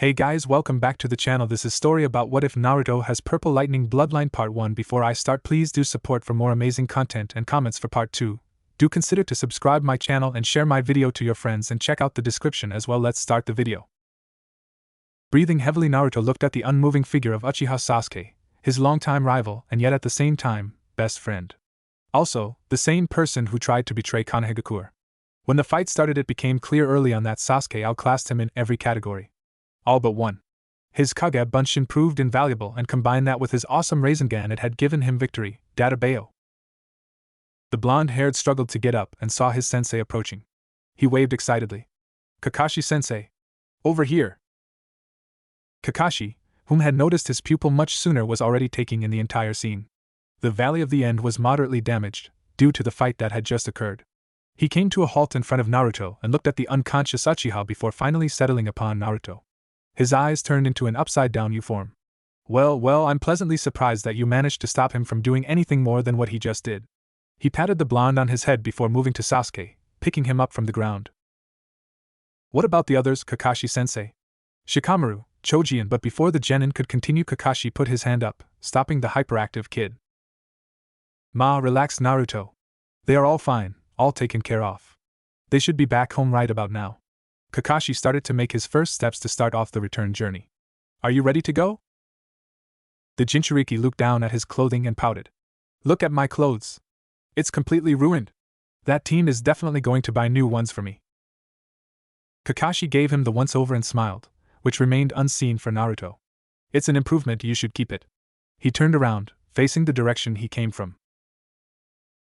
Hey guys, welcome back to the channel. This is story about what if Naruto has purple lightning bloodline part 1. Before I start, please do support for more amazing content and comments for part 2. Do consider to subscribe my channel and share my video to your friends and check out the description as well. Let's start the video. Breathing heavily, Naruto looked at the unmoving figure of Uchiha Sasuke, his longtime rival and yet at the same time, best friend. Also, the same person who tried to betray Konoha. When the fight started, it became clear early on that Sasuke outclassed him in every category. All but one. His Kage Bunshin proved invaluable, and combine that with his awesome Rasengan, it had given him victory. Databeo. The blonde-haired struggled to get up and saw his sensei approaching. He waved excitedly. Kakashi-sensei. Over here. Kakashi, whom had noticed his pupil much sooner, was already taking in the entire scene. The Valley of the End was moderately damaged, due to the fight that had just occurred. He came to a halt in front of Naruto and looked at the unconscious Uchiha before finally settling upon Naruto. His eyes turned into an upside-down U form. Well, I'm pleasantly surprised that you managed to stop him from doing anything more than what he just did. He patted the blonde on his head before moving to Sasuke, picking him up from the ground. What about the others, Kakashi-sensei? Shikamaru, Chojian. But before the genin could continue, Kakashi put his hand up, stopping the hyperactive kid. Relax, Naruto. They are all fine, all taken care of. They should be back home right about now. Kakashi started to make his first steps to start off the return journey. Are you ready to go? The Jinchuriki looked down at his clothing and pouted. Look at my clothes. It's completely ruined. That team is definitely going to buy new ones for me. Kakashi gave him the once-over and smiled, which remained unseen for Naruto. It's an improvement, you should keep it. He turned around, facing the direction he came from.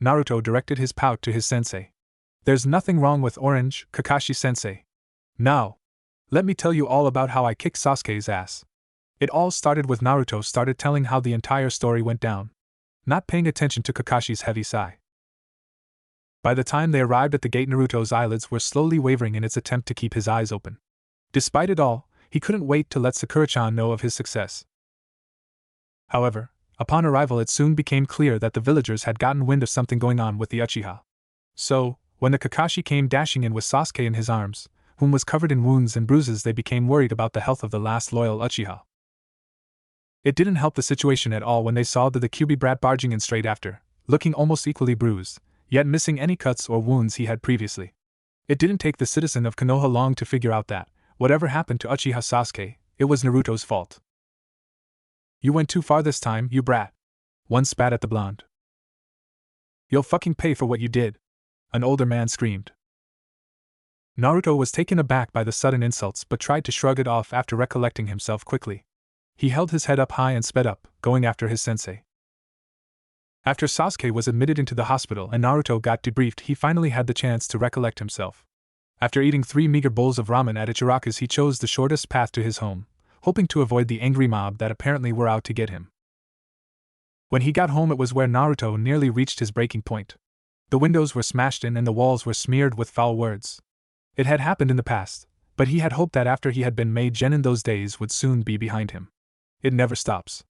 Naruto directed his pout to his sensei. There's nothing wrong with orange, Kakashi-sensei. Now, let me tell you all about how I kicked Sasuke's ass. It all started with Naruto started telling how the entire story went down, not paying attention to Kakashi's heavy sigh. By the time they arrived at the gate, Naruto's eyelids were slowly wavering in its attempt to keep his eyes open. Despite it all, he couldn't wait to let Sakura-chan know of his success. However, upon arrival, it soon became clear that the villagers had gotten wind of something going on with the Uchiha. So, when the Kakashi came dashing in with Sasuke in his arms, whom was covered in wounds and bruises, they became worried about the health of the last loyal Uchiha. It didn't help the situation at all when they saw the Kyuubi brat barging in straight after, looking almost equally bruised, yet missing any cuts or wounds he had previously. It didn't take the citizen of Konoha long to figure out that, whatever happened to Uchiha Sasuke, it was Naruto's fault. You went too far this time, you brat. One spat at the blonde. You'll fucking pay for what you did, an older man screamed. Naruto was taken aback by the sudden insults but tried to shrug it off after recollecting himself quickly. He held his head up high and sped up, going after his sensei. After Sasuke was admitted into the hospital and Naruto got debriefed, he finally had the chance to recollect himself. After eating 3 meager bowls of ramen at Ichiraku's, he chose the shortest path to his home, hoping to avoid the angry mob that apparently were out to get him. When he got home, it was where Naruto nearly reached his breaking point. The windows were smashed in and the walls were smeared with foul words. It had happened in the past, but he had hoped that after he had been made genin, those days would soon be behind him. It never stops.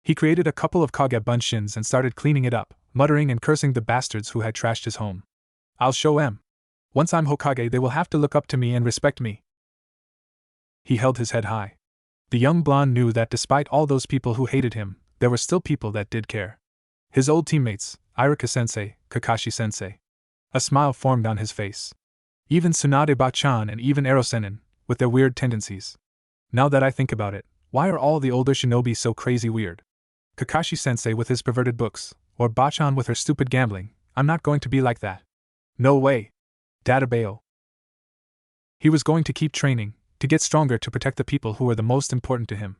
He created a couple of Kage Bunshins and started cleaning it up, muttering and cursing the bastards who had trashed his home. I'll show 'em. Once I'm Hokage, they will have to look up to me and respect me. He held his head high. The young blonde knew that despite all those people who hated him, there were still people that did care. His old teammates, Iruka-sensei, Kakashi-sensei. A smile formed on his face. Even Tsunade-ba-chan and even Ero-sennin, with their weird tendencies. Now that I think about it, why are all the older shinobi so crazy weird? Kakashi-sensei with his perverted books, or Ba-chan with her stupid gambling. I'm not going to be like that. No way. Databeo. He was going to keep training, to get stronger, to protect the people who were the most important to him.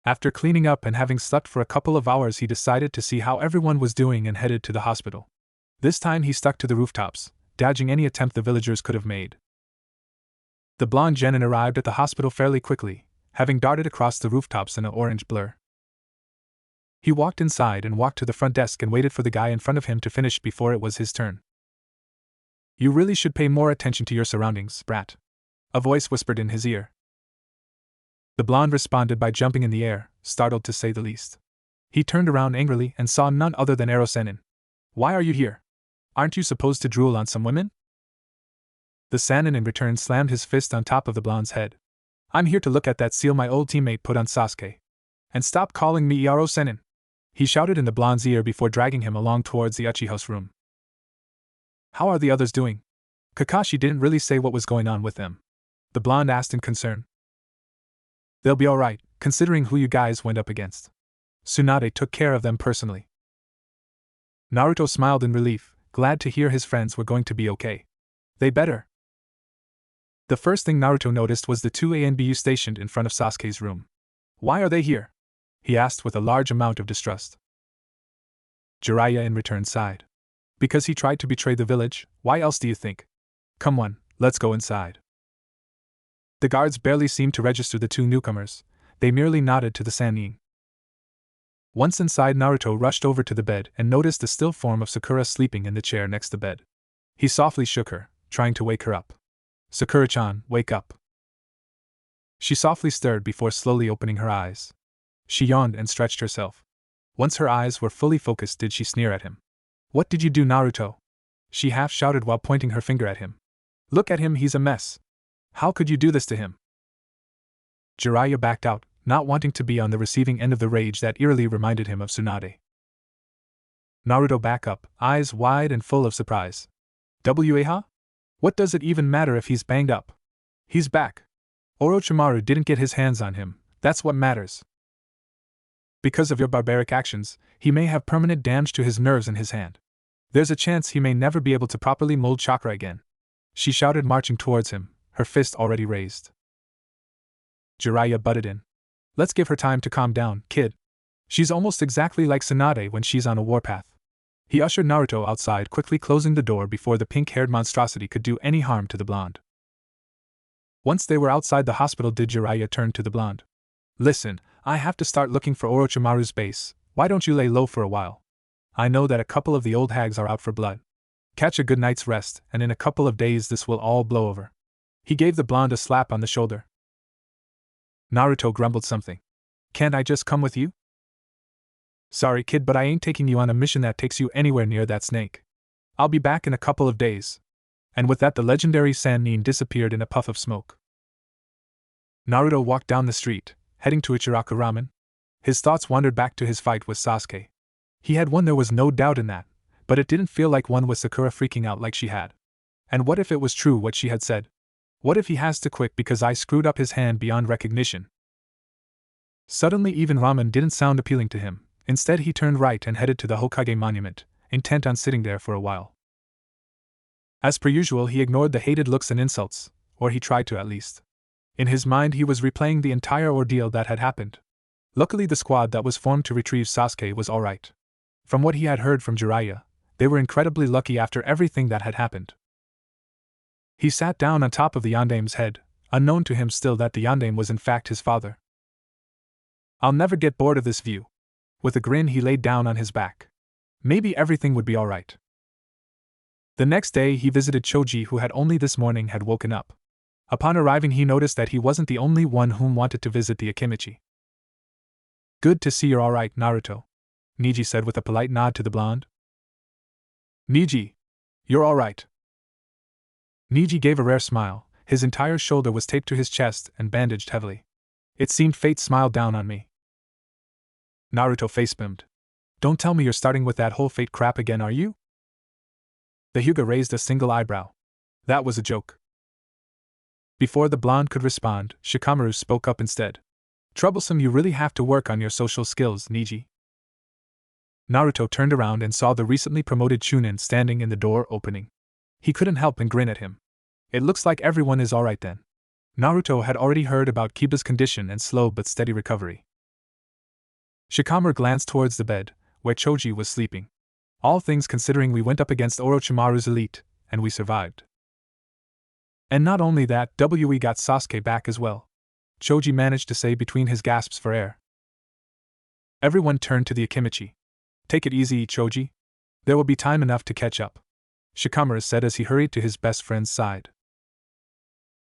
After cleaning up and having slept for a couple of hours, he decided to see how everyone was doing and headed to the hospital. This time he stuck to the rooftops, dodging any attempt the villagers could have made. The blonde genin arrived at the hospital fairly quickly, having darted across the rooftops in an orange blur. He walked inside and walked to the front desk and waited for the guy in front of him to finish before it was his turn. You really should pay more attention to your surroundings, brat. A voice whispered in his ear. The blonde responded by jumping in the air, startled to say the least. He turned around angrily and saw none other than Ero-sennin. Why are you here? Aren't you supposed to drool on some women? The Sannin in return slammed his fist on top of the blonde's head. I'm here to look at that seal my old teammate put on Sasuke. And stop calling me Yaro Sennin, he shouted in the blonde's ear before dragging him along towards the Uchiha's room. How are the others doing? Kakashi didn't really say what was going on with them. The blonde asked in concern. They'll be alright, considering who you guys went up against. Tsunade took care of them personally. Naruto smiled in relief, glad to hear his friends were going to be okay. They better. The first thing Naruto noticed was the two ANBU stationed in front of Sasuke's room. Why are they here? He asked with a large amount of distrust. Jiraiya in return sighed. Because he tried to betray the village, why else do you think? Come on, let's go inside. The guards barely seemed to register the two newcomers, they merely nodded to the Sannin. Once inside, Naruto rushed over to the bed and noticed the still form of Sakura sleeping in the chair next to the bed. He softly shook her, trying to wake her up. Sakura-chan, wake up. She softly stirred before slowly opening her eyes. She yawned and stretched herself. Once her eyes were fully focused, did she sneer at him. What did you do, Naruto? She half shouted while pointing her finger at him. Look at him, he's a mess. How could you do this to him? Jiraiya backed out, not wanting to be on the receiving end of the rage that eerily reminded him of Tsunade. Naruto back up, eyes wide and full of surprise. Waha? What does it even matter if he's banged up? He's back. Orochimaru didn't get his hands on him, that's what matters. Because of your barbaric actions, he may have permanent damage to his nerves in his hand. There's a chance he may never be able to properly mold chakra again. She shouted, marching towards him, her fist already raised. Jiraiya butted in. Let's give her time to calm down, kid. She's almost exactly like Tsunade when she's on a warpath. He ushered Naruto outside, quickly closing the door before the pink-haired monstrosity could do any harm to the blonde. Once they were outside the hospital, did Jiraiya turn to the blonde. Listen, I have to start looking for Orochimaru's base, why don't you lay low for a while? I know that a couple of the old hags are out for blood. Catch a good night's rest, and in a couple of days this will all blow over. He gave the blonde a slap on the shoulder. Naruto grumbled something. Can't I just come with you? Sorry kid, but I ain't taking you on a mission that takes you anywhere near that snake. I'll be back in a couple of days. And with that the legendary Sannin disappeared in a puff of smoke. Naruto walked down the street, heading to Ichiraku Ramen. His thoughts wandered back to his fight with Sasuke. He had won, there was no doubt in that, but it didn't feel like one with Sakura freaking out like she had. And what if it was true what she had said? What if he has to quit because I screwed up his hand beyond recognition? Suddenly even ramen didn't sound appealing to him. Instead he turned right and headed to the Hokage monument, intent on sitting there for a while. As per usual, he ignored the hated looks and insults, or he tried to at least. In his mind he was replaying the entire ordeal that had happened. Luckily the squad that was formed to retrieve Sasuke was alright. From what he had heard from Jiraiya, they were incredibly lucky after everything that had happened. He sat down on top of the Yandame's head, unknown to him still that the Yandame was in fact his father. I'll never get bored of this view. With a grin he laid down on his back. Maybe everything would be alright. The next day he visited Choji, who had only this morning had woken up. Upon arriving he noticed that he wasn't the only one whom wanted to visit the Akimichi. Good to see you're alright, Naruto, Niji said with a polite nod to the blonde. Niji, you're alright. Niji gave a rare smile, his entire shoulder was taped to his chest and bandaged heavily. It seemed fate smiled down on me. Naruto facepalmed. Don't tell me you're starting with that whole fate crap again, are you? The Hyuga raised a single eyebrow. That was a joke. Before the blonde could respond, Shikamaru spoke up instead. Troublesome, you really have to work on your social skills, Niji. Naruto turned around and saw the recently promoted Chunin standing in the door opening. He couldn't help but grin at him. It looks like everyone is alright then. Naruto had already heard about Kiba's condition and slow but steady recovery. Shikamaru glanced towards the bed, where Choji was sleeping. All things considering, we went up against Orochimaru's elite, and we survived. And not only that, we got Sasuke back as well, Choji managed to say between his gasps for air. Everyone turned to the Akimichi. Take it easy, Choji. There will be time enough to catch up, Shikamaru said as he hurried to his best friend's side.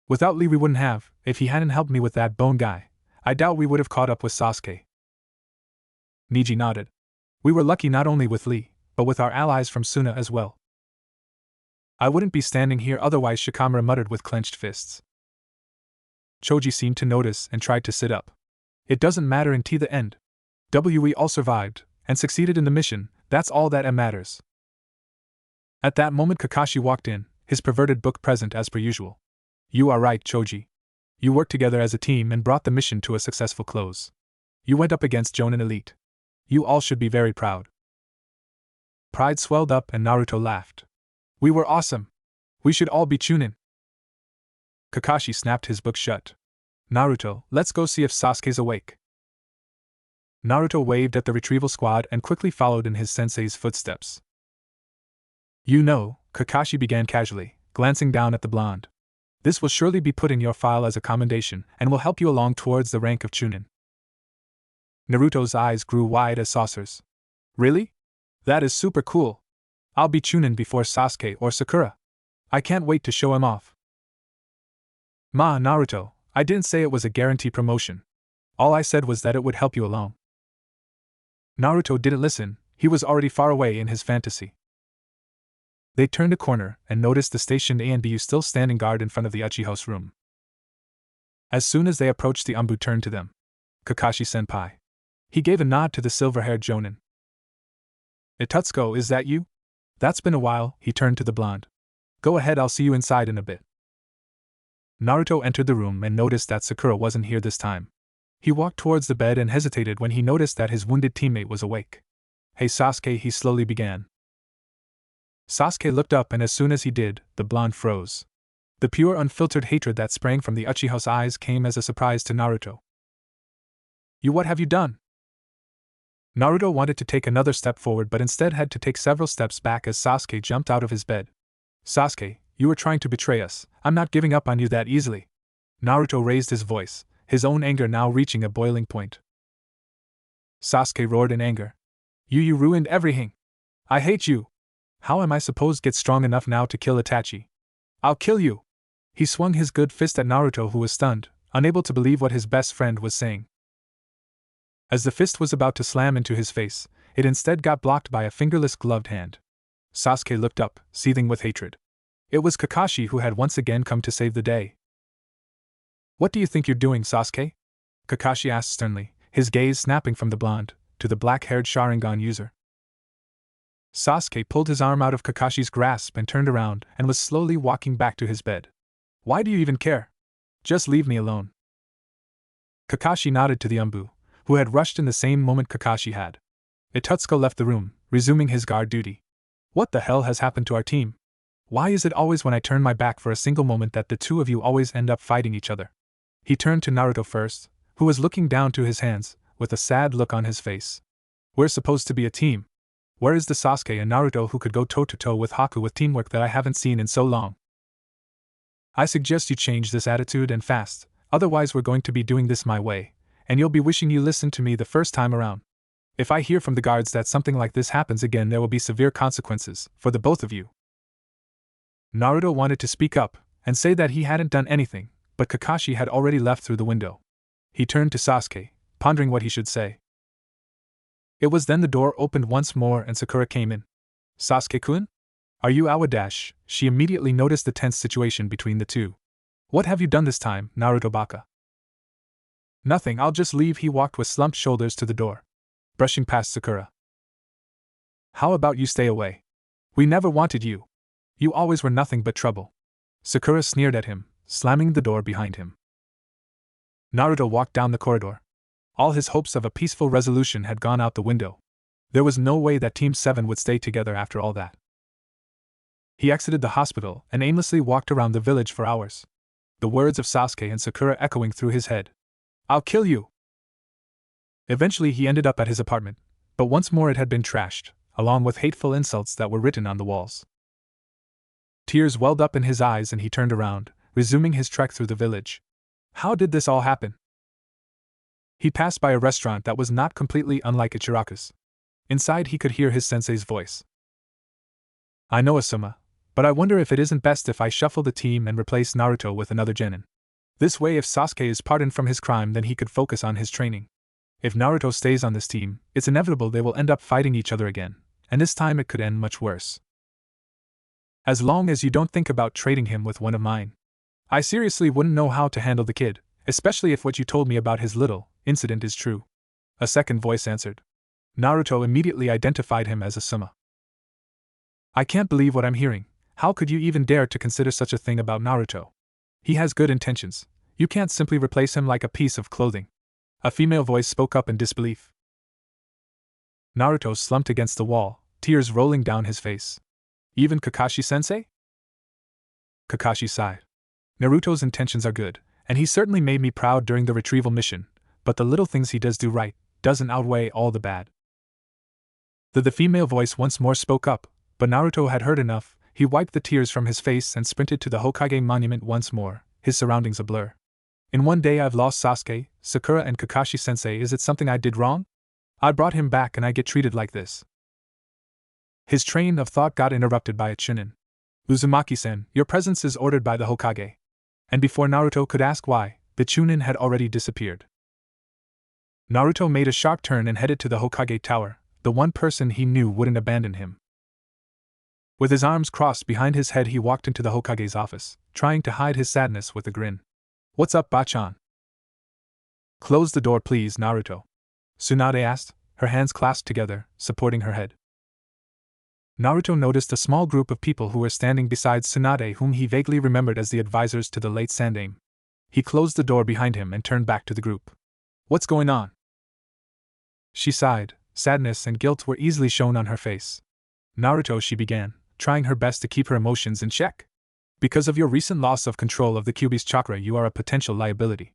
Without Lee we wouldn't have, if he hadn't helped me with that bone guy, I doubt we would have caught up with Sasuke. Niji nodded. We were lucky not only with Lee, but with our allies from Suna as well. I wouldn't be standing here otherwise, Shikamura muttered with clenched fists. Choji seemed to notice and tried to sit up. It doesn't matter until the end. We all survived, and succeeded in the mission, that's all that matters. At that moment Kakashi walked in, his perverted book present as per usual. You are right, Choji. You worked together as a team and brought the mission to a successful close. You went up against Jonin Elite. You all should be very proud. Pride swelled up and Naruto laughed. We were awesome. We should all be Chunin. Kakashi snapped his book shut. Naruto, let's go see if Sasuke's awake. Naruto waved at the retrieval squad and quickly followed in his sensei's footsteps. You know, Kakashi began casually, glancing down at the blonde. This will surely be put in your file as a commendation and will help you along towards the rank of Chunin. Naruto's eyes grew wide as saucers. Really? That is super cool. I'll be Chunin before Sasuke or Sakura. I can't wait to show him off. Naruto, I didn't say it was a guaranteed promotion. All I said was that it would help you along. Naruto didn't listen, he was already far away in his fantasy. They turned a corner and noticed the stationed A and BU still standing guard in front of the Uchiha's room. As soon as they approached, the Anbu turned to them. Kakashi-senpai. He gave a nod to the silver-haired Jonin. Itutsuko, is that you? That's been a while, he turned to the blonde. Go ahead, I'll see you inside in a bit. Naruto entered the room and noticed that Sakura wasn't here this time. He walked towards the bed and hesitated when he noticed that his wounded teammate was awake. Hey Sasuke, he slowly began. Sasuke looked up and as soon as he did, the blonde froze. The pure unfiltered hatred that sprang from the Uchiha's eyes came as a surprise to Naruto. What have you done? Naruto wanted to take another step forward but instead had to take several steps back as Sasuke jumped out of his bed. Sasuke, you were trying to betray us, I'm not giving up on you that easily. Naruto raised his voice, his own anger now reaching a boiling point. Sasuke roared in anger. You ruined everything. I hate you. How am I supposed to get strong enough now to kill Itachi? I'll kill you. He swung his good fist at Naruto, who was stunned, unable to believe what his best friend was saying. As the fist was about to slam into his face, it instead got blocked by a fingerless gloved hand. Sasuke looked up, seething with hatred. It was Kakashi who had once again come to save the day. What do you think you're doing, Sasuke? Kakashi asked sternly, his gaze snapping from the blonde to the black-haired Sharingan user. Sasuke pulled his arm out of Kakashi's grasp and turned around and was slowly walking back to his bed. Why do you even care? Just leave me alone. Kakashi nodded to the Anbu, who had rushed in the same moment Kakashi had. Itutsuko left the room, resuming his guard duty. What the hell has happened to our team? Why is it always when I turn my back for a single moment that the two of you always end up fighting each other? He turned to Naruto first, who was looking down to his hands, with a sad look on his face. We're supposed to be a team. Where is the Sasuke and Naruto who could go toe-to-toe with Haku with teamwork that I haven't seen in so long? I suggest you change this attitude and fast, otherwise we're going to be doing this my way, and you'll be wishing you listened to me the first time around. If I hear from the guards that something like this happens again, there will be severe consequences for the both of you. Naruto wanted to speak up and say that he hadn't done anything, but Kakashi had already left through the window. He turned to Sasuke, pondering what he should say. It was then the door opened once more and Sakura came in. Sasuke-kun? Are you Awadash? She immediately noticed the tense situation between the two. What have you done this time, Naruto Baka? Nothing, I'll just leave. He walked with slumped shoulders to the door, brushing past Sakura. How about you stay away? We never wanted you. You always were nothing but trouble. Sakura sneered at him, slamming the door behind him. Naruto walked down the corridor. All his hopes of a peaceful resolution had gone out the window. There was no way that Team 7 would stay together after all that. He exited the hospital and aimlessly walked around the village for hours. The words of Sasuke and Sakura echoing through his head. I'll kill you! Eventually he ended up at his apartment, but once more it had been trashed, along with hateful insults that were written on the walls. Tears welled up in his eyes and he turned around, resuming his trek through the village. How did this all happen? He passed by a restaurant that was not completely unlike Ichiraku's. Inside he could hear his sensei's voice. I know, Asuma, but I wonder if it isn't best if I shuffle the team and replace Naruto with another genin. This way, if Sasuke is pardoned from his crime, then he could focus on his training. If Naruto stays on this team, it's inevitable they will end up fighting each other again, and this time it could end much worse. As long as you don't think about trading him with one of mine. I seriously wouldn't know how to handle the kid, especially if what you told me about his little incident is true. A second voice answered. Naruto immediately identified him as Asuma. I can't believe what I'm hearing. How could you even dare to consider such a thing about Naruto? He has good intentions. You can't simply replace him like a piece of clothing. A female voice spoke up in disbelief. Naruto slumped against the wall, tears rolling down his face. Even Kakashi-sensei? Kakashi sighed. Naruto's intentions are good, and he certainly made me proud during the retrieval mission, but the little things he does do right doesn't outweigh all the bad. The female voice once more spoke up, but Naruto had heard enough. He wiped the tears from his face and sprinted to the Hokage monument once more, his surroundings a blur. In one day I've lost Sasuke, Sakura and Kakashi-sensei. Is it something I did wrong? I brought him back and I get treated like this. His train of thought got interrupted by a Chunin. Uzumaki-sen, your presence is ordered by the Hokage. And before Naruto could ask why, the Chunin had already disappeared. Naruto made a sharp turn and headed to the Hokage tower, the one person he knew wouldn't abandon him. With his arms crossed behind his head he walked into the Hokage's office, trying to hide his sadness with a grin. What's up, Bachan? Close the door please, Naruto. Tsunade asked, her hands clasped together, supporting her head. Naruto noticed a small group of people who were standing beside Tsunade, whom he vaguely remembered as the advisors to the late Sandaime. He closed the door behind him and turned back to the group. What's going on? She sighed. Sadness and guilt were easily shown on her face. Naruto, she began, trying her best to keep her emotions in check. Because of your recent loss of control of the Kyuubi's chakra, you are a potential liability.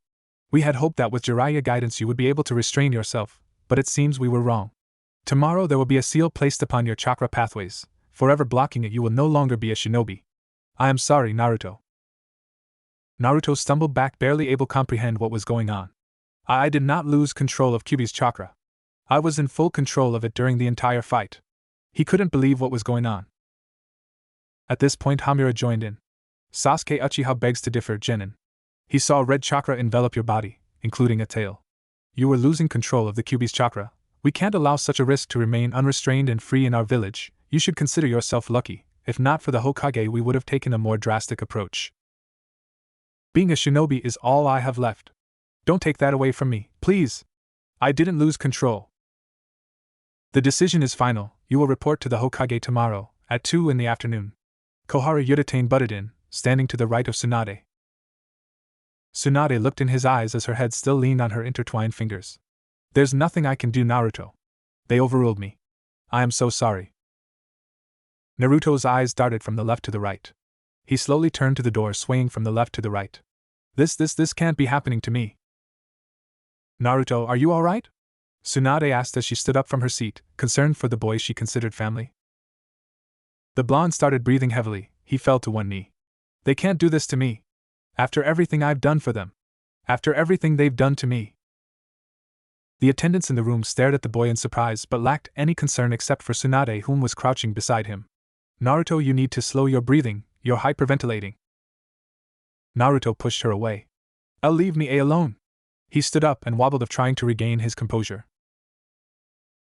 We had hoped that with Jiraiya guidance you would be able to restrain yourself, but it seems we were wrong. Tomorrow there will be a seal placed upon your chakra pathways, forever blocking it. You will no longer be a shinobi. I am sorry, Naruto. Naruto stumbled back, barely able to comprehend what was going on. I did not lose control of Kyuubi's chakra. I was in full control of it during the entire fight. He couldn't believe what was going on. At this point Hamura joined in. Sasuke Uchiha begs to differ, Genin. He saw red chakra envelop your body, including a tail. You were losing control of the Kyuubi's chakra. We can't allow such a risk to remain unrestrained and free in our village. You should consider yourself lucky. If not for the Hokage we would have taken a more drastic approach. Being a shinobi is all I have left. Don't take that away from me, please. I didn't lose control. The decision is final. You will report to the Hokage tomorrow, at 2 in the afternoon. Kohara Yuditane butted in, standing to the right of Tsunade. Tsunade looked in his eyes as her head still leaned on her intertwined fingers. There's nothing I can do, Naruto. They overruled me. I am so sorry. Naruto's eyes darted from the left to the right. He slowly turned to the door, swaying from the left to the right. This can't be happening to me. Naruto, are you alright? Tsunade asked as she stood up from her seat, concerned for the boy she considered family. The blonde started breathing heavily. He fell to one knee. They can't do this to me. After everything I've done for them. After everything they've done to me. The attendants in the room stared at the boy in surprise but lacked any concern except for Tsunade, whom was crouching beside him. Naruto, you need to slow your breathing, you're hyperventilating. Naruto pushed her away. Leave me alone. He stood up and wobbled off, trying to regain his composure.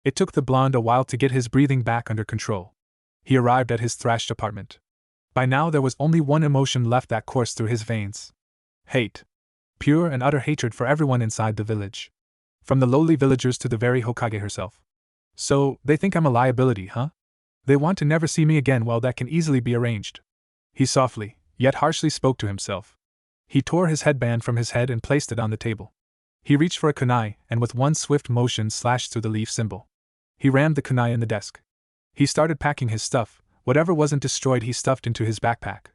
It took the blonde a while to get his breathing back under control. He arrived at his thrashed apartment. By now there was only one emotion left that coursed through his veins. Hate. Pure and utter hatred for everyone inside the village. From the lowly villagers to the very Hokage herself. So, they think I'm a liability, huh? They want to never see me again. Well, that can easily be arranged. He softly, yet harshly spoke to himself. He tore his headband from his head and placed it on the table. He reached for a kunai, and with one swift motion slashed through the leaf symbol. He rammed the kunai in the desk. He started packing his stuff. Whatever wasn't destroyed he stuffed into his backpack.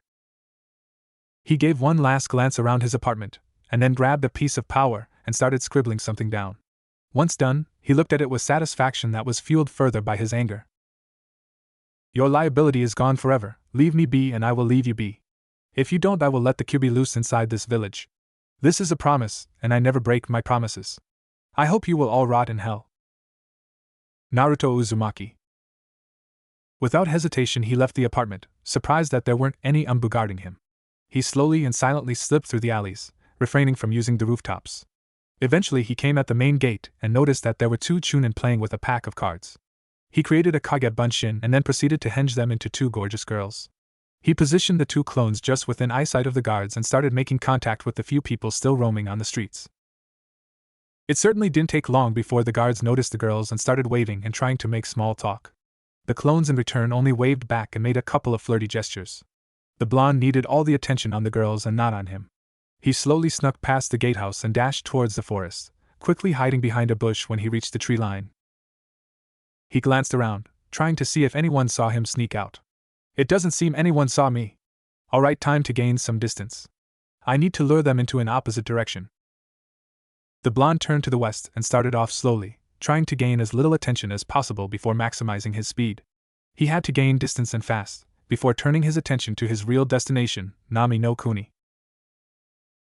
He gave one last glance around his apartment, and then grabbed a piece of power and started scribbling something down. Once done, he looked at it with satisfaction that was fueled further by his anger. Your liability is gone forever. Leave me be and I will leave you be. If you don't, I will let the Kyuubi loose inside this village. This is a promise, and I never break my promises. I hope you will all rot in hell. Naruto Uzumaki. Without hesitation he left the apartment, surprised that there weren't any Umbu guarding him. He slowly and silently slipped through the alleys, refraining from using the rooftops. Eventually he came at the main gate and noticed that there were 2 Chunin playing with a pack of cards. He created a Kage Bunshin and then proceeded to henge them into 2 gorgeous girls. He positioned the two clones just within eyesight of the guards and started making contact with the few people still roaming on the streets. It certainly didn't take long before the guards noticed the girls and started waving and trying to make small talk. The clones in return only waved back and made a couple of flirty gestures. The blonde needed all the attention on the girls and not on him. He slowly snuck past the gatehouse and dashed towards the forest, quickly hiding behind a bush when he reached the tree line. He glanced around, trying to see if anyone saw him sneak out. It doesn't seem anyone saw me. Alright, time to gain some distance. I need to lure them into an opposite direction. The blonde turned to the west and started off slowly, trying to gain as little attention as possible before maximizing his speed. He had to gain distance and fast, before turning his attention to his real destination, Nami no Kuni.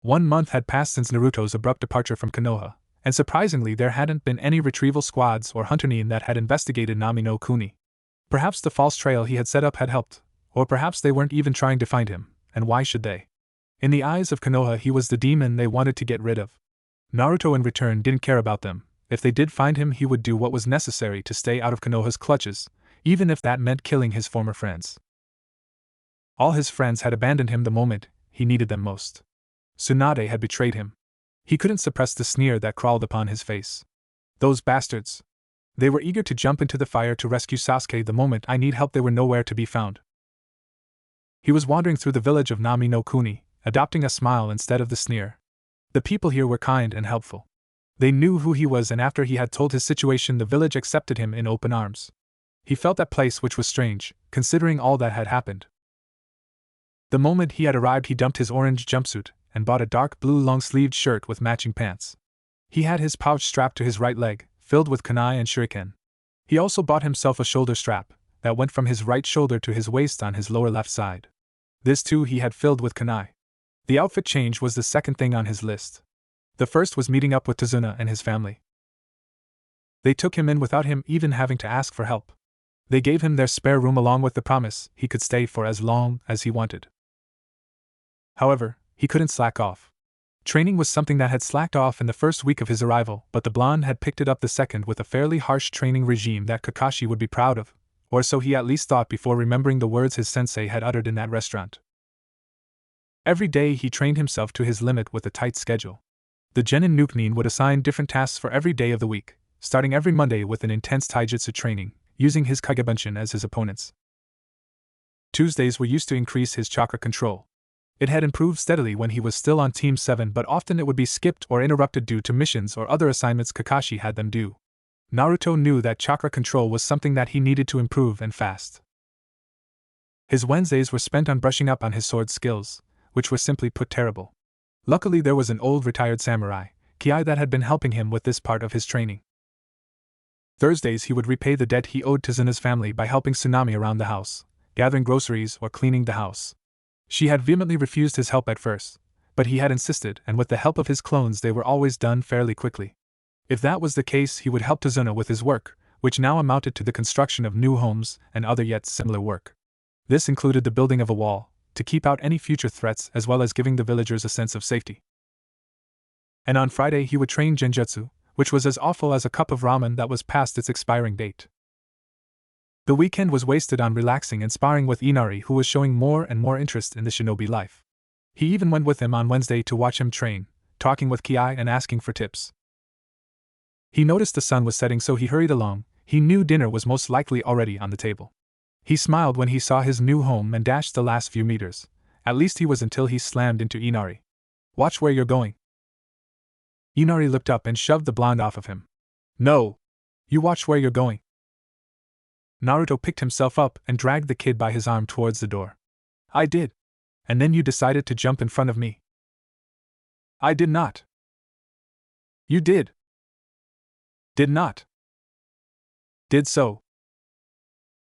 1 month had passed since Naruto's abrupt departure from Konoha, and surprisingly there hadn't been any retrieval squads or hunter-nin that had investigated Nami no Kuni. Perhaps the false trail he had set up had helped, or perhaps they weren't even trying to find him, and why should they? In the eyes of Konoha he was the demon they wanted to get rid of. Naruto in return didn't care about them. If they did find him he would do what was necessary to stay out of Konoha's clutches, even if that meant killing his former friends. All his friends had abandoned him the moment he needed them most. Tsunade had betrayed him. He couldn't suppress the sneer that crawled upon his face. Those bastards! They were eager to jump into the fire to rescue Sasuke the moment I need help. They were nowhere to be found. He was wandering through the village of Nami no Kuni, adopting a smile instead of the sneer. The people here were kind and helpful. They knew who he was, and after he had told his situation the village accepted him in open arms. He felt that place, which was strange, considering all that had happened. The moment he had arrived he dumped his orange jumpsuit and bought a dark blue long-sleeved shirt with matching pants. He had his pouch strapped to his right leg, filled with kunai and shuriken. He also bought himself a shoulder strap that went from his right shoulder to his waist on his lower left side. This too he had filled with kunai. The outfit change was the second thing on his list. The first was meeting up with Tazuna and his family. They took him in without him even having to ask for help. They gave him their spare room along with the promise he could stay for as long as he wanted. However, he couldn't slack off. Training was something that had slacked off in the first week of his arrival, but the blonde had picked it up the second with a fairly harsh training regime that Kakashi would be proud of, or so he at least thought before remembering the words his sensei had uttered in that restaurant. Every day he trained himself to his limit with a tight schedule. The Genin Nukenin would assign different tasks for every day of the week, starting every Monday with an intense taijutsu training, using his Kagebenshin as his opponents. Tuesdays were used to increase his chakra control. It had improved steadily when he was still on Team 7, but often it would be skipped or interrupted due to missions or other assignments Kakashi had them do. Naruto knew that chakra control was something that he needed to improve, and fast. His Wednesdays were spent on brushing up on his sword skills, which were simply put terrible. Luckily there was an old retired samurai, Kiai, that had been helping him with this part of his training. Thursdays he would repay the debt he owed to Zuna's family by helping Tsunami around the house, gathering groceries or cleaning the house. She had vehemently refused his help at first, but he had insisted, and with the help of his clones they were always done fairly quickly. If that was the case he would help Tazuna with his work, which now amounted to the construction of new homes and other yet similar work. This included the building of a wall, to keep out any future threats as well as giving the villagers a sense of safety. And on Friday he would train Genjutsu, which was as awful as a cup of ramen that was past its expiring date. The weekend was wasted on relaxing and sparring with Inari, who was showing more and more interest in the shinobi life. He even went with him on Wednesday to watch him train, talking with Kiai and asking for tips. He noticed the sun was setting, so he hurried along. He knew dinner was most likely already on the table. He smiled when he saw his new home and dashed the last few meters. At least he was, until he slammed into Inari. "Watch where you're going." Inari looked up and shoved the blonde off of him. "No! You watch where you're going." Naruto picked himself up and dragged the kid by his arm towards the door. "I did. And then you decided to jump in front of me." "I did not." "You did." "Did not." "Did so."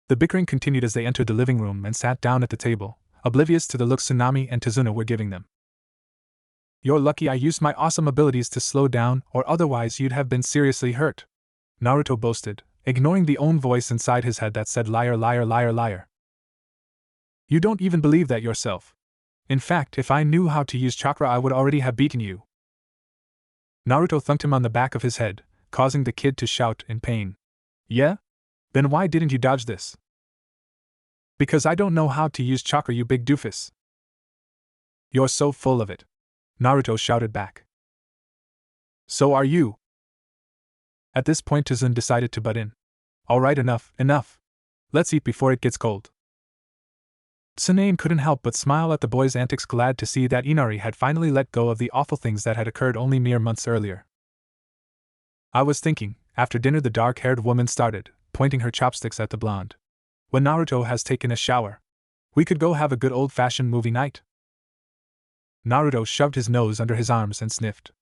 The bickering continued as they entered the living room and sat down at the table, oblivious to the looks Tsunami and Tazuna were giving them. "You're lucky I used my awesome abilities to slow down, or otherwise you'd have been seriously hurt," Naruto boasted, ignoring the own voice inside his head that said liar, liar, liar, liar. "You don't even believe that yourself. In fact, if I knew how to use chakra I would already have beaten you." Naruto thumped him on the back of his head, causing the kid to shout in pain. "Yeah? Then why didn't you dodge this?" Because I don't know how to use chakra, you big doofus. You're so full of it, Naruto shouted back. So are you. At this point, Tizun decided to butt in. Alright, enough. Let's eat before it gets cold. Tsunade couldn't help but smile at the boy's antics, glad to see that Inari had finally let go of the awful things that had occurred only mere months earlier. I was thinking, after dinner the dark-haired woman started, pointing her chopsticks at the blonde. When Naruto has taken a shower, we could go have a good old-fashioned movie night. Naruto shoved his nose under his arms and sniffed.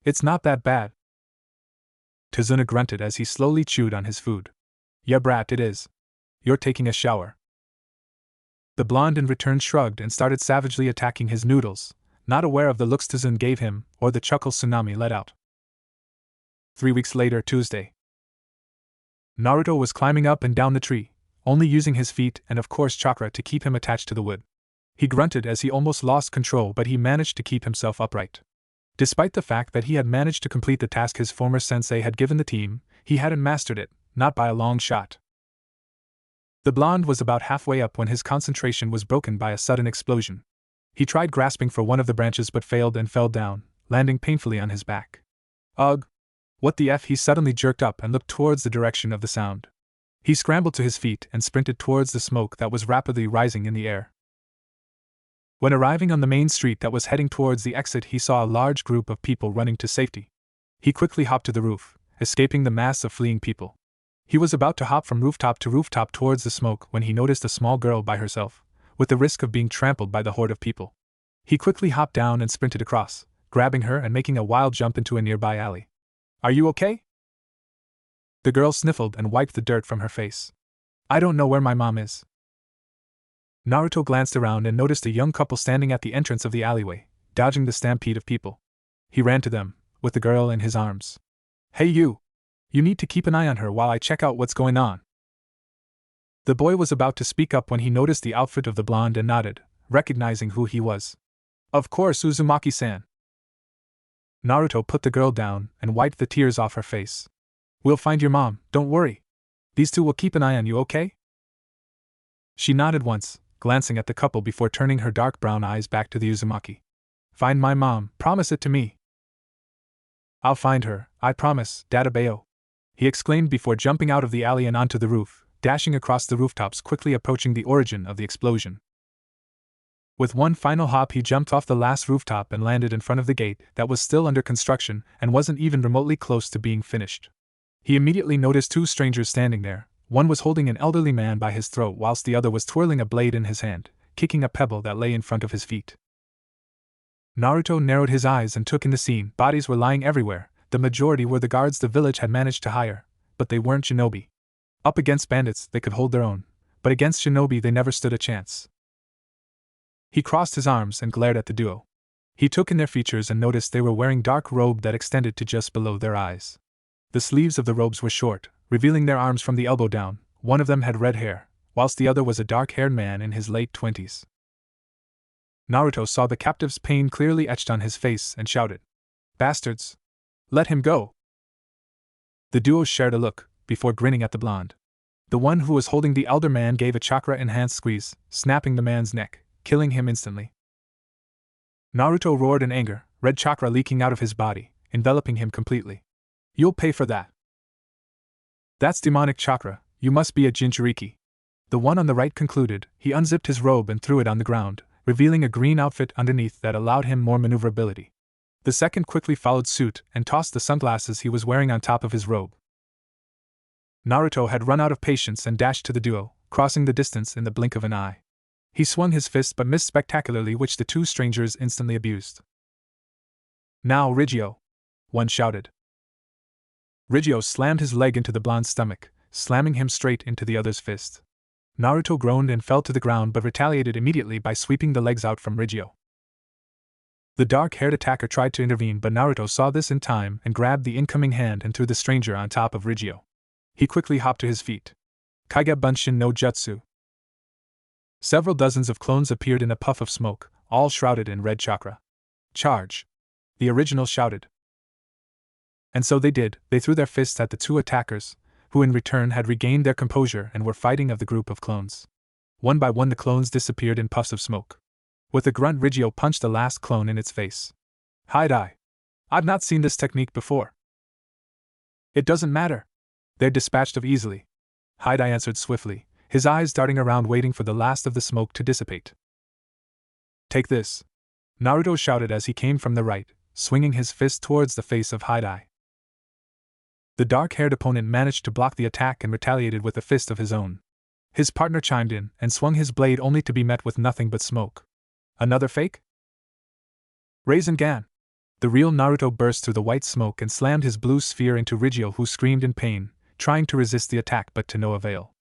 It's not that bad. Tizuna grunted as he slowly chewed on his food. Yeah, brat, it is. You're taking a shower. The blonde in return shrugged and started savagely attacking his noodles, not aware of the looks Tizun gave him or the chuckles Tsunami let out. 3 weeks later, Tuesday. Naruto was climbing up and down the tree, only using his feet and of course chakra to keep him attached to the wood. He grunted as he almost lost control, but he managed to keep himself upright. Despite the fact that he had managed to complete the task his former sensei had given the team, he hadn't mastered it, not by a long shot. The blonde was about halfway up when his concentration was broken by a sudden explosion. He tried grasping for one of the branches but failed and fell down, landing painfully on his back. Ugh! What the F? He suddenly jerked up and looked towards the direction of the sound. He scrambled to his feet and sprinted towards the smoke that was rapidly rising in the air. When arriving on the main street that was heading towards the exit, he saw a large group of people running to safety. He quickly hopped to the roof, escaping the mass of fleeing people. He was about to hop from rooftop to rooftop towards the smoke when he noticed a small girl by herself, with the risk of being trampled by the horde of people. He quickly hopped down and sprinted across, grabbing her and making a wild jump into a nearby alley. Are you okay? The girl sniffled and wiped the dirt from her face. I don't know where my mom is. Naruto glanced around and noticed a young couple standing at the entrance of the alleyway, dodging the stampede of people. He ran to them, with the girl in his arms. Hey you! You need to keep an eye on her while I check out what's going on. The boy was about to speak up when he noticed the outfit of the blonde and nodded, recognizing who he was. Of course, Uzumaki-san. Naruto put the girl down and wiped the tears off her face. We'll find your mom, don't worry. These two will keep an eye on you, okay? She nodded once, glancing at the couple before turning her dark brown eyes back to the Uzumaki. Find my mom, promise it to me. I'll find her, I promise, Dadabayo. He exclaimed before jumping out of the alley and onto the roof, dashing across the rooftops, quickly approaching the origin of the explosion. With one final hop, he jumped off the last rooftop and landed in front of the gate that was still under construction and wasn't even remotely close to being finished. He immediately noticed two strangers standing there. One was holding an elderly man by his throat whilst the other was twirling a blade in his hand, kicking a pebble that lay in front of his feet. Naruto narrowed his eyes and took in the scene. Bodies were lying everywhere. The majority were the guards the village had managed to hire, but they weren't shinobi. Up against bandits, they could hold their own, but against shinobi they never stood a chance. He crossed his arms and glared at the duo. He took in their features and noticed they were wearing dark robe that extended to just below their eyes. The sleeves of the robes were short, revealing their arms from the elbow down. One of them had red hair, whilst the other was a dark-haired man in his late 20s. Naruto saw the captive's pain clearly etched on his face and shouted, "Bastards! Let him go!" The duo shared a look, before grinning at the blonde. The one who was holding the elder man gave a chakra-enhanced squeeze, snapping the man's neck, killing him instantly. Naruto roared in anger, red chakra leaking out of his body, enveloping him completely. You'll pay for that. That's demonic chakra, you must be a Jinchuriki. The one on the right concluded. He unzipped his robe and threw it on the ground, revealing a green outfit underneath that allowed him more maneuverability. The second quickly followed suit and tossed the sunglasses he was wearing on top of his robe. Naruto had run out of patience and dashed to the duo, crossing the distance in the blink of an eye. He swung his fist but missed spectacularly, which the two strangers instantly abused. Now, Rigio! One shouted. Rigio slammed his leg into the blonde's stomach, slamming him straight into the other's fist. Naruto groaned and fell to the ground but retaliated immediately by sweeping the legs out from Rigio. The dark-haired attacker tried to intervene, but Naruto saw this in time and grabbed the incoming hand and threw the stranger on top of Rigio. He quickly hopped to his feet. Kage Bunshin no Jutsu. Several dozens of clones appeared in a puff of smoke, all shrouded in red chakra. Charge! The original shouted. And so they did. They threw their fists at the two attackers, who in return had regained their composure and were fighting of the group of clones. One by one the clones disappeared in puffs of smoke. With a grunt, Rigio punched the last clone in its face. Hide-eye. I've not seen this technique before. It doesn't matter. They're dispatched of easily. Hide-eye answered swiftly, his eyes darting around waiting for the last of the smoke to dissipate. Take this. Naruto shouted as he came from the right, swinging his fist towards the face of Hide-eye. The dark-haired opponent managed to block the attack and retaliated with a fist of his own. His partner chimed in and swung his blade only to be met with nothing but smoke. Another fake? Rasengan! The real Naruto burst through the white smoke and slammed his blue sphere into Rigio, who screamed in pain, trying to resist the attack but to no avail.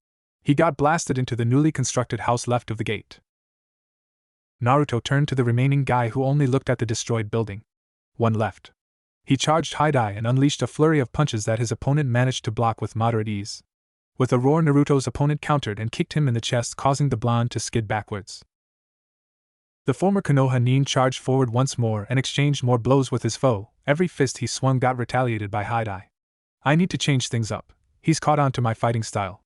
He got blasted into the newly constructed house left of the gate. Naruto turned to the remaining guy who only looked at the destroyed building. One left. He charged Hide-eye and unleashed a flurry of punches that his opponent managed to block with moderate ease. With a roar, Naruto's opponent countered and kicked him in the chest, causing the blonde to skid backwards. The former Konoha Nin charged forward once more and exchanged more blows with his foe. Every fist he swung got retaliated by Hide-eye. I need to change things up. He's caught on to my fighting style.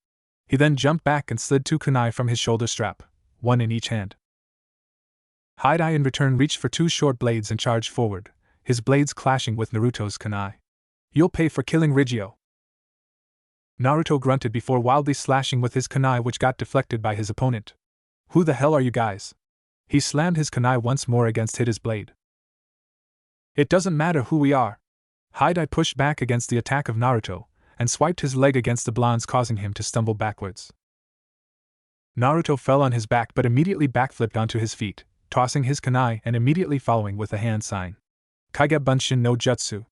He then jumped back and slid 2 kunai from his shoulder strap, one in each hand. Hide-eye in return reached for 2 short blades and charged forward, his blades clashing with Naruto's kunai. You'll pay for killing Rigio. Naruto grunted before wildly slashing with his kunai, which got deflected by his opponent. Who the hell are you guys? He slammed his kunai once more against Hida's blade. It doesn't matter who we are. Hide-eye pushed back against the attack of Naruto, and swiped his leg against the blonde's, causing him to stumble backwards. Naruto fell on his back but immediately backflipped onto his feet, tossing his kunai and immediately following with a hand sign. Kage Bunshin no Jutsu.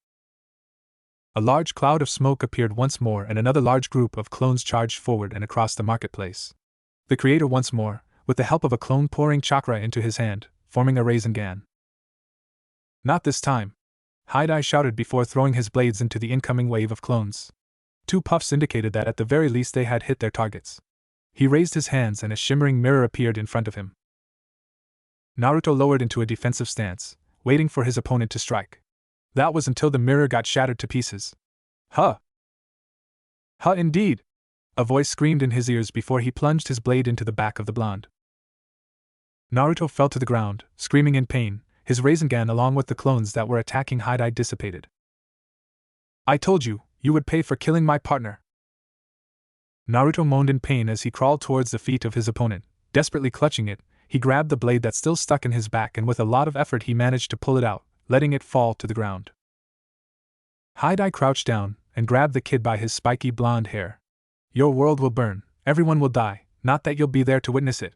A large cloud of smoke appeared once more and another large group of clones charged forward and across the marketplace. The creator once more, with the help of a clone pouring chakra into his hand, forming a Rasengan. Not this time. Hide-eye shouted before throwing his blades into the incoming wave of clones. 2 puffs indicated that at the very least they had hit their targets. He raised his hands and a shimmering mirror appeared in front of him. Naruto lowered into a defensive stance, waiting for his opponent to strike. That was until the mirror got shattered to pieces. Huh! Huh indeed! A voice screamed in his ears before he plunged his blade into the back of the blonde. Naruto fell to the ground, screaming in pain, his Rasengan along with the clones that were attacking Hide-eye dissipated. I told you, you would pay for killing my partner. Naruto moaned in pain as he crawled towards the feet of his opponent, desperately clutching it. He grabbed the blade that still stuck in his back and with a lot of effort he managed to pull it out, letting it fall to the ground. Hide-eye crouched down and grabbed the kid by his spiky blonde hair. Your world will burn, everyone will die, not that you'll be there to witness it.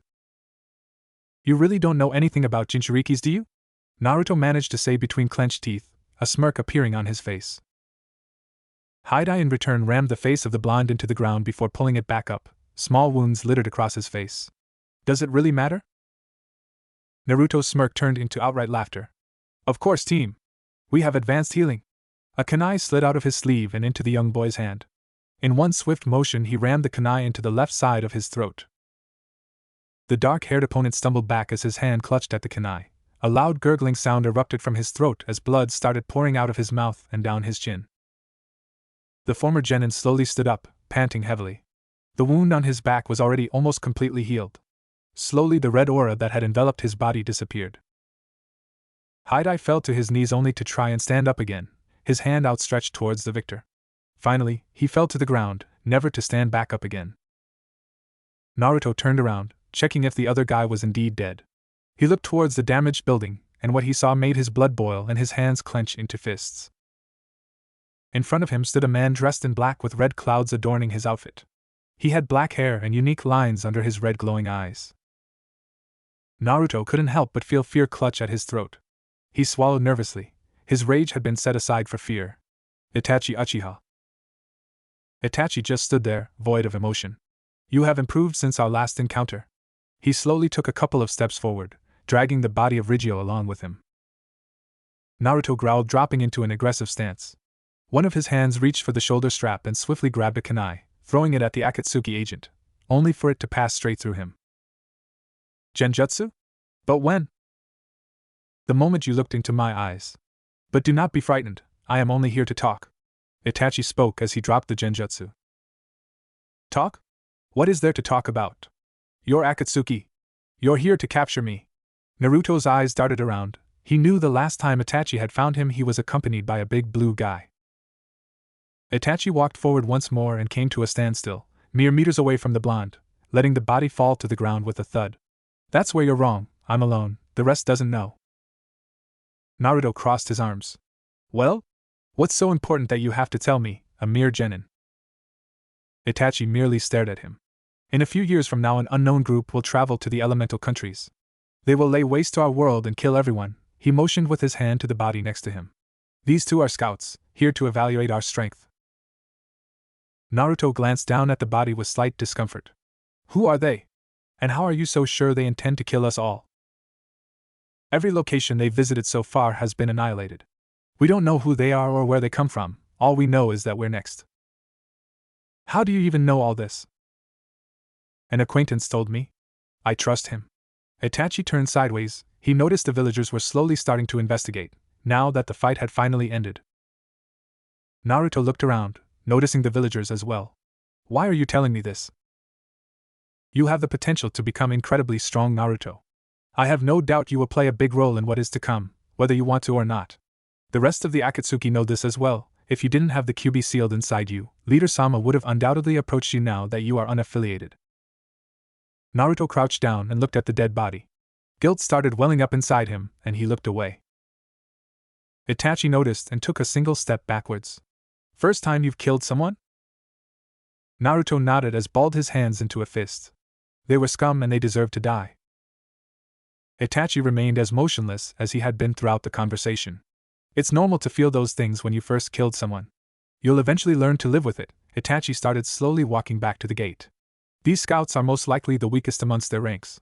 You really don't know anything about Jinchurikis, do you? Naruto managed to say between clenched teeth, a smirk appearing on his face. Hide-eye in return rammed the face of the blonde into the ground before pulling it back up, small wounds littered across his face. Does it really matter? Naruto's smirk turned into outright laughter. Of course, team. We have advanced healing. A kunai slid out of his sleeve and into the young boy's hand. In one swift motion he rammed the kunai into the left side of his throat. The dark-haired opponent stumbled back as his hand clutched at the kunai. A loud gurgling sound erupted from his throat as blood started pouring out of his mouth and down his chin. The former genin slowly stood up, panting heavily. The wound on his back was already almost completely healed. Slowly the red aura that had enveloped his body disappeared. Hide-eye fell to his knees only to try and stand up again, his hand outstretched towards the victor. Finally, he fell to the ground, never to stand back up again. Naruto turned around, checking if the other guy was indeed dead. He looked towards the damaged building, and what he saw made his blood boil and his hands clench into fists. In front of him stood a man dressed in black with red clouds adorning his outfit. He had black hair and unique lines under his red glowing eyes. Naruto couldn't help but feel fear clutch at his throat. He swallowed nervously. His rage had been set aside for fear. Itachi Uchiha. Itachi just stood there, void of emotion. You have improved since our last encounter. He slowly took a couple of steps forward, dragging the body of Rigio along with him. Naruto growled, dropping into an aggressive stance. One of his hands reached for the shoulder strap and swiftly grabbed a kunai, throwing it at the Akatsuki agent, only for it to pass straight through him. Genjutsu? But when? The moment you looked into my eyes. But do not be frightened, I am only here to talk. Itachi spoke as he dropped the genjutsu. Talk? What is there to talk about? You're Akatsuki. You're here to capture me. Naruto's eyes darted around. He knew the last time Itachi had found him he was accompanied by a big blue guy. Itachi walked forward once more and came to a standstill, mere meters away from the blonde, letting the body fall to the ground with a thud. That's where you're wrong, I'm alone, the rest doesn't know. Naruto crossed his arms. Well? What's so important that you have to tell me, a mere genin? Itachi merely stared at him. In a few years from now an unknown group will travel to the elemental countries. They will lay waste to our world and kill everyone. He motioned with his hand to the body next to him. These two are scouts, here to evaluate our strength. Naruto glanced down at the body with slight discomfort. Who are they? And how are you so sure they intend to kill us all? Every location they've visited so far has been annihilated. We don't know who they are or where they come from, all we know is that we're next. How do you even know all this? An acquaintance told me. I trust him. Itachi turned sideways. He noticed the villagers were slowly starting to investigate, now that the fight had finally ended. Naruto looked around, noticing the villagers as well. Why are you telling me this? You have the potential to become incredibly strong, Naruto. I have no doubt you will play a big role in what is to come, whether you want to or not. The rest of the Akatsuki know this as well. If you didn't have the QB sealed inside you, Leader Sama would have undoubtedly approached you now that you are unaffiliated. Naruto crouched down and looked at the dead body. Guilt started welling up inside him, and he looked away. Itachi noticed and took a single step backwards. First time you've killed someone? Naruto nodded as balled his hands into a fist. They were scum and they deserved to die. Itachi remained as motionless as he had been throughout the conversation. It's normal to feel those things when you first killed someone. You'll eventually learn to live with it. Itachi started slowly walking back to the gate. These scouts are most likely the weakest amongst their ranks.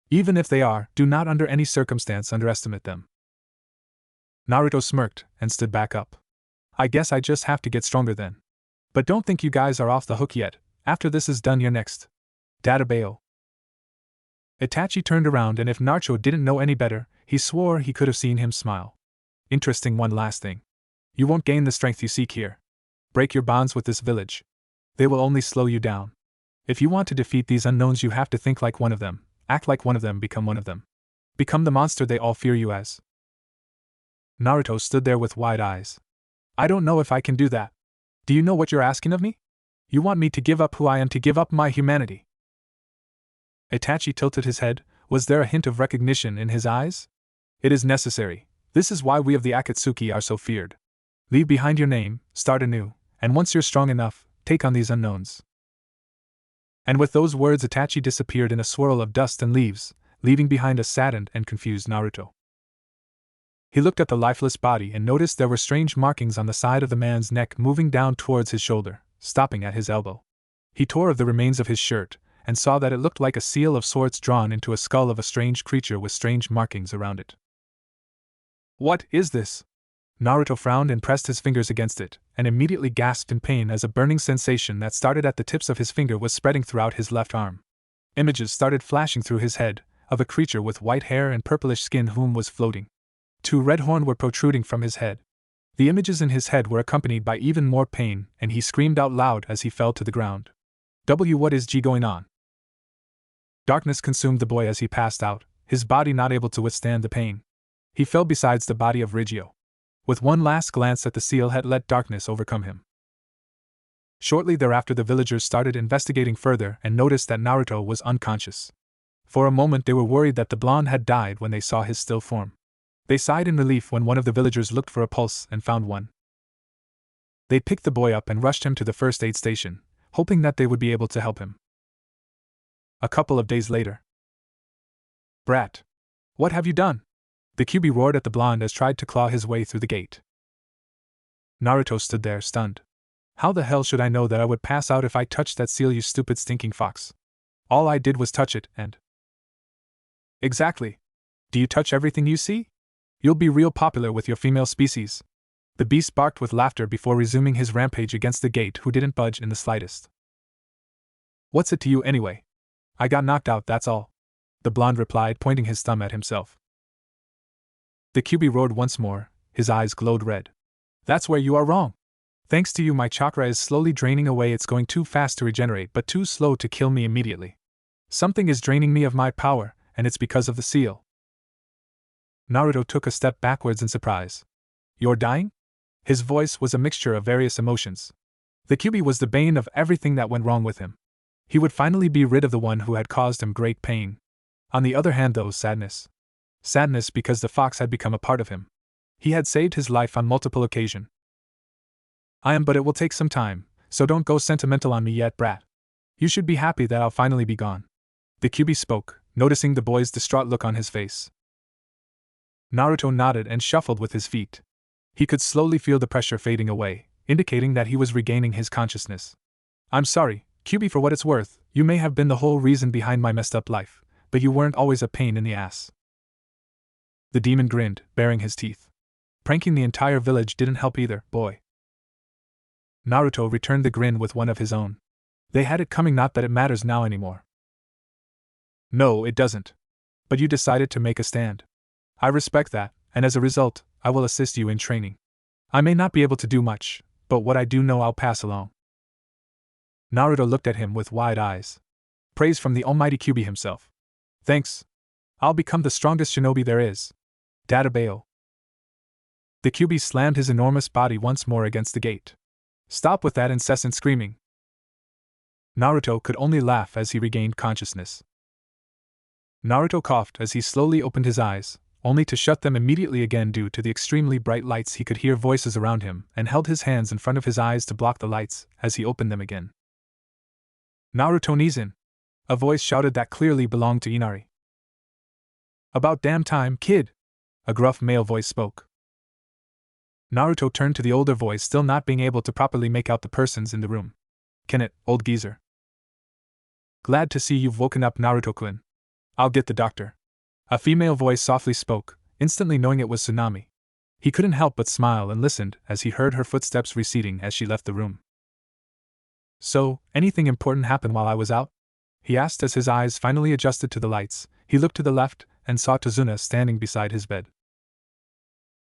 Even if they are, do not under any circumstance underestimate them. Naruto smirked and stood back up. I guess I just have to get stronger then. But don't think you guys are off the hook yet. After this is done, you're next. Databao. Itachi turned around, and if Naruto didn't know any better, he swore he could have seen him smile. Interesting. One last thing. You won't gain the strength you seek here. Break your bonds with this village. They will only slow you down. If you want to defeat these unknowns, you have to think like one of them, act like one of them, become one of them. Become the monster they all fear you as. Naruto stood there with wide eyes. I don't know if I can do that. Do you know what you're asking of me? You want me to give up who I am, to give up my humanity? Itachi tilted his head. Was there a hint of recognition in his eyes? It is necessary. This is why we of the Akatsuki are so feared. Leave behind your name, start anew, and once you're strong enough, take on these unknowns. And with those words Itachi disappeared in a swirl of dust and leaves, leaving behind a saddened and confused Naruto. He looked at the lifeless body and noticed there were strange markings on the side of the man's neck moving down towards his shoulder, stopping at his elbow. He tore of the remains of his shirt, and saw that it looked like a seal of sorts drawn into a skull of a strange creature with strange markings around it. What is this? Naruto frowned and pressed his fingers against it, and immediately gasped in pain as a burning sensation that started at the tips of his finger was spreading throughout his left arm. Images started flashing through his head, of a creature with white hair and purplish skin whom was floating. 2 red horns were protruding from his head. The images in his head were accompanied by even more pain, and he screamed out loud as he fell to the ground. What is going on? Darkness consumed the boy as he passed out, his body not able to withstand the pain. He fell beside the body of Riggio. With one last glance at the seal had let darkness overcome him. Shortly thereafter the villagers started investigating further and noticed that Naruto was unconscious. For a moment they were worried that the blonde had died when they saw his still form. They sighed in relief when one of the villagers looked for a pulse and found one. They picked the boy up and rushed him to the first aid station, hoping that they would be able to help him. A couple of days later. Brat! What have you done? The QB roared at the blonde as tried to claw his way through the gate. Naruto stood there stunned. How the hell should I know that I would pass out if I touched that seal, you stupid stinking fox? All I did was touch it and… Exactly. Do you touch everything you see? You'll be real popular with your female species. The beast barked with laughter before resuming his rampage against the gate, who didn't budge in the slightest. What's it to you anyway? I got knocked out, that's all. The blonde replied, pointing his thumb at himself. The QB roared once more, his eyes glowed red. That's where you are wrong. Thanks to you my chakra is slowly draining away, it's going too fast to regenerate but too slow to kill me immediately. Something is draining me of my power, and it's because of the seal. Naruto took a step backwards in surprise. You're dying? His voice was a mixture of various emotions. The Kyuubi was the bane of everything that went wrong with him. He would finally be rid of the one who had caused him great pain. On the other hand, though, sadness. Sadness because the fox had become a part of him. He had saved his life on multiple occasions. But it will take some time, so don't go sentimental on me yet, brat. You should be happy that I'll finally be gone. The Kyuubi spoke, noticing the boy's distraught look on his face. Naruto nodded and shuffled with his feet. He could slowly feel the pressure fading away, indicating that he was regaining his consciousness. I'm sorry, Kyuubi, for what it's worth, you may have been the whole reason behind my messed up life, but you weren't always a pain in the ass. The demon grinned, baring his teeth. Pranking the entire village didn't help either, boy. Naruto returned the grin with one of his own. They had it coming, not that it matters now anymore. No, it doesn't. But you decided to make a stand. I respect that, and as a result, I will assist you in training. I may not be able to do much, but what I do know I'll pass along. Naruto looked at him with wide eyes. Praise from the almighty Kyuubi himself. Thanks. I'll become the strongest shinobi there is. Databeo. The Kyuubi slammed his enormous body once more against the gate. Stop with that incessant screaming. Naruto could only laugh as he regained consciousness. Naruto coughed as he slowly opened his eyes, only to shut them immediately again due to the extremely bright lights. He could hear voices around him and held his hands in front of his eyes to block the lights as he opened them again. Naruto Nizin! A voice shouted that clearly belonged to Inari. About damn time, kid! A gruff male voice spoke. Naruto turned to the older voice, still not being able to properly make out the persons in the room. Kenneth, old geezer. Glad to see you've woken up, Naruto-kun. I'll get the doctor. A female voice softly spoke, instantly knowing it was Tsunami. He couldn't help but smile and listened as he heard her footsteps receding as she left the room. So, anything important happened while I was out? He asked as his eyes finally adjusted to the lights. He looked to the left and saw Tazuna standing beside his bed.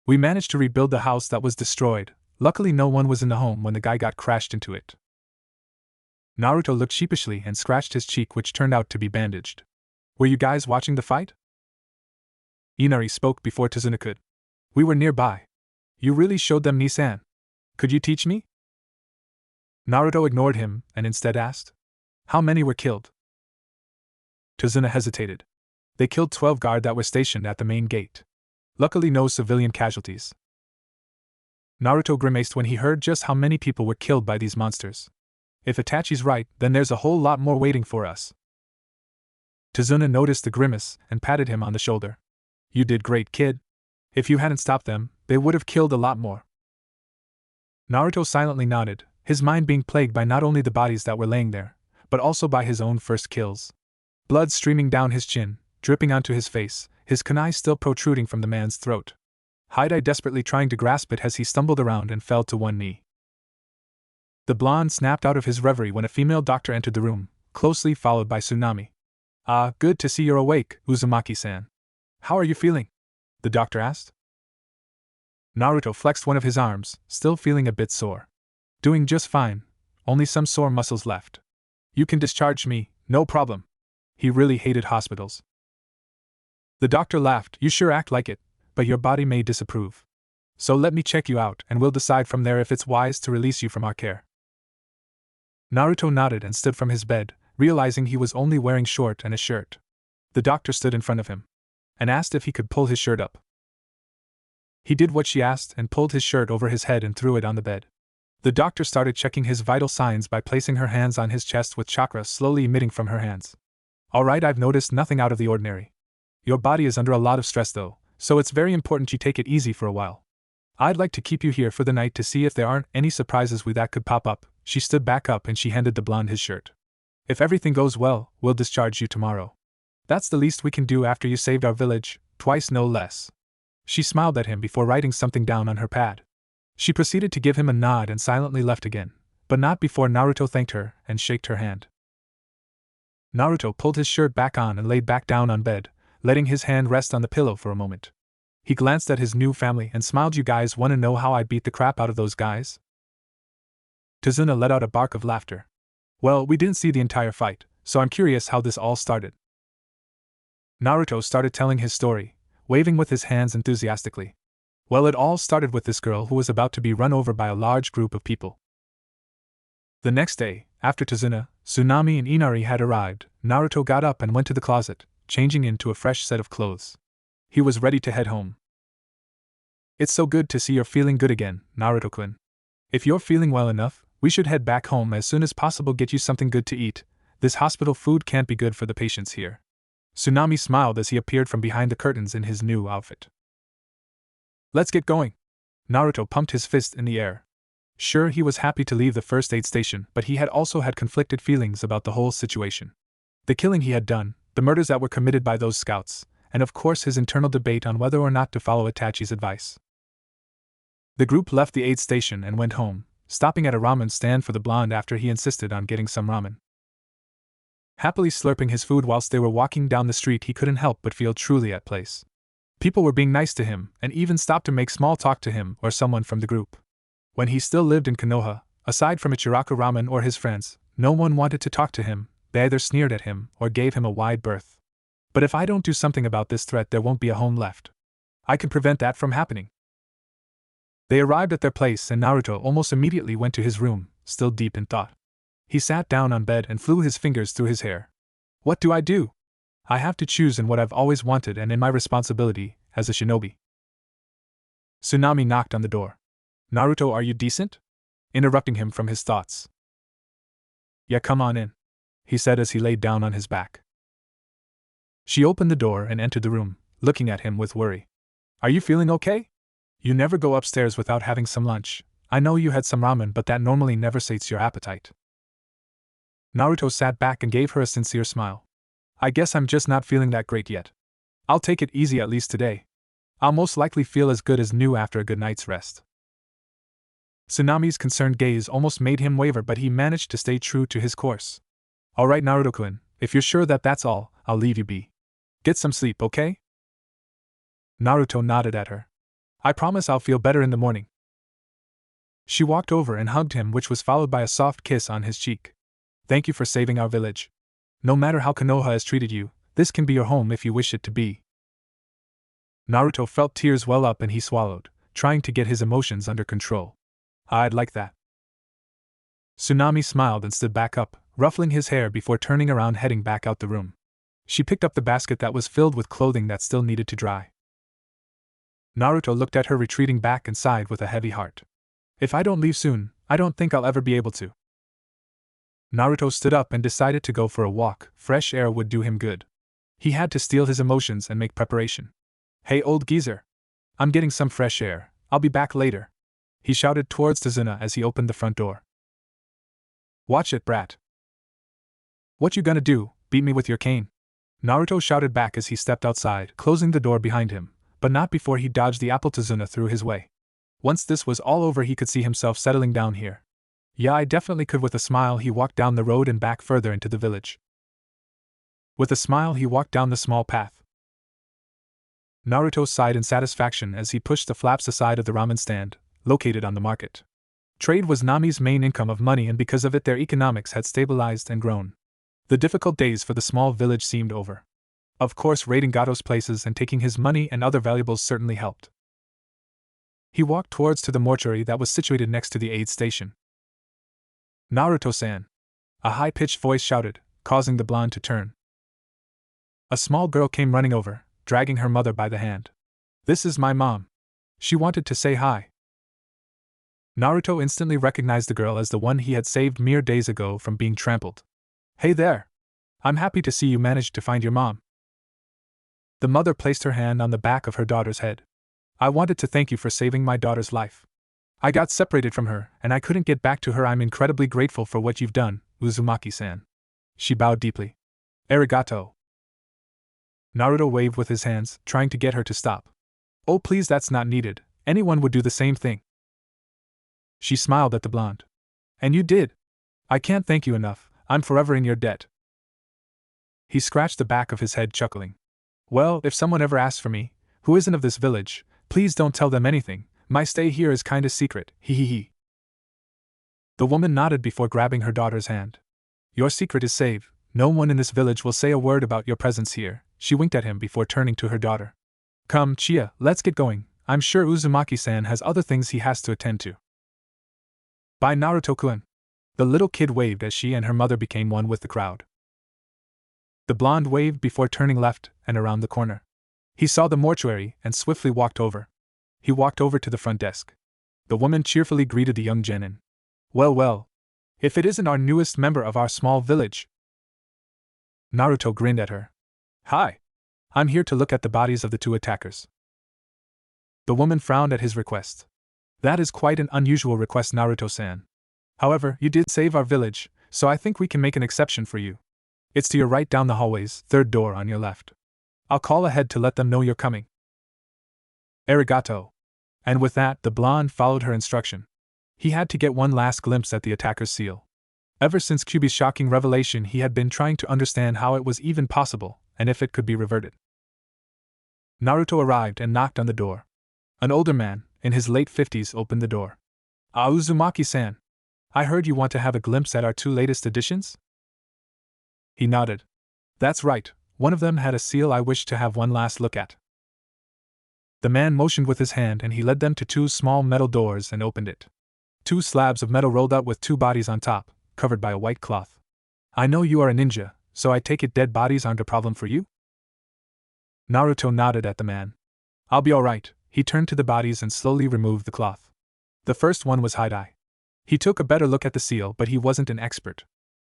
We managed to rebuild the house that was destroyed. Luckily no one was in the home when the guy got crashed into it. Naruto looked sheepishly and scratched his cheek, which turned out to be bandaged. Were you guys watching the fight? Inari spoke before Tazuna could. We were nearby. You really showed them Nisan. Could you teach me? Naruto ignored him and instead asked. How many were killed? Tazuna hesitated. They killed 12 guard that were stationed at the main gate. Luckily no civilian casualties. Naruto grimaced when he heard just how many people were killed by these monsters. If Itachi's right, then there's a whole lot more waiting for us. Tazuna noticed the grimace and patted him on the shoulder. You did great, kid. If you hadn't stopped them, they would have killed a lot more. Naruto silently nodded, his mind being plagued by not only the bodies that were laying there, but also by his own first kills. Blood streaming down his chin, dripping onto his face, his kunai still protruding from the man's throat. Hide-eye desperately trying to grasp it as he stumbled around and fell to one knee. The blonde snapped out of his reverie when a female doctor entered the room, closely followed by Tsunami. Ah, good to see you're awake, Uzumaki-san. How are you feeling? The doctor asked. Naruto flexed one of his arms, still feeling a bit sore. Doing just fine, only some sore muscles left. You can discharge me, no problem. He really hated hospitals. The doctor laughed. You sure act like it, but your body may disapprove. So let me check you out and we'll decide from there if it's wise to release you from our care. Naruto nodded and stood from his bed, realizing he was only wearing short and a shirt. The doctor stood in front of him and asked if he could pull his shirt up. He did what she asked and pulled his shirt over his head and threw it on the bed. The doctor started checking his vital signs by placing her hands on his chest with chakra slowly emitting from her hands. All right, I've noticed nothing out of the ordinary. Your body is under a lot of stress though, so it's very important you take it easy for a while. I'd like to keep you here for the night to see if there aren't any surprises that could pop up. She stood back up and she handed the blonde his shirt. If everything goes well, we'll discharge you tomorrow. That's the least we can do after you saved our village, twice no less. She smiled at him before writing something down on her pad. She proceeded to give him a nod and silently left again, but not before Naruto thanked her and shook her hand. Naruto pulled his shirt back on and laid back down on bed, letting his hand rest on the pillow for a moment. He glanced at his new family and smiled. You guys want to know how I beat the crap out of those guys? Tazuna let out a bark of laughter. Well, we didn't see the entire fight, so I'm curious how this all started. Naruto started telling his story, waving with his hands enthusiastically. Well, it all started with this girl who was about to be run over by a large group of people. The next day, after Tazuna, Tsunami and Inari had arrived, Naruto got up and went to the closet, changing into a fresh set of clothes. He was ready to head home. It's so good to see you're feeling good again, Naruto-kun. If you're feeling well enough, we should head back home as soon as possible. Get you something good to eat. This hospital food can't be good for the patients here. Tsunami smiled as he appeared from behind the curtains in his new outfit. Let's get going. Naruto pumped his fist in the air. Sure, he was happy to leave the first aid station, but he had also had conflicted feelings about the whole situation. The killing he had done, the murders that were committed by those scouts, and of course his internal debate on whether or not to follow Itachi's advice. The group left the aid station and went home, stopping at a ramen stand for the blonde after he insisted on getting some ramen. Happily slurping his food whilst they were walking down the street, he couldn't help but feel truly at place. People were being nice to him, and even stopped to make small talk to him or someone from the group. When he still lived in Konoha, aside from Ichiraku Ramen or his friends, no one wanted to talk to him. They either sneered at him or gave him a wide berth. But if I don't do something about this threat, there won't be a home left. I can prevent that from happening. They arrived at their place and Naruto almost immediately went to his room, still deep in thought. He sat down on bed and flew his fingers through his hair. What do I do? I have to choose in what I've always wanted and in my responsibility as a shinobi. Tsunami knocked on the door. Naruto, are you decent? Interrupting him from his thoughts. Yeah, come on in, he said as he laid down on his back. She opened the door and entered the room, looking at him with worry. Are you feeling okay? You never go upstairs without having some lunch. I know you had some ramen, but that normally never sates your appetite. Naruto sat back and gave her a sincere smile. I guess I'm just not feeling that great yet. I'll take it easy at least today. I'll most likely feel as good as new after a good night's rest. Tsunami's concerned gaze almost made him waver, but he managed to stay true to his course. Alright, Naruto-kun, if you're sure that that's all, I'll leave you be. Get some sleep, okay? Naruto nodded at her. I promise I'll feel better in the morning. She walked over and hugged him, which was followed by a soft kiss on his cheek. Thank you for saving our village. No matter how Konoha has treated you, this can be your home if you wish it to be. Naruto felt tears well up and he swallowed, trying to get his emotions under control. I'd like that. Tsunami smiled and stood back up, ruffling his hair before turning around heading back out the room. She picked up the basket that was filled with clothing that still needed to dry. Naruto looked at her retreating back and sighed with a heavy heart. If I don't leave soon, I don't think I'll ever be able to. Naruto stood up and decided to go for a walk. Fresh air would do him good. He had to steel his emotions and make preparation. Hey, old geezer. I'm getting some fresh air. I'll be back later. He shouted towards Tazuna as he opened the front door. Watch it, brat. What you gonna do, beat me with your cane? Naruto shouted back as he stepped outside, closing the door behind him, but not before he dodged the apple Tazuna threw his way. Once this was all over, he could see himself settling down here. Yeah, I definitely could. With a smile, he walked down the road and back further into the village. With a smile, he walked down the small path. Naruto sighed in satisfaction as he pushed the flaps aside of the ramen stand, located on the market. Trade was Nami's main income of money, and because of it their economics had stabilized and grown. The difficult days for the small village seemed over. Of course, raiding Gato's places and taking his money and other valuables certainly helped. He walked towards to the mortuary that was situated next to the aid station. Naruto-san! A high-pitched voice shouted, causing the blonde to turn. A small girl came running over, dragging her mother by the hand. This is my mom. She wanted to say hi. Naruto instantly recognized the girl as the one he had saved mere days ago from being trampled. Hey there! I'm happy to see you managed to find your mom. The mother placed her hand on the back of her daughter's head. I wanted to thank you for saving my daughter's life. I got separated from her, and I couldn't get back to her. I'm incredibly grateful for what you've done, Uzumaki-san. She bowed deeply. Arigato. Naruto waved with his hands, trying to get her to stop. Oh please, that's not needed. Anyone would do the same thing. She smiled at the blonde. And you did. I can't thank you enough. I'm forever in your debt. He scratched the back of his head, chuckling. Well, if someone ever asks for me, who isn't of this village, please don't tell them anything. My stay here is kinda secret, hee. The woman nodded before grabbing her daughter's hand. Your secret is safe, No one in this village will say a word about your presence here. She winked at him before turning to her daughter. Come, Chia, let's get going. I'm sure Uzumaki-san has other things he has to attend to. Bye, Naruto-kun. The little kid waved as she and her mother became one with the crowd. The blonde waved before turning left and around the corner. He saw the mortuary and swiftly walked over. He walked over to the front desk. The woman cheerfully greeted the young genin. Well, well. If it isn't our newest member of our small village. Naruto grinned at her. Hi. I'm here to look at the bodies of the two attackers. The woman frowned at his request. That is quite an unusual request, Naruto-san. However, you did save our village, so I think we can make an exception for you. It's to your right down the hallways, third door on your left. I'll call ahead to let them know you're coming. Arigato. And with that, the blonde followed her instruction. He had to get one last glimpse at the attacker's seal. Ever since Kyuubi's shocking revelation, he had been trying to understand how it was even possible, and if it could be reverted. Naruto arrived and knocked on the door. An older man, in his late 50s, opened the door. Uzumaki-san. I heard you want to have a glimpse at our two latest additions? He nodded. That's right, one of them had a seal I wished to have one last look at. The man motioned with his hand and he led them to two small metal doors and opened it. Two slabs of metal rolled out with two bodies on top, covered by a white cloth. I know you are a ninja, so I take it dead bodies aren't a problem for you? Naruto nodded at the man. I'll be alright. He turned to the bodies and slowly removed the cloth. The first one was Hide-Eye. He took a better look at the seal, but he wasn't an expert.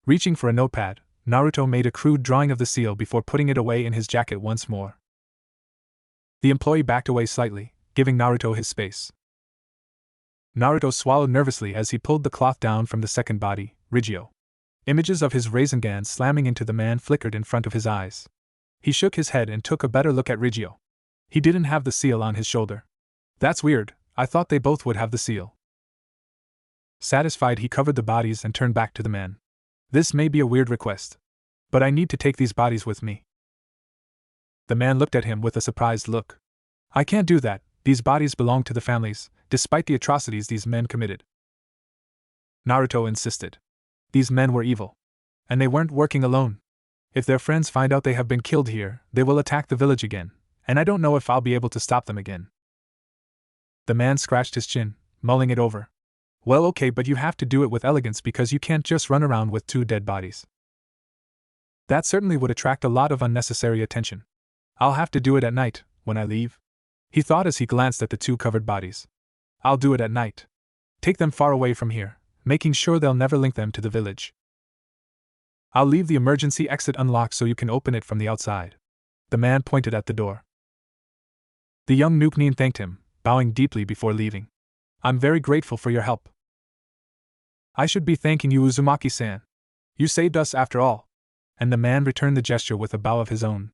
Reaching for a notepad, Naruto made a crude drawing of the seal before putting it away in his jacket once more. The employee backed away slightly, giving Naruto his space. Naruto swallowed nervously as he pulled the cloth down from the second body, Rigio. Images of his Rasengan slamming into the man flickered in front of his eyes. He shook his head and took a better look at Rigio. He didn't have the seal on his shoulder. That's weird, I thought they both would have the seal. Satisfied, he covered the bodies and turned back to the man. This may be a weird request, but I need to take these bodies with me. The man looked at him with a surprised look. I can't do that, these bodies belong to the families, despite the atrocities these men committed. Naruto insisted. These men were evil. And they weren't working alone. If their friends find out they have been killed here, they will attack the village again, and I don't know if I'll be able to stop them again. The man scratched his chin, mulling it over. Well, okay, but you have to do it with elegance because you can't just run around with two dead bodies. That certainly would attract a lot of unnecessary attention. I'll have to do it at night, when I leave. He thought as he glanced at the two covered bodies. I'll do it at night. Take them far away from here, making sure they'll never link them to the village. I'll leave the emergency exit unlocked so you can open it from the outside. The man pointed at the door. The young Nukenin thanked him, bowing deeply before leaving. I'm very grateful for your help. I should be thanking you, Uzumaki-san. You saved us after all. And the man returned the gesture with a bow of his own.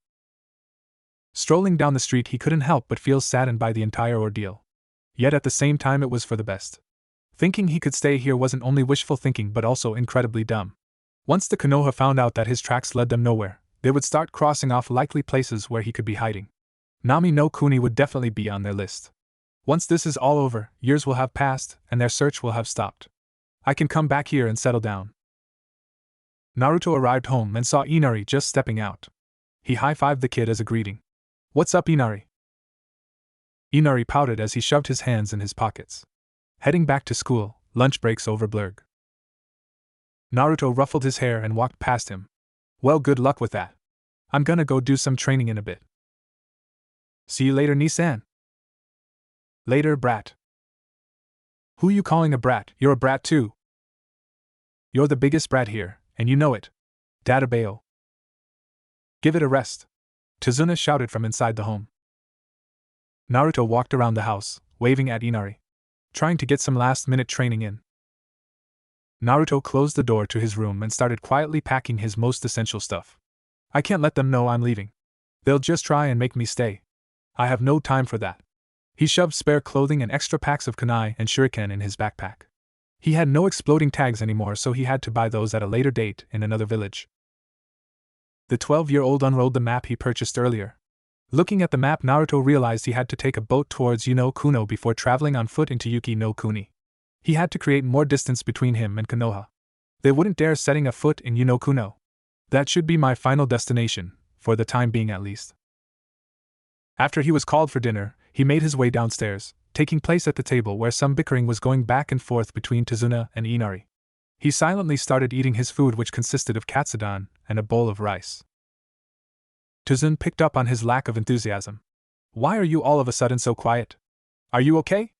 Strolling down the street, he couldn't help but feel saddened by the entire ordeal. Yet at the same time it was for the best. Thinking he could stay here wasn't only wishful thinking but also incredibly dumb. Once the Konoha found out that his tracks led them nowhere, they would start crossing off likely places where he could be hiding. Nami no Kuni would definitely be on their list. Once this is all over, years will have passed and their search will have stopped. I can come back here and settle down. Naruto arrived home and saw Inari just stepping out. He high-fived the kid as a greeting. What's up, Inari? Inari pouted as he shoved his hands in his pockets. Heading back to school, lunch breaks over blurg. Naruto ruffled his hair and walked past him. Well, good luck with that. I'm gonna go do some training in a bit. See you later, Nissan. Later, brat. Who you calling a brat? You're a brat too. You're the biggest brat here, and you know it. Databeo. Give it a rest. Tazuna shouted from inside the home. Naruto walked around the house, waving at Inari. Trying to get some last-minute training in. Naruto closed the door to his room and started quietly packing his most essential stuff. I can't let them know I'm leaving. They'll just try and make me stay. I have no time for that. He shoved spare clothing and extra packs of kunai and shuriken in his backpack. He had no exploding tags anymore, so he had to buy those at a later date in another village. The 12-year-old unrolled the map he purchased earlier. Looking at the map, Naruto realized he had to take a boat towards Kuno before traveling on foot into Yuki no Kuni. He had to create more distance between him and Konoha. They wouldn't dare setting a foot in Kuno. That should be my final destination, for the time being at least. After he was called for dinner, he made his way downstairs, taking place at the table where some bickering was going back and forth between Tazuna and Inari. He silently started eating his food, which consisted of katsudon and a bowl of rice. Tazun picked up on his lack of enthusiasm. Why are you all of a sudden so quiet? Are you okay?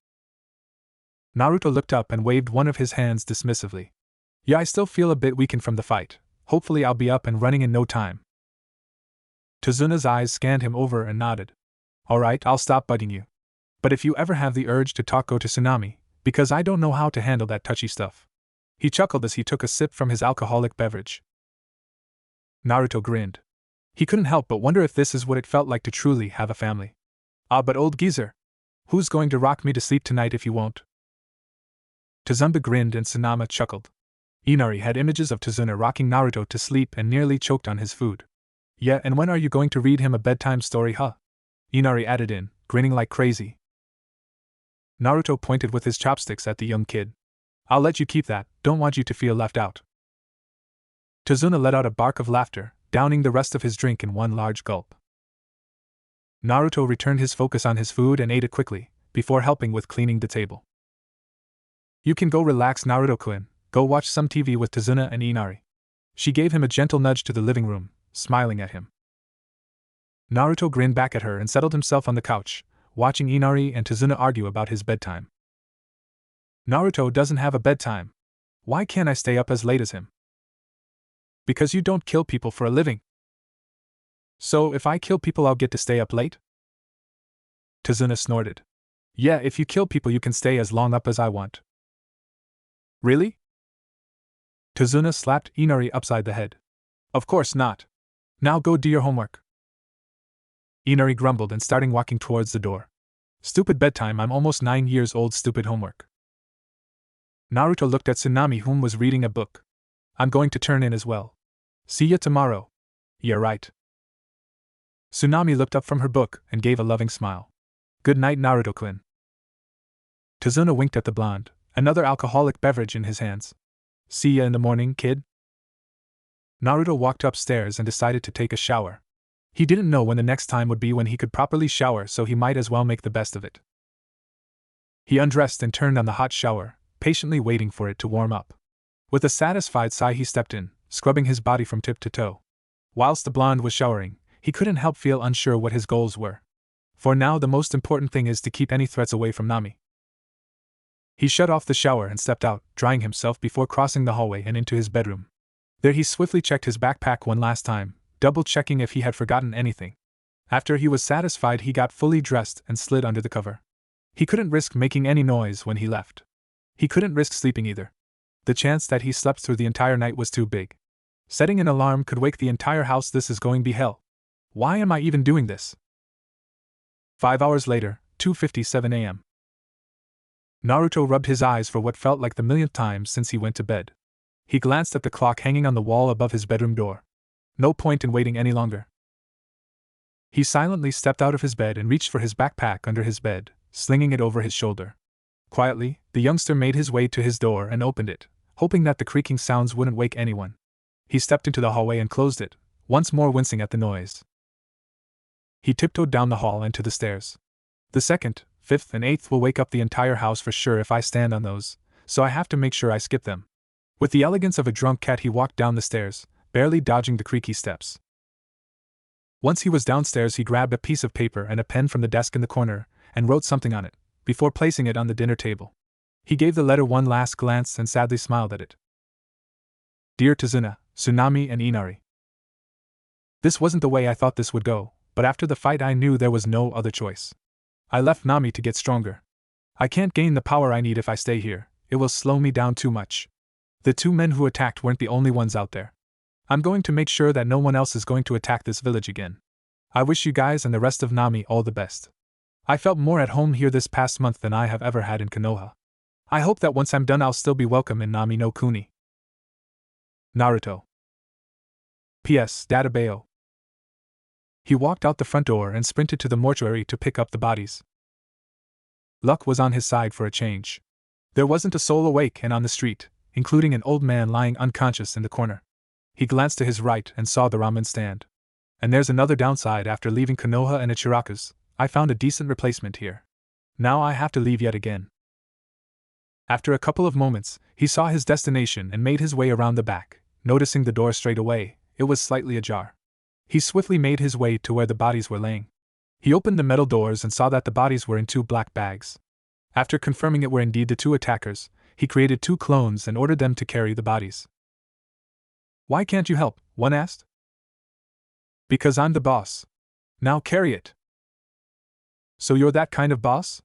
Naruto looked up and waved one of his hands dismissively. Yeah, I still feel a bit weakened from the fight. Hopefully I'll be up and running in no time. Tazuna's eyes scanned him over and nodded. Alright, I'll stop bugging you. But if you ever have the urge to talk, go to Tsunami, because I don't know how to handle that touchy stuff. He chuckled as he took a sip from his alcoholic beverage. Naruto grinned. He couldn't help but wonder if this is what it felt like to truly have a family. Ah, but old geezer. Who's going to rock me to sleep tonight if you won't? Tazumba grinned and Sanama chuckled. Inari had images of Tazuna rocking Naruto to sleep and nearly choked on his food. Yeah, and when are you going to read him a bedtime story, huh? Inari added in, grinning like crazy. Naruto pointed with his chopsticks at the young kid. I'll let you keep that, don't want you to feel left out. Tazuna let out a bark of laughter, downing the rest of his drink in one large gulp. Naruto returned his focus on his food and ate it quickly, before helping with cleaning the table. You can go relax, Naruto-kun, go watch some TV with Tazuna and Inari. She gave him a gentle nudge to the living room, smiling at him. Naruto grinned back at her and settled himself on the couch, watching Inari and Tazuna argue about his bedtime. Naruto doesn't have a bedtime. Why can't I stay up as late as him? Because you don't kill people for a living. So if I kill people I'll get to stay up late? Tazuna snorted. Yeah, if you kill people you can stay as long up as I want. Really? Tazuna slapped Inari upside the head. Of course not. Now go do your homework. Inari grumbled and started walking towards the door. Stupid bedtime, I'm almost 9 years old, stupid homework. Naruto looked at Tsunami, whom was reading a book. I'm going to turn in as well. See ya tomorrow. Yeah, right. Tsunami looked up from her book and gave a loving smile. Good night, Naruto-kun. Tazuna winked at the blonde, another alcoholic beverage in his hands. See ya in the morning, kid. Naruto walked upstairs and decided to take a shower. He didn't know when the next time would be when he could properly shower, so he might as well make the best of it. He undressed and turned on the hot shower, patiently waiting for it to warm up. With a satisfied sigh he stepped in, scrubbing his body from tip to toe. Whilst the blonde was showering, he couldn't help feel unsure what his goals were. For now the most important thing is to keep any threats away from Nami. He shut off the shower and stepped out, drying himself before crossing the hallway and into his bedroom. There he swiftly checked his backpack one last time, double-checking if he had forgotten anything. After he was satisfied he got fully dressed and slid under the cover. He couldn't risk making any noise when he left. He couldn't risk sleeping either. The chance that he slept through the entire night was too big. Setting an alarm could wake the entire house. This is going to be hell. Why am I even doing this? 5 hours later, 2:57 a.m. Naruto rubbed his eyes for what felt like the millionth time since he went to bed. He glanced at the clock hanging on the wall above his bedroom door. No point in waiting any longer. He silently stepped out of his bed and reached for his backpack under his bed, slinging it over his shoulder. Quietly, the youngster made his way to his door and opened it, hoping that the creaking sounds wouldn't wake anyone. He stepped into the hallway and closed it, once more wincing at the noise. He tiptoed down the hall and to the stairs. The 2nd, 5th, and 8th will wake up the entire house for sure if I stand on those, so I have to make sure I skip them. With the elegance of a drunk cat he walked down the stairs, barely dodging the creaky steps. Once he was downstairs he grabbed a piece of paper and a pen from the desk in the corner, and wrote something on it, before placing it on the dinner table. He gave the letter one last glance and sadly smiled at it. Dear Tazuna, Tsunami and Inari. This wasn't the way I thought this would go, but after the fight I knew there was no other choice. I left Nami to get stronger. I can't gain the power I need if I stay here, it will slow me down too much. The 2 men who attacked weren't the only ones out there. I'm going to make sure that no one else is going to attack this village again. I wish you guys and the rest of Nami all the best. I felt more at home here this past month than I have ever had in Konoha. I hope that once I'm done I'll still be welcome in Nami no Kuni. Naruto. P.S. Databeo. He walked out the front door and sprinted to the mortuary to pick up the bodies. Luck was on his side for a change. There wasn't a soul awake and on the street, including an old man lying unconscious in the corner. He glanced to his right and saw the ramen stand. And there's another downside. After leaving Konoha and Ichiraku's, I found a decent replacement here. Now I have to leave yet again. After a couple of moments, he saw his destination and made his way around the back, noticing the door straight away. It was slightly ajar. He swiftly made his way to where the bodies were laying. He opened the metal doors and saw that the bodies were in 2 black bags. After confirming it were indeed the 2 attackers, he created 2 clones and ordered them to carry the bodies. "Why can't you help?" one asked. "Because I'm the boss. Now carry it." "So you're that kind of boss?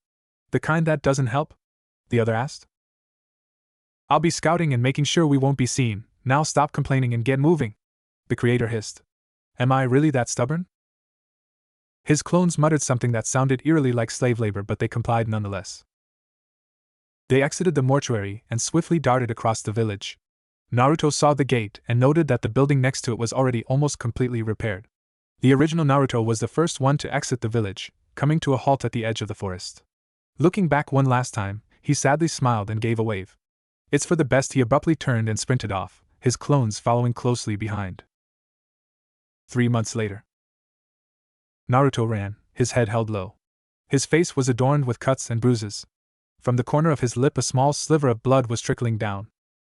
The kind that doesn't help?" the other asked. "I'll be scouting and making sure we won't be seen. Now stop complaining and get moving," the creator hissed. "Am I really that stubborn?" His clones muttered something that sounded eerily like slave labor, but they complied nonetheless. They exited the mortuary and swiftly darted across the village. Naruto saw the gate and noted that the building next to it was already almost completely repaired. The original Naruto was the first one to exit the village, coming to a halt at the edge of the forest. Looking back one last time, he sadly smiled and gave a wave. "It's for the best." He abruptly turned and sprinted off, his clones following closely behind. 3 months later. Naruto ran, his head held low. His face was adorned with cuts and bruises. From the corner of his lip a small sliver of blood was trickling down.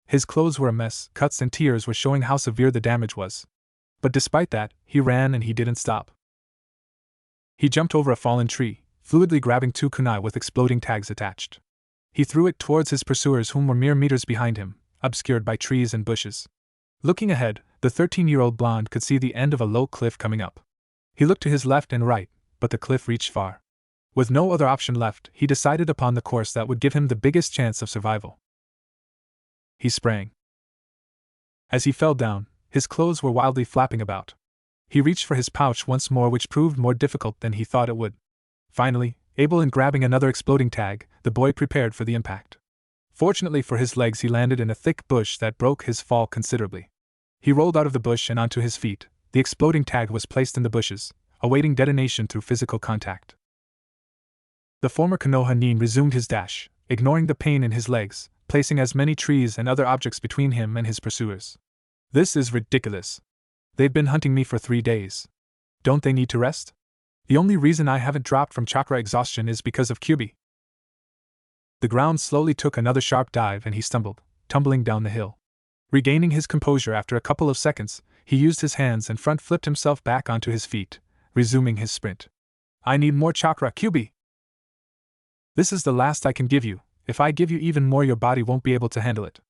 His clothes were a mess, cuts and tears were showing how severe the damage was. But despite that, he ran and he didn't stop. He jumped over a fallen tree, fluidly grabbing 2 kunai with exploding tags attached. He threw it towards his pursuers, whom were mere meters behind him, obscured by trees and bushes. Looking ahead, the 13-year-old blonde could see the end of a low cliff coming up. He looked to his left and right, but the cliff reached far. With no other option left, he decided upon the course that would give him the biggest chance of survival. He sprang. As he fell down, his clothes were wildly flapping about. He reached for his pouch once more, which proved more difficult than he thought it would. Finally, able in grabbing another exploding tag, the boy prepared for the impact. Fortunately for his legs, he landed in a thick bush that broke his fall considerably. He rolled out of the bush and onto his feet. The exploding tag was placed in the bushes, awaiting detonation through physical contact. The former Konoha Nin resumed his dash, ignoring the pain in his legs, placing as many trees and other objects between him and his pursuers. "This is ridiculous. They've been hunting me for 3 days. Don't they need to rest? The only reason I haven't dropped from chakra exhaustion is because of Kyubi." The ground slowly took another sharp dive and he stumbled, tumbling down the hill. Regaining his composure after a couple of seconds, he used his hands and front flipped himself back onto his feet, resuming his sprint. "I need more chakra, Kyubi. This is the last I can give you. If I give you even more, your body won't be able to handle it."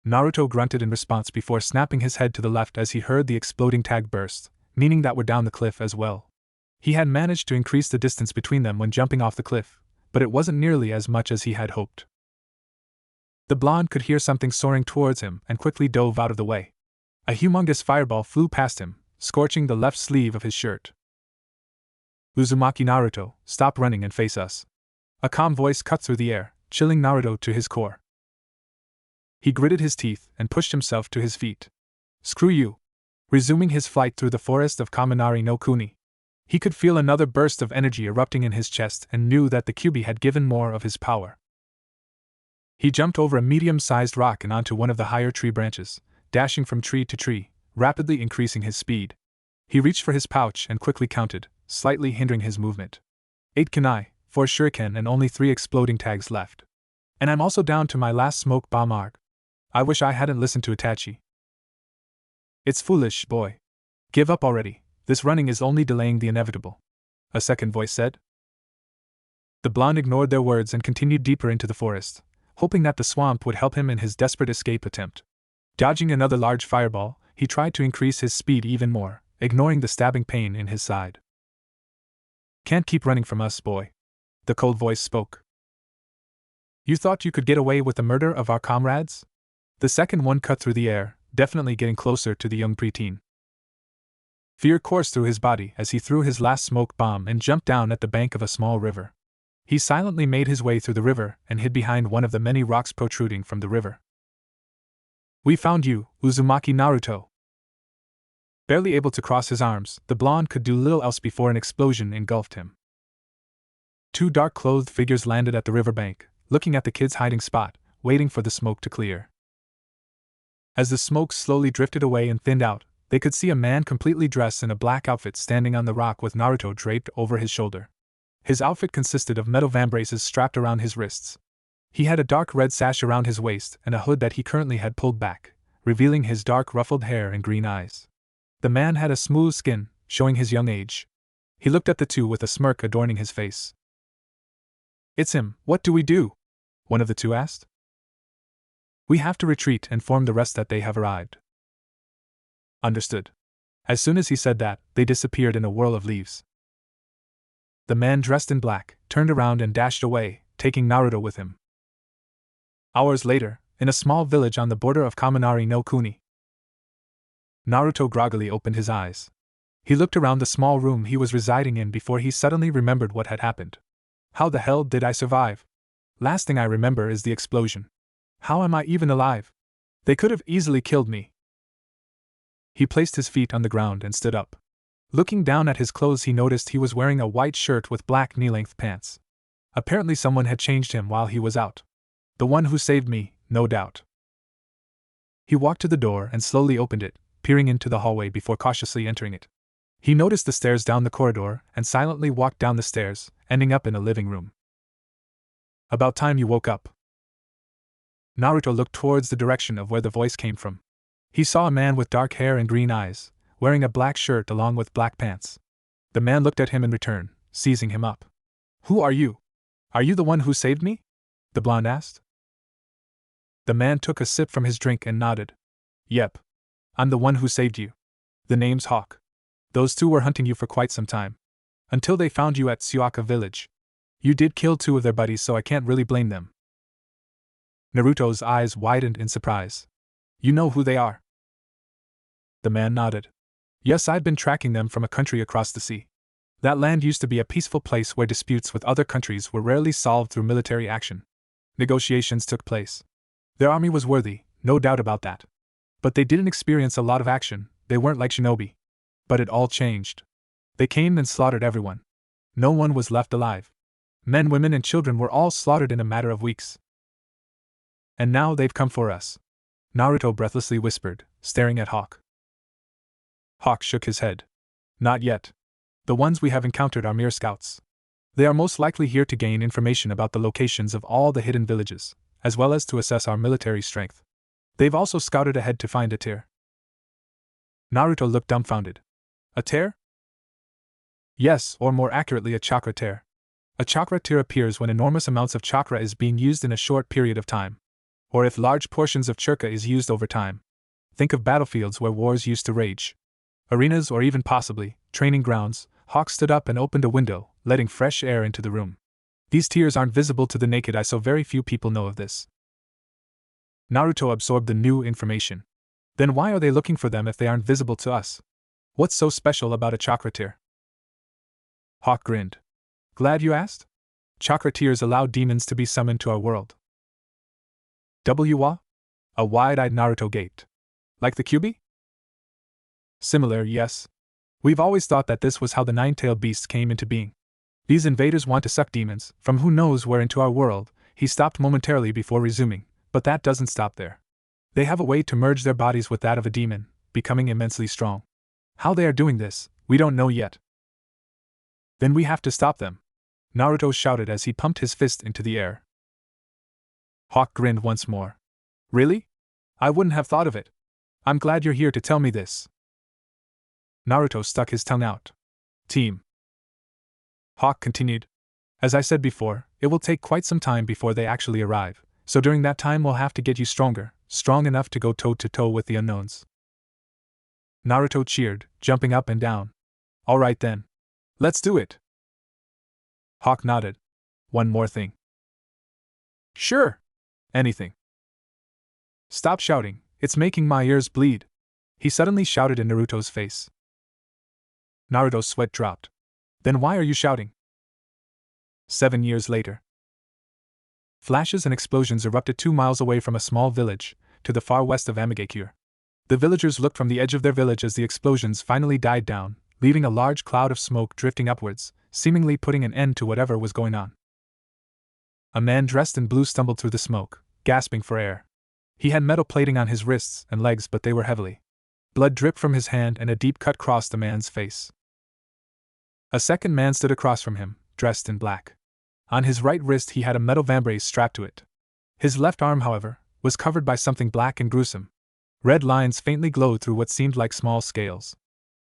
Naruto grunted in response before snapping his head to the left as he heard the exploding tag burst, meaning that we're down the cliff as well. He had managed to increase the distance between them when jumping off the cliff, but it wasn't nearly as much as he had hoped. The blonde could hear something soaring towards him and quickly dove out of the way. A humongous fireball flew past him, scorching the left sleeve of his shirt. "Uzumaki Naruto, stop running and face us." A calm voice cut through the air, chilling Naruto to his core. He gritted his teeth and pushed himself to his feet. "Screw you." Resuming his flight through the forest of Kaminari no Kuni, he could feel another burst of energy erupting in his chest and knew that the Kyubi had given more of his power. He jumped over a medium-sized rock and onto one of the higher tree branches, dashing from tree to tree, rapidly increasing his speed. He reached for his pouch and quickly counted, slightly hindering his movement. 8 kunai, 4 shuriken and only 3 exploding tags left. And I'm also down to my last smoke bomb arc. I wish I hadn't listened to Itachi. "It's foolish, boy. Give up already. This running is only delaying the inevitable," a second voice said. The blonde ignored their words and continued deeper into the forest, hoping that the swamp would help him in his desperate escape attempt. Dodging another large fireball, he tried to increase his speed even more, ignoring the stabbing pain in his side. "Can't keep running from us, boy," the cold voice spoke. "You thought you could get away with the murder of our comrades?" The second one cut through the air, definitely getting closer to the young preteen. Fear coursed through his body as he threw his last smoke bomb and jumped down at the bank of a small river. He silently made his way through the river and hid behind one of the many rocks protruding from the river. "We found you, Uzumaki Naruto." Barely able to cross his arms, the blonde could do little else before an explosion engulfed him. 2 dark-clothed figures landed at the riverbank, looking at the kid's hiding spot, waiting for the smoke to clear. As the smoke slowly drifted away and thinned out, they could see a man completely dressed in a black outfit standing on the rock with Naruto draped over his shoulder. His outfit consisted of metal vambraces strapped around his wrists. He had a dark red sash around his waist and a hood that he currently had pulled back, revealing his dark ruffled hair and green eyes. The man had a smooth skin, showing his young age. He looked at the two with a smirk adorning his face. "It's him, what do we do?" one of the two asked. "We have to retreat and inform the rest that they have arrived." Understood. As soon as he said that, they disappeared in a whirl of leaves. The man dressed in black turned around and dashed away, taking Naruto with him. Hours later, in a small village on the border of Kaminari no Kuni, Naruto groggily opened his eyes. He looked around the small room he was residing in before he suddenly remembered what had happened. How the hell did I survive? Last thing I remember is the explosion. How am I even alive? They could have easily killed me. He placed his feet on the ground and stood up. Looking down at his clothes, he noticed he was wearing a white shirt with black knee-length pants. Apparently someone had changed him while he was out. The one who saved me, no doubt. He walked to the door and slowly opened it, peering into the hallway before cautiously entering it. He noticed the stairs down the corridor and silently walked down the stairs, ending up in a living room. "About time you woke up." Naruto looked towards the direction of where the voice came from. He saw a man with dark hair and green eyes, wearing a black shirt along with black pants. The man looked at him in return, seizing him up. "Who are you? Are you the one who saved me?" the blonde asked. The man took a sip from his drink and nodded. "Yep. I'm the one who saved you. The name's Hawk. Those two were hunting you for quite some time. Until they found you at Suaka village. You did kill two of their buddies, so I can't really blame them." Naruto's eyes widened in surprise. "You know who they are?" The man nodded. "Yes, I've been tracking them from a country across the sea. That land used to be a peaceful place where disputes with other countries were rarely solved through military action. Negotiations took place. Their army was worthy, no doubt about that. But they didn't experience a lot of action, they weren't like shinobi. But it all changed. They came and slaughtered everyone. No one was left alive. Men, women, and children were all slaughtered in a matter of weeks. And now they've come for us," Naruto breathlessly whispered, staring at Hawk. Hawk shook his head. "Not yet. The ones we have encountered are mere scouts. They are most likely here to gain information about the locations of all the hidden villages, as well as to assess our military strength. They've also scouted ahead to find a tear." Naruto looked dumbfounded. "A tear?" "Yes, or more accurately a chakra tear. A chakra tear appears when enormous amounts of chakra is being used in a short period of time. Or if large portions of chakra is used over time. Think of battlefields where wars used to rage. Arenas or even possibly, training grounds." Hawk stood up and opened a window, letting fresh air into the room. "These tears aren't visible to the naked eye, so very few people know of this." Naruto absorbed the new information. Then why are they looking for them if they aren't visible to us? What's so special about a chakra tear? Hawk grinned. "Glad you asked? Chakra tears allow demons to be summoned to our world." "Wa?" A wide-eyed Naruto gaped. "Like the Kyuubi?" "Similar, yes. We've always thought that this was how the nine-tailed beast came into being. These invaders want to suck demons, from who knows where, into our world." He stopped momentarily before resuming, "But that doesn't stop there. They have a way to merge their bodies with that of a demon, becoming immensely strong. How they are doing this, we don't know yet." "Then we have to stop them," Naruto shouted as he pumped his fist into the air. Hawk grinned once more. "Really? I wouldn't have thought of it. I'm glad you're here to tell me this." Naruto stuck his tongue out. "Team," Hawk continued. "As I said before, it will take quite some time before they actually arrive, so during that time we'll have to get you stronger, strong enough to go toe-to-toe with the unknowns." Naruto cheered, jumping up and down. "All right then. Let's do it." Hawk nodded. "One more thing." "Sure. Anything." "Stop shouting, it's making my ears bleed," he suddenly shouted in Naruto's face. Naruto's sweat dropped. "Then why are you shouting?" 7 years later. Flashes and explosions erupted 2 miles away from a small village, to the far west of Amigakure. The villagers looked from the edge of their village as the explosions finally died down, leaving a large cloud of smoke drifting upwards, seemingly putting an end to whatever was going on. A man dressed in blue stumbled through the smoke, gasping for air. He had metal plating on his wrists and legs, but they were heavily. Blood dripped from his hand and a deep cut crossed the man's face. A second man stood across from him, dressed in black. On his right wrist he had a metal vambrace strapped to it. His left arm, however, was covered by something black and gruesome. Red lines faintly glowed through what seemed like small scales.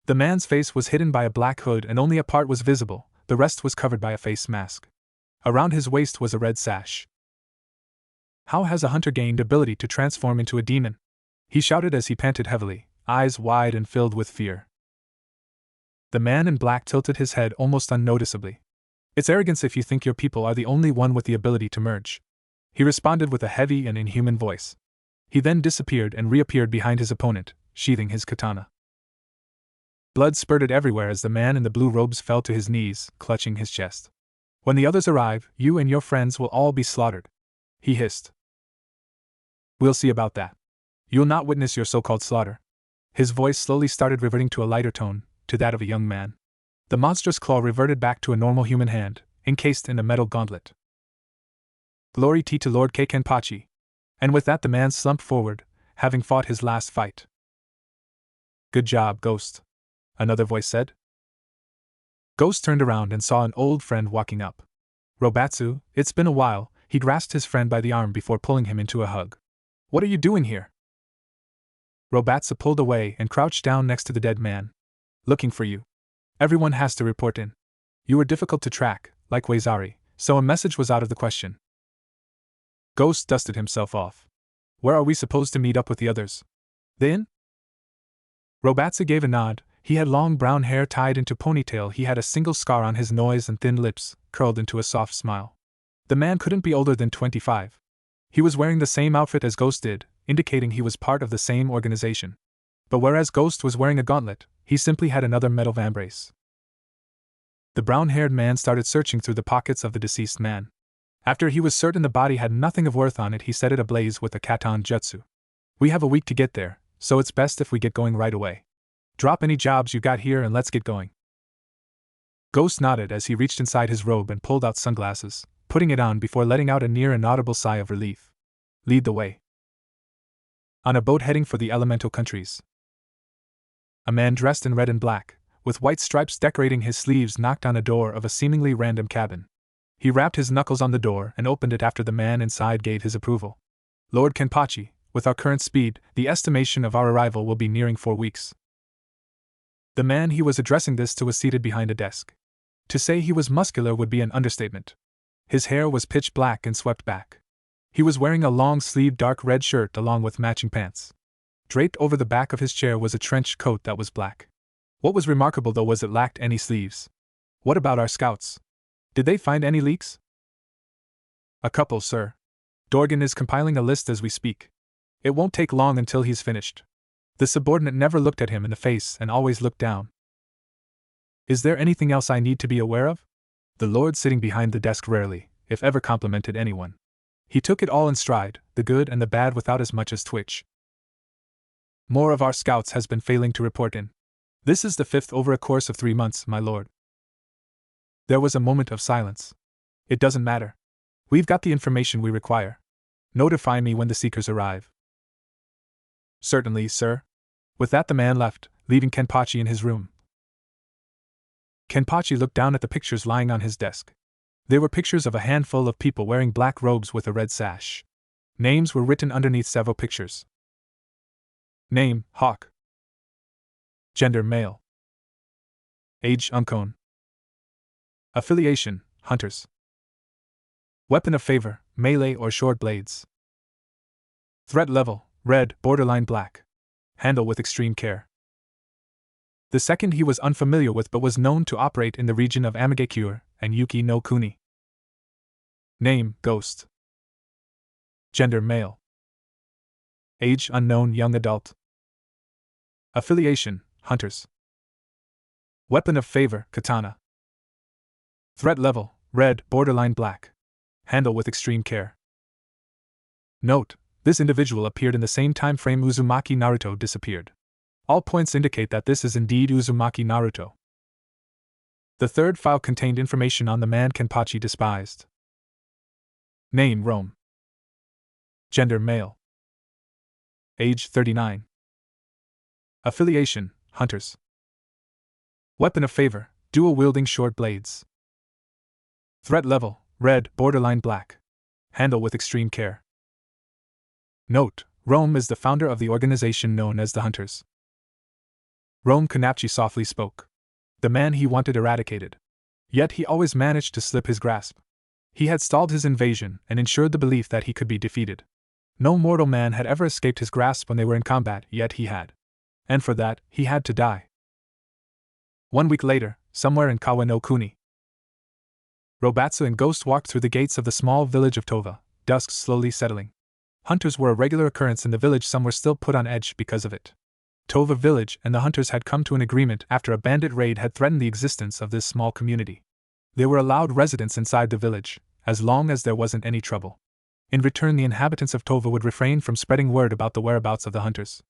The man's face was hidden by a black hood and only a part was visible, the rest was covered by a face mask. Around his waist was a red sash. How has a hunter gained ability to transform into a demon? He shouted as he panted heavily, eyes wide and filled with fear. The man in black tilted his head almost unnoticeably. It's arrogance if you think your people are the only one with the ability to merge. He responded with a heavy and inhuman voice. He then disappeared and reappeared behind his opponent, sheathing his katana. Blood spurted everywhere as the man in the blue robes fell to his knees, clutching his chest. When the others arrive, you and your friends will all be slaughtered, he hissed. We'll see about that. You'll not witness your so-called slaughter. His voice slowly started reverting to a lighter tone, to that of a young man. The monstrous claw reverted back to a normal human hand, encased in a metal gauntlet. Glory to Lord Kenpachi. And with that the man slumped forward, having fought his last fight. Good job, Ghost, another voice said. Ghost turned around and saw an old friend walking up. Robatsu, it's been a while, he grasped his friend by the arm before pulling him into a hug. What are you doing here? Robatsu pulled away and crouched down next to the dead man. Looking for you. Everyone has to report in. You were difficult to track, like Waizari, so a message was out of the question. Ghost dusted himself off. Where are we supposed to meet up with the others? The inn? Robatsu gave a nod. He had long brown hair tied into ponytail. He had a single scar on his nose and thin lips, curled into a soft smile. The man couldn't be older than 25. He was wearing the same outfit as Ghost did, indicating he was part of the same organization. But whereas Ghost was wearing a gauntlet, he simply had another metal vambrace. The brown-haired man started searching through the pockets of the deceased man. After he was certain the body had nothing of worth on it, he set it ablaze with a katon jutsu. We have a week to get there, so it's best if we get going right away. Drop any jobs you got here and let's get going. Ghost nodded as he reached inside his robe and pulled out sunglasses, putting it on before letting out a near inaudible sigh of relief. Lead the way. On a boat heading for the elemental countries. A man dressed in red and black, with white stripes decorating his sleeves, knocked on a door of a seemingly random cabin. He rapped his knuckles on the door and opened it after the man inside gave his approval. Lord Kenpachi, with our current speed, the estimation of our arrival will be nearing 4 weeks. The man he was addressing this to was seated behind a desk. To say he was muscular would be an understatement. His hair was pitch black and swept back. He was wearing a long-sleeved dark red shirt along with matching pants. Draped over the back of his chair was a trench coat that was black. What was remarkable though was it lacked any sleeves. What about our scouts? Did they find any leaks? A couple, sir. Dorgan is compiling a list as we speak. It won't take long until he's finished. The subordinate never looked at him in the face and always looked down. Is there anything else I need to be aware of? The lord sitting behind the desk rarely, if ever, complimented anyone. He took it all in stride, the good and the bad, without as much as twitch. More of our scouts has been failing to report in. This is the 5th over a course of 3 months, my lord. There was a moment of silence. It doesn't matter. We've got the information we require. Notify me when the seekers arrive. Certainly, sir. With that the man left, leaving Kenpachi in his room. Kenpachi looked down at the pictures lying on his desk. They were pictures of a handful of people wearing black robes with a red sash. Names were written underneath several pictures. Name, Hawk. Gender, male. Age, unknown. Affiliation, hunters. Weapon of favor, melee or short blades. Threat level, red, borderline black. Handle with extreme care. The second he was unfamiliar with but was known to operate in the region of Amagekure and Yuki no Kuni. Name, Ghost. Gender, male. Age, unknown, young adult. Affiliation, hunters. Weapon of favor, katana. Threat level, red, borderline black. Handle with extreme care. Note: this individual appeared in the same time frame Uzumaki Naruto disappeared. All points indicate that this is indeed Uzumaki Naruto. The third file contained information on the man Kenpachi despised. Name, Rome. Gender, male. age 39. Affiliation, hunters. Weapon of favor, dual-wielding short blades. Threat level, red, borderline black. Handle with extreme care. Note: Rome is the founder of the organization known as the Hunters. Rome Kanapchi softly spoke. The man he wanted eradicated. Yet he always managed to slip his grasp. He had stalled his invasion and ensured the belief that he could be defeated. No mortal man had ever escaped his grasp when they were in combat, yet he had. And for that, he had to die. 1 week later, somewhere in Kawa no Kuni, Robatsu and Ghost walked through the gates of the small village of Tova, dusk slowly settling. Hunters were a regular occurrence in the village. Some were still put on edge because of it. Tova village and the hunters had come to an agreement after a bandit raid had threatened the existence of this small community. They were allowed residence inside the village, as long as there wasn't any trouble. In return, the inhabitants of Tova would refrain from spreading word about the whereabouts of the hunters.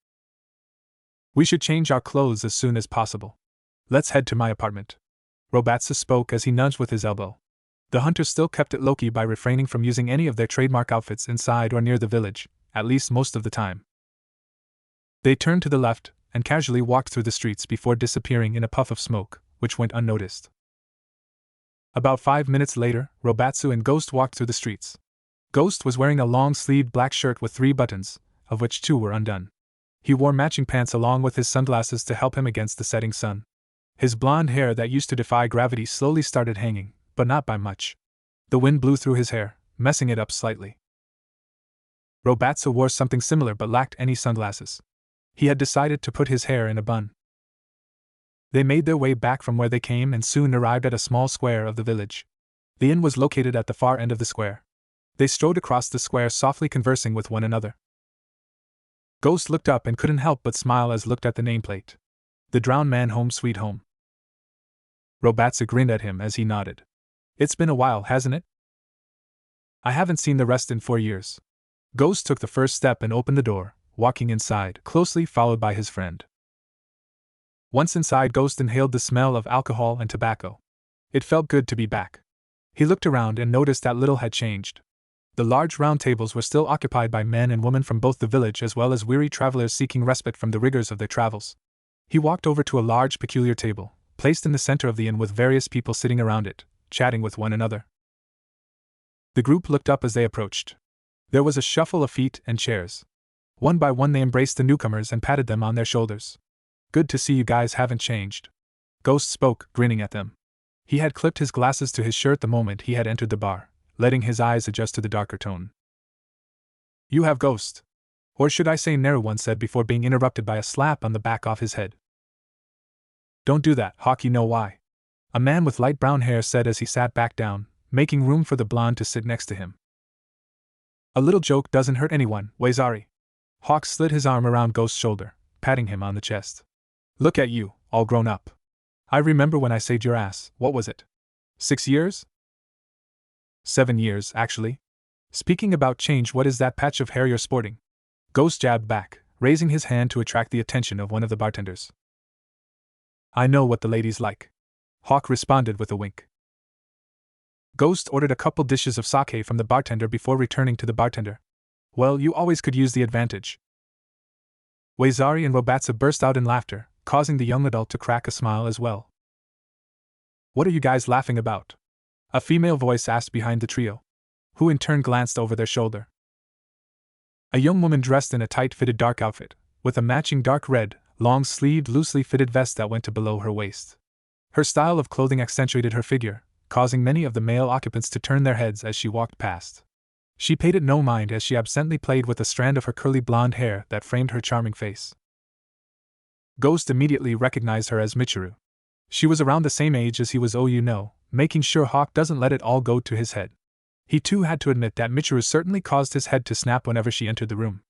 We should change our clothes as soon as possible. Let's head to my apartment. Robatsu spoke as he nudged with his elbow. The hunters still kept it low-key by refraining from using any of their trademark outfits inside or near the village, at least most of the time. They turned to the left and casually walked through the streets before disappearing in a puff of smoke, which went unnoticed. About 5 minutes later, Robatsu and Ghost walked through the streets. Ghost was wearing a long-sleeved black shirt with 3 buttons, of which 2 were undone. He wore matching pants along with his sunglasses to help him against the setting sun. His blonde hair that used to defy gravity slowly started hanging, but not by much. The wind blew through his hair, messing it up slightly. Robatsu wore something similar but lacked any sunglasses. He had decided to put his hair in a bun. They made their way back from where they came and soon arrived at a small square of the village. The inn was located at the far end of the square. They strode across the square softly conversing with one another. Ghost looked up and couldn't help but smile as looked at the nameplate. The Drowned Man Home Sweet Home. Robatsu grinned at him as he nodded. It's been a while, hasn't it? I haven't seen the rest in 4 years. Ghost took the first step and opened the door, walking inside, closely followed by his friend. Once inside, Ghost inhaled the smell of alcohol and tobacco. It felt good to be back. He looked around and noticed that little had changed. The large round tables were still occupied by men and women from both the village as well as weary travelers seeking respite from the rigors of their travels. He walked over to a large peculiar table, placed in the center of the inn with various people sitting around it, chatting with one another. The group looked up as they approached. There was a shuffle of feet and chairs. One by one they embraced the newcomers and patted them on their shoulders. Good to see you guys haven't changed. Ghost spoke, grinning at them. He had clipped his glasses to his shirt the moment he had entered the bar, letting his eyes adjust to the darker tone. You have Ghost. Or should I say Naru, one said before being interrupted by a slap on the back of his head. Don't do that, Hawk, you know why. A man with light brown hair said as he sat back down, making room for the blonde to sit next to him. A little joke doesn't hurt anyone, Waizari. Hawk slid his arm around Ghost's shoulder, patting him on the chest. Look at you, all grown up. I remember when I saved your ass, what was it? 6 years? 7 years, actually. Speaking about change, what is that patch of hair you're sporting? Ghost jabbed back, raising his hand to attract the attention of one of the bartenders. I know what the ladies like. Hawk responded with a wink. Ghost ordered a couple dishes of sake from the bartender before returning to the bartender. Well, you always could use the advantage. Waizari and Robatsu burst out in laughter, causing the young adult to crack a smile as well. What are you guys laughing about? A female voice asked behind the trio, who in turn glanced over their shoulder. A young woman dressed in a tight-fitted dark outfit, with a matching dark red, long-sleeved, loosely fitted vest that went to below her waist. Her style of clothing accentuated her figure, causing many of the male occupants to turn their heads as she walked past. She paid it no mind as she absently played with a strand of her curly blonde hair that framed her charming face. Ghost immediately recognized her as Michiru. She was around the same age as he was, making sure Hawk doesn't let it all go to his head. He too had to admit that Michiru certainly caused his head to snap whenever she entered the room.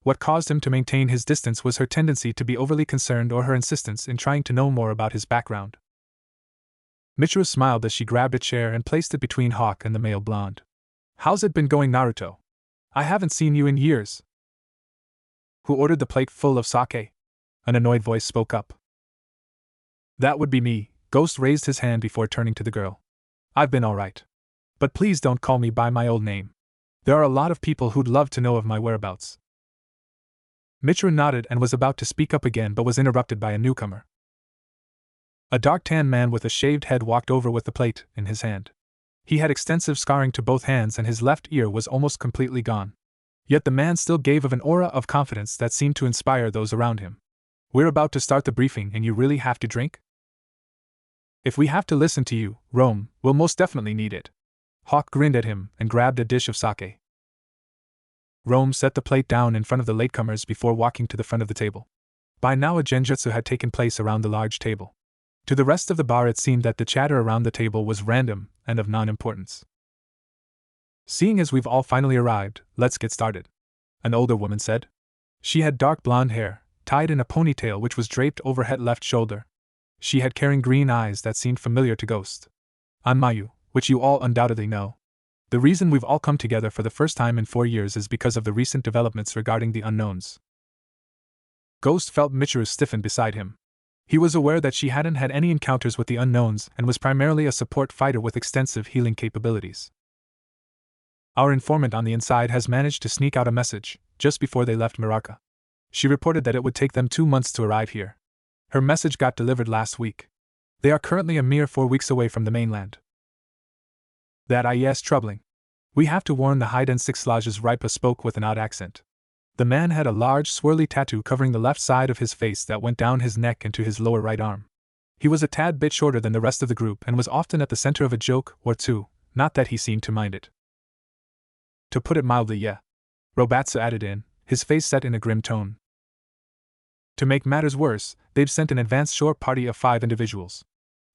What caused him to maintain his distance was her tendency to be overly concerned or her insistence in trying to know more about his background. Michiru smiled as she grabbed a chair and placed it between Hawk and the male blonde. How's it been going, Naruto? I haven't seen you in years. Who ordered the plate full of sake? An annoyed voice spoke up. That would be me. Ghost raised his hand before turning to the girl. I've been alright. But please don't call me by my old name. There are a lot of people who'd love to know of my whereabouts. Michiru nodded and was about to speak up again but was interrupted by a newcomer. A dark-tanned man with a shaved head walked over with the plate in his hand. He had extensive scarring to both hands and his left ear was almost completely gone. Yet the man still gave off an aura of confidence that seemed to inspire those around him. "We're about to start the briefing and you really have to drink?" "If we have to listen to you, Rome, we'll most definitely need it." Hawk grinned at him and grabbed a dish of sake. Rome set the plate down in front of the latecomers before walking to the front of the table. By now a genjutsu had taken place around the large table. To the rest of the bar it seemed that the chatter around the table was random and of non-importance. "Seeing as we've all finally arrived, let's get started," an older woman said. She had dark blonde hair, tied in a ponytail which was draped over her left shoulder. She had caring green eyes that seemed familiar to Ghost. "I'm Mayu, which you all undoubtedly know. The reason we've all come together for the first time in 4 years is because of the recent developments regarding the unknowns." Ghost felt Michiru stiffen beside him. He was aware that she hadn't had any encounters with the unknowns and was primarily a support fighter with extensive healing capabilities. "Our informant on the inside has managed to sneak out a message, just before they left Miraka. She reported that it would take them 2 months to arrive here. Her message got delivered last week. They are currently a mere 4 weeks away from the mainland." "That is troubling. We have to warn the hide and six lodges," Ripa spoke with an odd accent. The man had a large swirly tattoo covering the left side of his face that went down his neck and to his lower right arm. He was a tad bit shorter than the rest of the group and was often at the center of a joke or two, not that he seemed to mind it. "To put it mildly, yeah," Robatsu added in, his face set in a grim tone. "To make matters worse, they've sent an advance shore party of 5 individuals.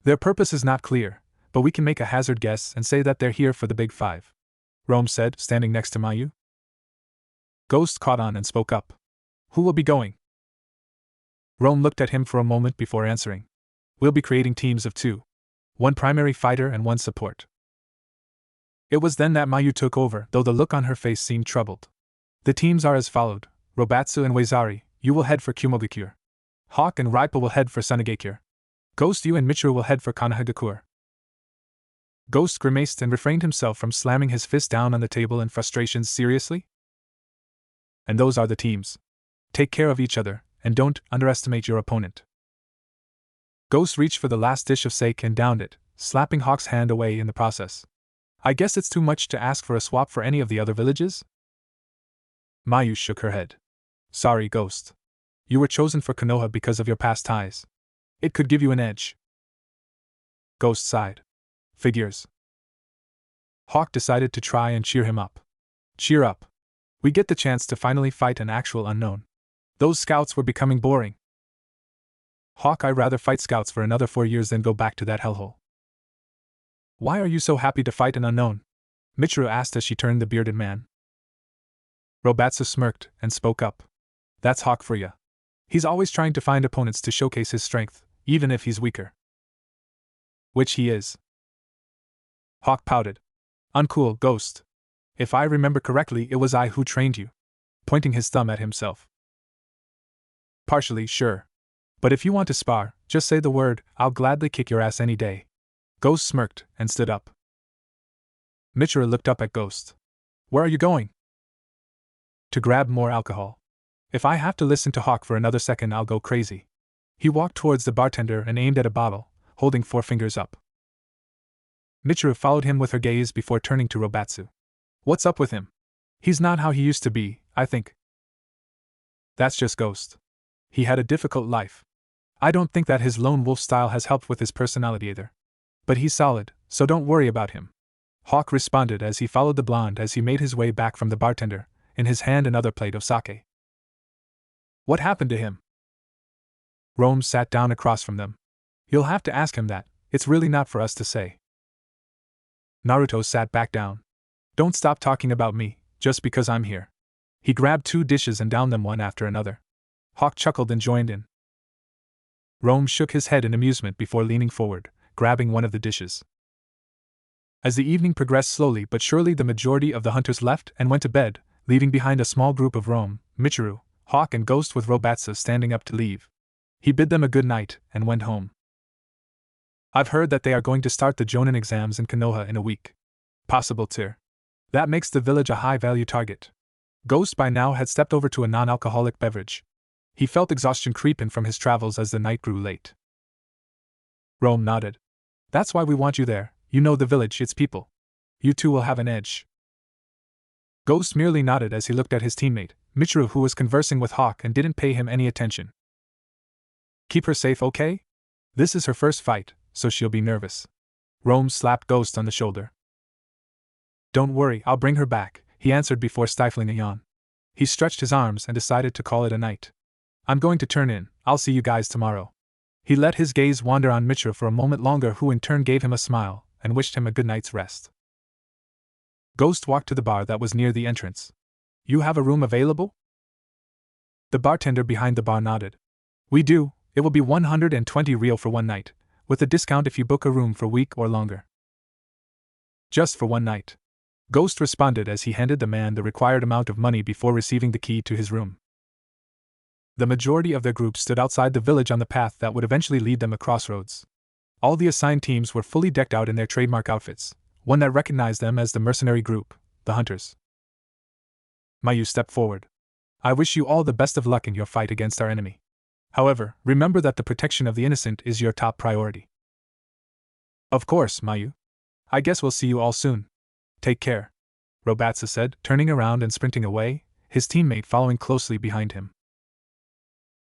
Their purpose is not clear, but we can make a hazard guess and say that they're here for the Big Five," Rome said, standing next to Mayu. Ghost caught on and spoke up. "Who will be going?" Rome looked at him for a moment before answering. "We'll be creating teams of 2. 1 primary fighter and 1 support." It was then that Mayu took over, though the look on her face seemed troubled. "The teams are as followed: Robatsu and Waizari, you will head for Kumogakure. Hawk and Ripa will head for Sunagakure. Ghost, you and Michiru will head for Konohagakure." Ghost grimaced and refrained himself from slamming his fist down on the table in frustration. "Seriously? And those are the teams. Take care of each other, and don't underestimate your opponent." Ghost reached for the last dish of sake and downed it, slapping Hawk's hand away in the process. "I guess it's too much to ask for a swap for any of the other villages?" Mayu shook her head. "Sorry, Ghost. You were chosen for Konoha because of your past ties. It could give you an edge." Ghost sighed. "Figures." Hawk decided to try and cheer him up. "Cheer up. We get the chance to finally fight an actual unknown. Those scouts were becoming boring. Hawk, I'd rather fight scouts for another 4 years than go back to that hellhole." "Why are you so happy to fight an unknown?" Michiru asked as she turned the bearded man. Robatsu smirked and spoke up. "That's Hawk for ya. He's always trying to find opponents to showcase his strength, even if he's weaker." "Which he is." Hawk pouted. "Uncool, Ghost. If I remember correctly, it was I who trained you," pointing his thumb at himself. "Partially, sure. But if you want to spar, just say the word, I'll gladly kick your ass any day." Ghost smirked and stood up. Michiru looked up at Ghost. "Where are you going?" "To grab more alcohol. If I have to listen to Hawk for another second, I'll go crazy." He walked towards the bartender and aimed at a bottle, holding 4 fingers up. Michiru followed him with her gaze before turning to Robatsu. "What's up with him? He's not how he used to be, I think." "That's just Ghost. He had a difficult life. I don't think that his lone wolf style has helped with his personality either. But he's solid, so don't worry about him," Hawk responded as he followed the blonde as he made his way back from the bartender, in his hand another plate of sake. "What happened to him?" Rome sat down across from them. "You'll have to ask him that, it's really not for us to say." Naruto sat back down. "Don't stop talking about me, just because I'm here." He grabbed 2 dishes and downed them one after another. Hawk chuckled and joined in. Rome shook his head in amusement before leaning forward, grabbing one of the dishes. As the evening progressed slowly but surely, the majority of the hunters left and went to bed, leaving behind a small group of Rome, Michiru, Hawk and Ghost with Robatsu standing up to leave. He bid them a good night and went home. "I've heard that they are going to start the Jonin exams in Konoha in a week. Possible tier. That makes the village a high-value target. Ghost by now had stepped over to a non-alcoholic beverage. He felt exhaustion creep in from his travels as the night grew late. Rome nodded. That's why we want you there. You know the village, its people. You two will have an edge. Ghost merely nodded as he looked at his teammate, Michiru, who was conversing with Hawk and didn't pay him any attention. Keep her safe, okay? This is her first fight, so she'll be nervous. Rome slapped Ghost on the shoulder. Don't worry, I'll bring her back, he answered before stifling a yawn. He stretched his arms and decided to call it a night. I'm going to turn in, I'll see you guys tomorrow. He let his gaze wander on Michiru for a moment longer, who in turn gave him a smile and wished him a good night's rest. Ghost walked to the bar that was near the entrance. You have a room available? The bartender behind the bar nodded. We do, it will be 120 real for one night, with a discount if you book a room for a week or longer. Just for one night. Ghost responded as he handed the man the required amount of money before receiving the key to his room. The majority of their group stood outside the village on the path that would eventually lead them across roads. All the assigned teams were fully decked out in their trademark outfits, one that recognized them as the mercenary group, the Hunters. Mayu stepped forward. I wish you all the best of luck in your fight against our enemy. However, remember that the protection of the innocent is your top priority. Of course, Mayu. I guess we'll see you all soon. Take care, Robatsa said, turning around and sprinting away, his teammate following closely behind him.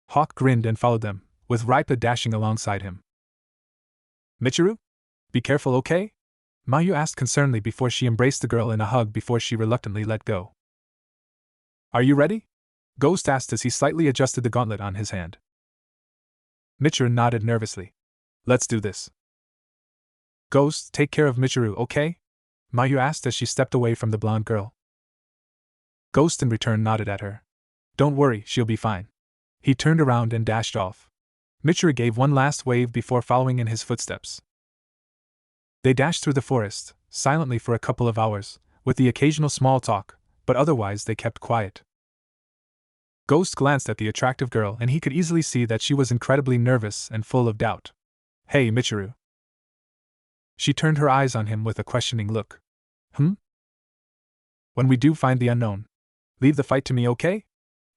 Hawk grinned and followed them, with Raipa dashing alongside him. Michiru? Be careful, okay? Mayu asked concernedly before she embraced the girl in a hug before she reluctantly let go. Are you ready? Ghost asked as he slightly adjusted the gauntlet on his hand. Michiru nodded nervously. Let's do this. Ghost, take care of Michiru, okay? Mayu asked as she stepped away from the blonde girl. Ghost in return nodded at her. Don't worry, she'll be fine. He turned around and dashed off. Michiru gave one last wave before following in his footsteps. They dashed through the forest, silently for a couple of hours, with the occasional small talk, but otherwise they kept quiet. Ghost glanced at the attractive girl and he could easily see that she was incredibly nervous and full of doubt. Hey, Michiru. She turned her eyes on him with a questioning look. When we do find the unknown, leave the fight to me, okay?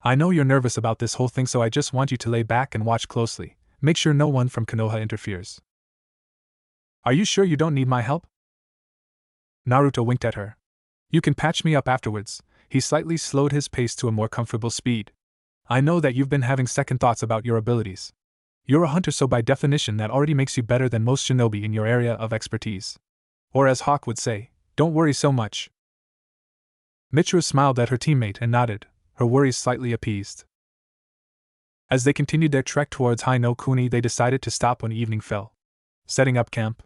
I know you're nervous about this whole thing, so I just want you to lay back and watch closely. Make sure no one from Konoha interferes. Are you sure you don't need my help? Naruto winked at her. You can patch me up afterwards. He slightly slowed his pace to a more comfortable speed. I know that you've been having second thoughts about your abilities. You're a hunter, so by definition that already makes you better than most shinobi in your area of expertise. Or as Hawk would say, don't worry so much. Michiru smiled at her teammate and nodded, her worries slightly appeased. As they continued their trek towards Kuni, they decided to stop when evening fell. Setting up camp.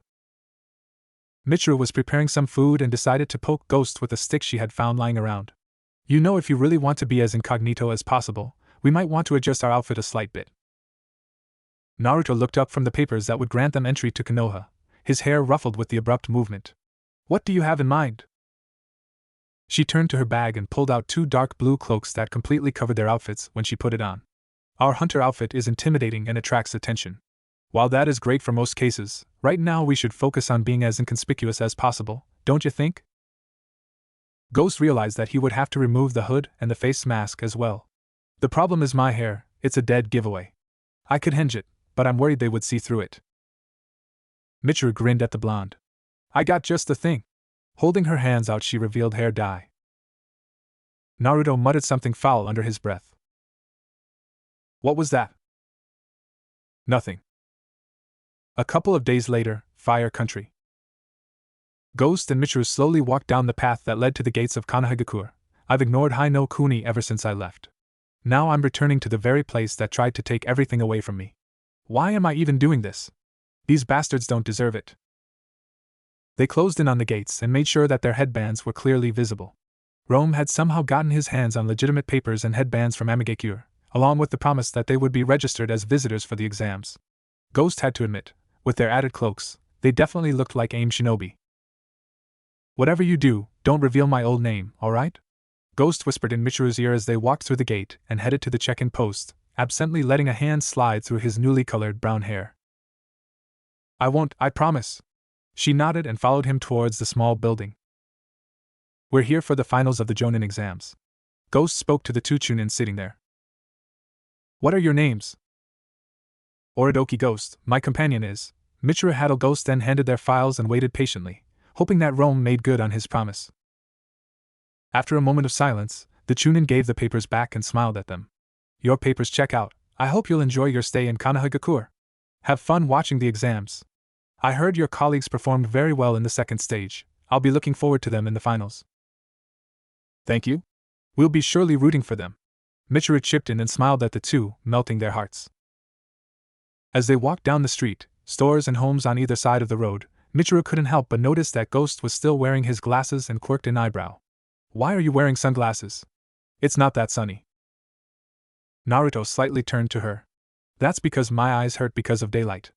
Michiru was preparing some food and decided to poke Ghost with a stick she had found lying around. You know, if you really want to be as incognito as possible, we might want to adjust our outfit a slight bit. Naruto looked up from the papers that would grant them entry to Konoha, his hair ruffled with the abrupt movement. What do you have in mind? She turned to her bag and pulled out 2 dark blue cloaks that completely covered their outfits when she put it on. Our hunter outfit is intimidating and attracts attention. While that is great for most cases, right now we should focus on being as inconspicuous as possible, don't you think? Ghost realized that he would have to remove the hood and the face mask as well. The problem is my hair, it's a dead giveaway. I could hinge it, but I'm worried they would see through it. Michiru grinned at the blonde. I got just the thing. Holding her hands out, she revealed hair dye. Naruto muttered something foul under his breath. What was that? Nothing. A couple of days later, Fire Country. Ghost and Michiru slowly walked down the path that led to the gates of Konohagakure. I've ignored Kuni ever since I left. Now I'm returning to the very place that tried to take everything away from me. Why am I even doing this? These bastards don't deserve it. They closed in on the gates and made sure that their headbands were clearly visible. Rome had somehow gotten his hands on legitimate papers and headbands from Amigakure, along with the promise that they would be registered as visitors for the exams. Ghost had to admit, with their added cloaks, they definitely looked like AIM shinobi. Whatever you do, don't reveal my old name, alright? Ghost whispered in Michiru's ear as they walked through the gate and headed to the check-in post, absently letting a hand slide through his newly colored brown hair. I won't, I promise. She nodded and followed him towards the small building. We're here for the finals of the Jonin exams. Ghost spoke to the two Chunin sitting there. What are your names? Oridoki Ghost, my companion is. Michiru Hattle Ghost then handed their files and waited patiently, hoping that Rome made good on his promise. After a moment of silence, the Chunin gave the papers back and smiled at them. Your papers check out. I hope you'll enjoy your stay in Konoha. Have fun watching the exams. I heard your colleagues performed very well in the second stage. I'll be looking forward to them in the finals. Thank you. We'll be surely rooting for them. Michiru chipped in and smiled at the two, melting their hearts. As they walked down the street, stores and homes on either side of the road, Michiru couldn't help but notice that Ghost was still wearing his glasses and quirked an eyebrow. Why are you wearing sunglasses? It's not that sunny. Naruto slightly turned to her. That's because my eyes hurt because of daylight.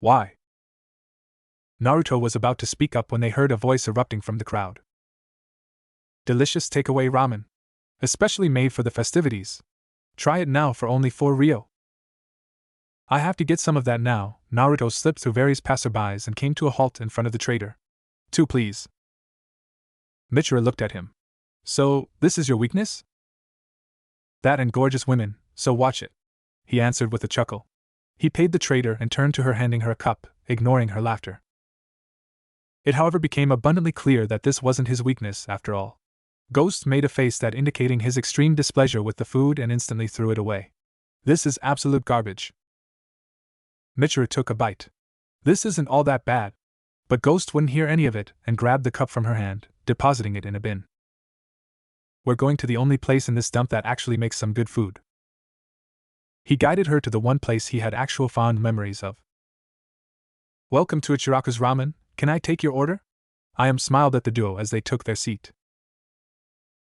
Why? Naruto was about to speak up when they heard a voice erupting from the crowd. Delicious takeaway ramen. Especially made for the festivities. Try it now for only 4 ryo. I have to get some of that now. Naruto slipped through various passerbys and came to a halt in front of the trader. 2 please. Michiru looked at him. So, this is your weakness? That and gorgeous women, so watch it. He answered with a chuckle. He paid the trader and turned to her, handing her a cup, ignoring her laughter. It however became abundantly clear that this wasn't his weakness after all. Ghost made a face that indicating his extreme displeasure with the food and instantly threw it away. This is absolute garbage. Michiru took a bite. This isn't all that bad. But Ghost wouldn't hear any of it and grabbed the cup from her hand, depositing it in a bin. We're going to the only place in this dump that actually makes some good food. He guided her to the one place he had actual fond memories of. Welcome to Ichiraku's Ramen, can I take your order? I smiled at the duo as they took their seat.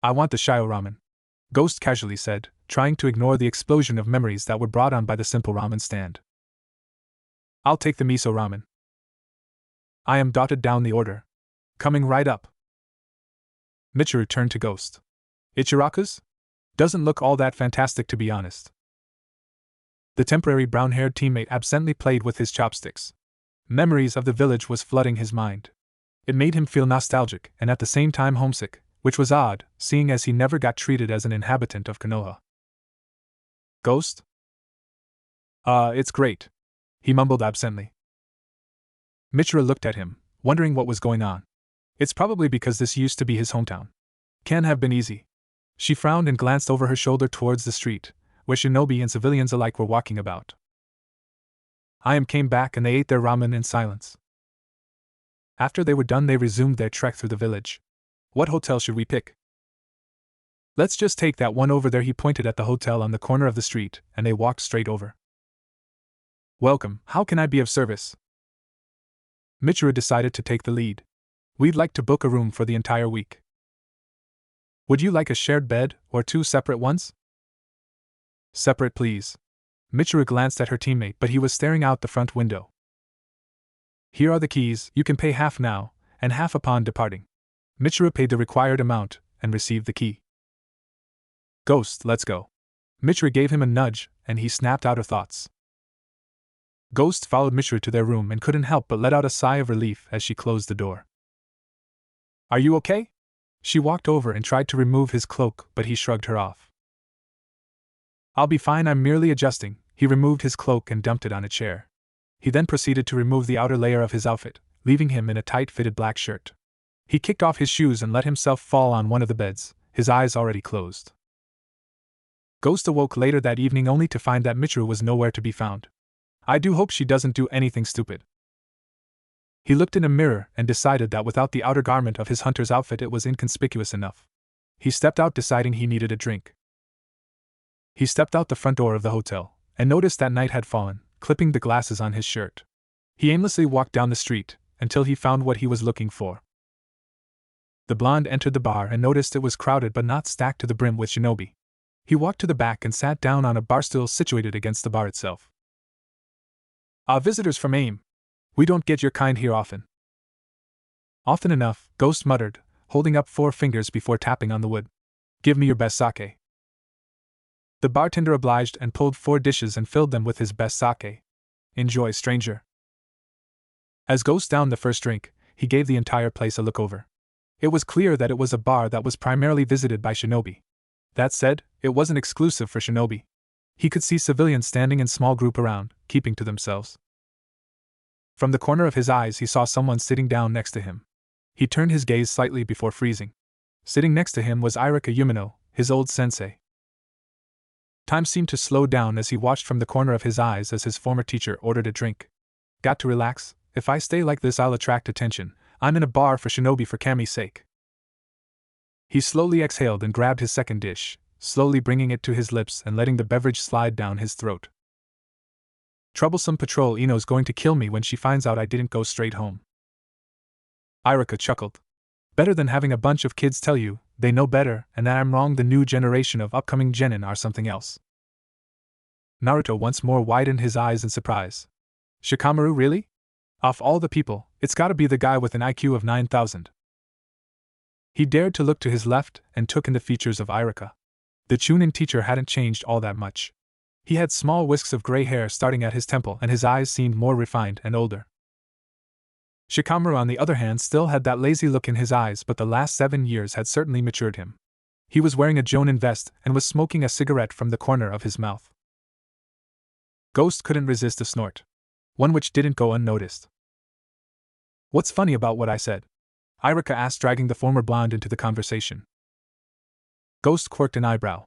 I want the Shio ramen, Ghost casually said, trying to ignore the explosion of memories that were brought on by the simple ramen stand. I'll take the miso ramen. I dotted down the order. Coming right up. Michiru turned to Ghost. Ichiraku's? Doesn't look all that fantastic to be honest. The temporary brown-haired teammate absently played with his chopsticks. Memories of the village was flooding his mind. It made him feel nostalgic and at the same time homesick, which was odd, seeing as he never got treated as an inhabitant of Konoha. Ghost? It's great. He mumbled absently. Michiru looked at him, wondering what was going on. It's probably because this used to be his hometown. Can't have been easy. She frowned and glanced over her shoulder towards the street, where shinobi and civilians alike were walking about. Came back and they ate their ramen in silence. After they were done, they resumed their trek through the village. What hotel should we pick? Let's just take that one over there. He pointed at the hotel on the corner of the street, and they walked straight over. Welcome, how can I be of service? Michiru decided to take the lead. We'd like to book a room for the entire week. Would you like a shared bed, or 2 separate ones? Separate, please. Michiru glanced at her teammate, but he was staring out the front window. Here are the keys, you can pay half now, and half upon departing. Michiru paid the required amount, and received the key. Ghost, let's go. Michiru gave him a nudge, and he snapped out her thoughts. Ghost followed Michiru to their room and couldn't help but let out a sigh of relief as she closed the door. Are you okay? She walked over and tried to remove his cloak, but he shrugged her off. I'll be fine, I'm merely adjusting. He removed his cloak and dumped it on a chair. He then proceeded to remove the outer layer of his outfit, leaving him in a tight-fitted black shirt. He kicked off his shoes and let himself fall on one of the beds, his eyes already closed. Ghost awoke later that evening only to find that Michiru was nowhere to be found. I do hope she doesn't do anything stupid. He looked in a mirror and decided that without the outer garment of his hunter's outfit it was inconspicuous enough. He stepped out deciding he needed a drink. He stepped out the front door of the hotel, and noticed that night had fallen, clipping the glasses on his shirt. He aimlessly walked down the street, until he found what he was looking for. The blonde entered the bar and noticed it was crowded but not stacked to the brim with shinobi. He walked to the back and sat down on a bar stool situated against the bar itself. Visitors from AIM. We don't get your kind here often. Often enough, Ghost muttered, holding up 4 fingers before tapping on the wood. Give me your best sake. The bartender obliged and pulled 4 dishes and filled them with his best sake. Enjoy, stranger. As Ghost downed the first drink, he gave the entire place a look over. It was clear that it was a bar that was primarily visited by shinobi. That said, it wasn't exclusive for shinobi. He could see civilians standing in small group around, keeping to themselves. From the corner of his eyes he saw someone sitting down next to him. He turned his gaze slightly before freezing. Sitting next to him was Irika Yumino, his old sensei. Time seemed to slow down as he watched from the corner of his eyes as his former teacher ordered a drink. Got to relax. If I stay like this I'll attract attention. I'm in a bar for shinobi for Kami's sake. He slowly exhaled and grabbed his second dish, slowly bringing it to his lips and letting the beverage slide down his throat. Troublesome patrol Ino's going to kill me when she finds out I didn't go straight home. Irika chuckled. Better than having a bunch of kids tell you they know better and that I'm wrong. The new generation of upcoming genin are something else. Naruto once more widened his eyes in surprise. Shikamaru, really? Of all the people, it's gotta be the guy with an IQ of 9,000. He dared to look to his left and took in the features of Irika. The Chunin teacher hadn't changed all that much. He had small wisps of gray hair starting at his temple and his eyes seemed more refined and older. Shikamaru, on the other hand, still had that lazy look in his eyes, but the last 7 years had certainly matured him. He was wearing a jonin vest and was smoking a cigarette from the corner of his mouth. Ghost couldn't resist a snort. One which didn't go unnoticed. What's funny about what I said? Irika asked, dragging the former blonde into the conversation. Ghost quirked an eyebrow.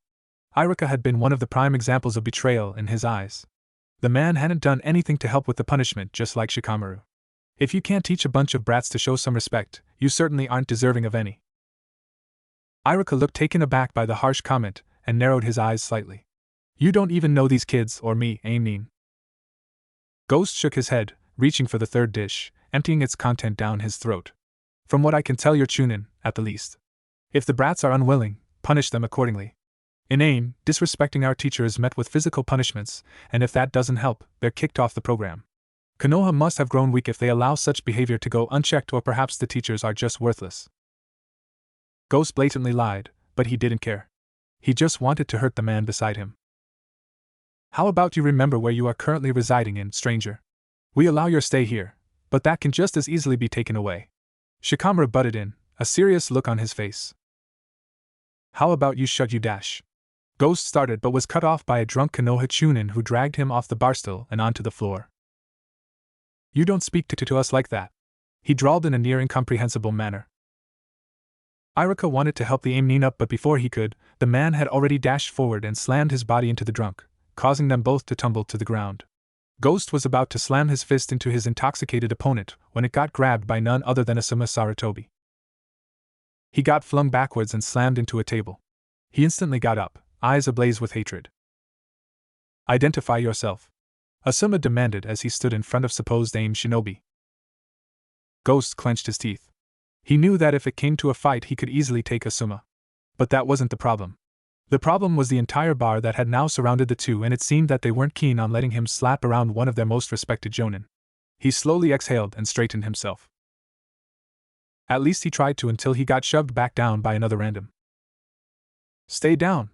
Irika had been one of the prime examples of betrayal in his eyes. The man hadn't done anything to help with the punishment, just like Shikamaru. If you can't teach a bunch of brats to show some respect, you certainly aren't deserving of any. Irika looked taken aback by the harsh comment and narrowed his eyes slightly. You don't even know these kids or me, Amin. Ghost shook his head, reaching for the third dish, emptying its content down his throat. From what I can tell, you're Chunin, at the least. If the brats are unwilling, punish them accordingly. In AIM, disrespecting our teacher is met with physical punishments, and if that doesn't help, they're kicked off the program. Konoha must have grown weak if they allow such behavior to go unchecked, or perhaps the teachers are just worthless. Ghost blatantly lied, but he didn't care. He just wanted to hurt the man beside him. How about you remember where you are currently residing in, stranger? We allow your stay here, but that can just as easily be taken away. Shikamaru butted in, a serious look on his face. How about you shut you dash? Ghost started but was cut off by a drunk Konoha Chunin who dragged him off the bar stool and onto the floor. You don't speak to us like that, he drawled in a near incomprehensible manner. Irika wanted to help the Aimnin up, but before he could, the man had already dashed forward and slammed his body into the drunk, causing them both to tumble to the ground. Ghost was about to slam his fist into his intoxicated opponent when it got grabbed by none other than Asuma Sarutobi. He got flung backwards and slammed into a table. He instantly got up, eyes ablaze with hatred. Identify yourself, Asuma demanded as he stood in front of supposed AIM shinobi. Ghost clenched his teeth. He knew that if it came to a fight he could easily take Asuma. But that wasn't the problem. The problem was the entire bar that had now surrounded the two, and it seemed that they weren't keen on letting him slap around one of their most respected jonin. He slowly exhaled and straightened himself. At least he tried to, until he got shoved back down by another random. Stay down,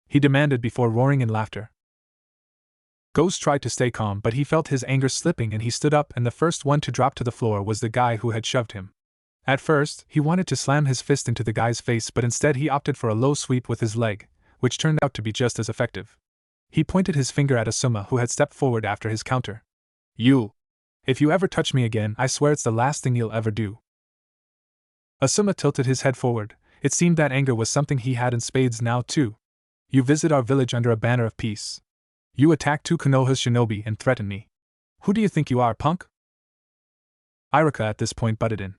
he demanded before roaring in laughter. Ghost tried to stay calm, but he felt his anger slipping and he stood up, and the first one to drop to the floor was the guy who had shoved him. At first, he wanted to slam his fist into the guy's face, but instead he opted for a low sweep with his leg, which turned out to be just as effective. He pointed his finger at Asuma, who had stepped forward after his counter. You! If you ever touch me again, I swear it's the last thing you'll ever do. Asuma tilted his head forward. It seemed that anger was something he had in spades now too. You visit our village under a banner of peace. You attack 2 Konoha's shinobi and threaten me. Who do you think you are, punk? Irika at this point butted in.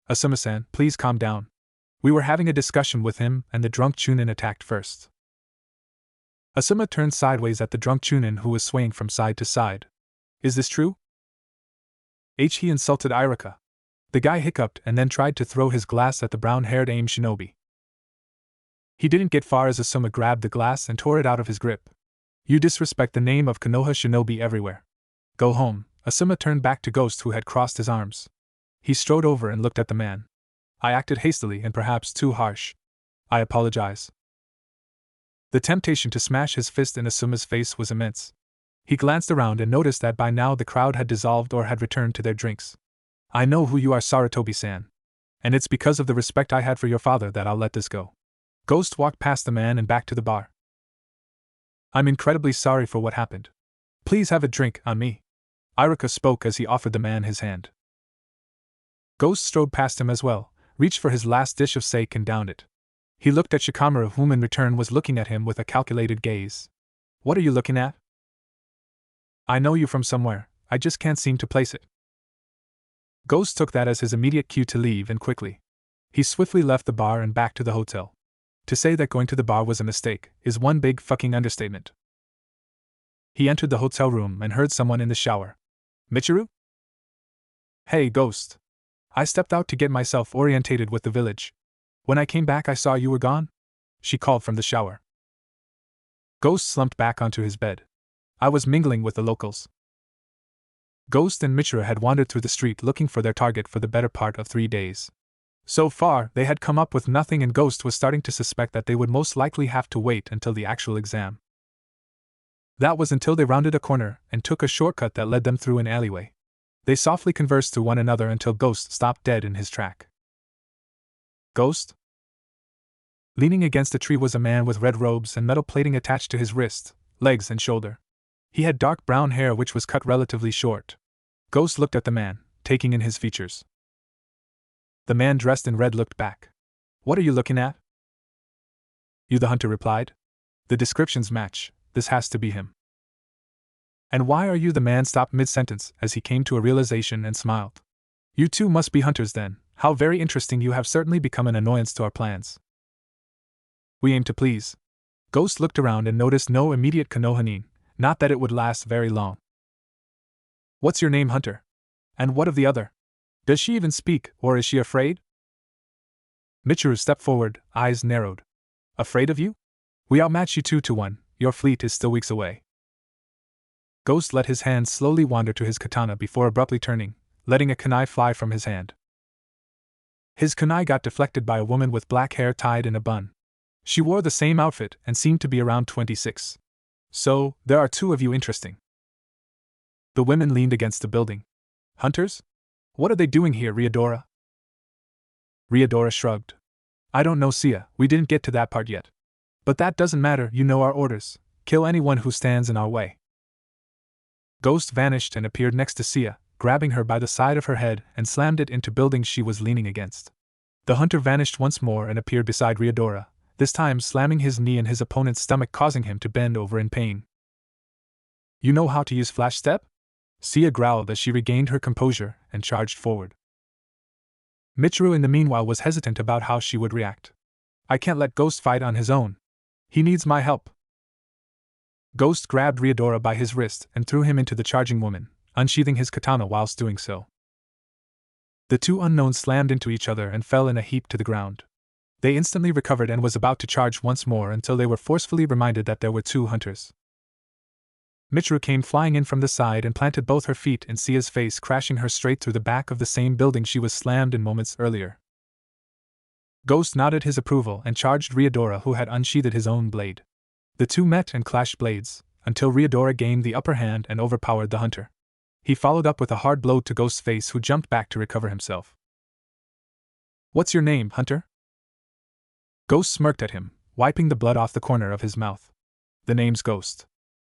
Asuma-san, please calm down. We were having a discussion with him, and the drunk Chunin attacked first. Asuma turned sideways at the drunk Chunin, who was swaying from side to side. Is this true? He insulted Irika. The guy hiccuped and then tried to throw his glass at the brown-haired AIM shinobi. He didn't get far as Asuma grabbed the glass and tore it out of his grip. You disrespect the name of Konoha shinobi everywhere. Go home. Asuma turned back to Ghost, who had crossed his arms. He strode over and looked at the man. I acted hastily and perhaps too harsh. I apologize. The temptation to smash his fist in Asuma's face was immense. He glanced around and noticed that by now the crowd had dissolved or had returned to their drinks. I know who you are, Sarutobi-san. And it's because of the respect I had for your father that I'll let this go. Ghost walked past the man and back to the bar. I'm incredibly sorry for what happened. Please have a drink on me. Iruka spoke as he offered the man his hand. Ghost strode past him as well, reached for his last dish of sake and downed it. He looked at Shikamaru, whom in return was looking at him with a calculated gaze. What are you looking at? I know you from somewhere, I just can't seem to place it. Ghost took that as his immediate cue to leave, and quickly. He swiftly left the bar and back to the hotel. To say that going to the bar was a mistake is one big fucking understatement. He entered the hotel room and heard someone in the shower. Michiru? Hey, Ghost. I stepped out to get myself orientated with the village. When I came back I saw you were gone? She called from the shower. Ghost slumped back onto his bed. I was mingling with the locals. Ghost and Michiru had wandered through the street looking for their target for the better part of 3 days. So far, they had come up with nothing, and Ghost was starting to suspect that they would most likely have to wait until the actual exam. That was until they rounded a corner and took a shortcut that led them through an alleyway. They softly conversed to one another until Ghost stopped dead in his track. Ghost? Leaning against a tree was a man with red robes and metal plating attached to his wrist, legs, and shoulder. He had dark brown hair which was cut relatively short. Ghost looked at the man, taking in his features. The man dressed in red looked back. What are you looking at? You, the hunter replied. The descriptions match, this has to be him. And why are you? The man stopped mid-sentence as he came to a realization and smiled. You two must be hunters then, how very interesting, you have certainly become an annoyance to our plans. We aim to please. Ghost looked around and noticed no immediate Konoha, not that it would last very long. What's your name, hunter? And what of the other? Does she even speak, or is she afraid? Michiru stepped forward, eyes narrowed. Afraid of you? We outmatch you 2-1, your fleet is still weeks away. Ghost let his hand slowly wander to his katana before abruptly turning, letting a kunai fly from his hand. His kunai got deflected by a woman with black hair tied in a bun. She wore the same outfit and seemed to be around 26. So, there are 2 of you, interesting. The women leaned against a building. Hunters? What are they doing here, Ryodora? Ryodora shrugged. I don't know, Sia, we didn't get to that part yet. But that doesn't matter, you know our orders. Kill anyone who stands in our way. Ghost vanished and appeared next to Sia, grabbing her by the side of her head and slammed it into building she was leaning against. The hunter vanished once more and appeared beside Ryodora, this time slamming his knee in his opponent's stomach, causing him to bend over in pain. You know how to use flash step? Sia growled as she regained her composure and charged forward. Michiru in the meanwhile was hesitant about how she would react. I can't let Ghost fight on his own. He needs my help. Ghost grabbed Ryodora by his wrist and threw him into the charging woman, unsheathing his katana whilst doing so. The 2 unknowns slammed into each other and fell in a heap to the ground. They instantly recovered and was about to charge once more until they were forcefully reminded that there were 2 hunters. Michiru came flying in from the side and planted both her feet in Sia's face, crashing her straight through the back of the same building she was slammed in moments earlier. Ghost nodded his approval and charged Ryodora, who had unsheathed his own blade. The 2 met and clashed blades, until Ryodora gained the upper hand and overpowered the hunter. He followed up with a hard blow to Ghost's face, who jumped back to recover himself. What's your name, hunter? Ghost smirked at him, wiping the blood off the corner of his mouth. The name's Ghost.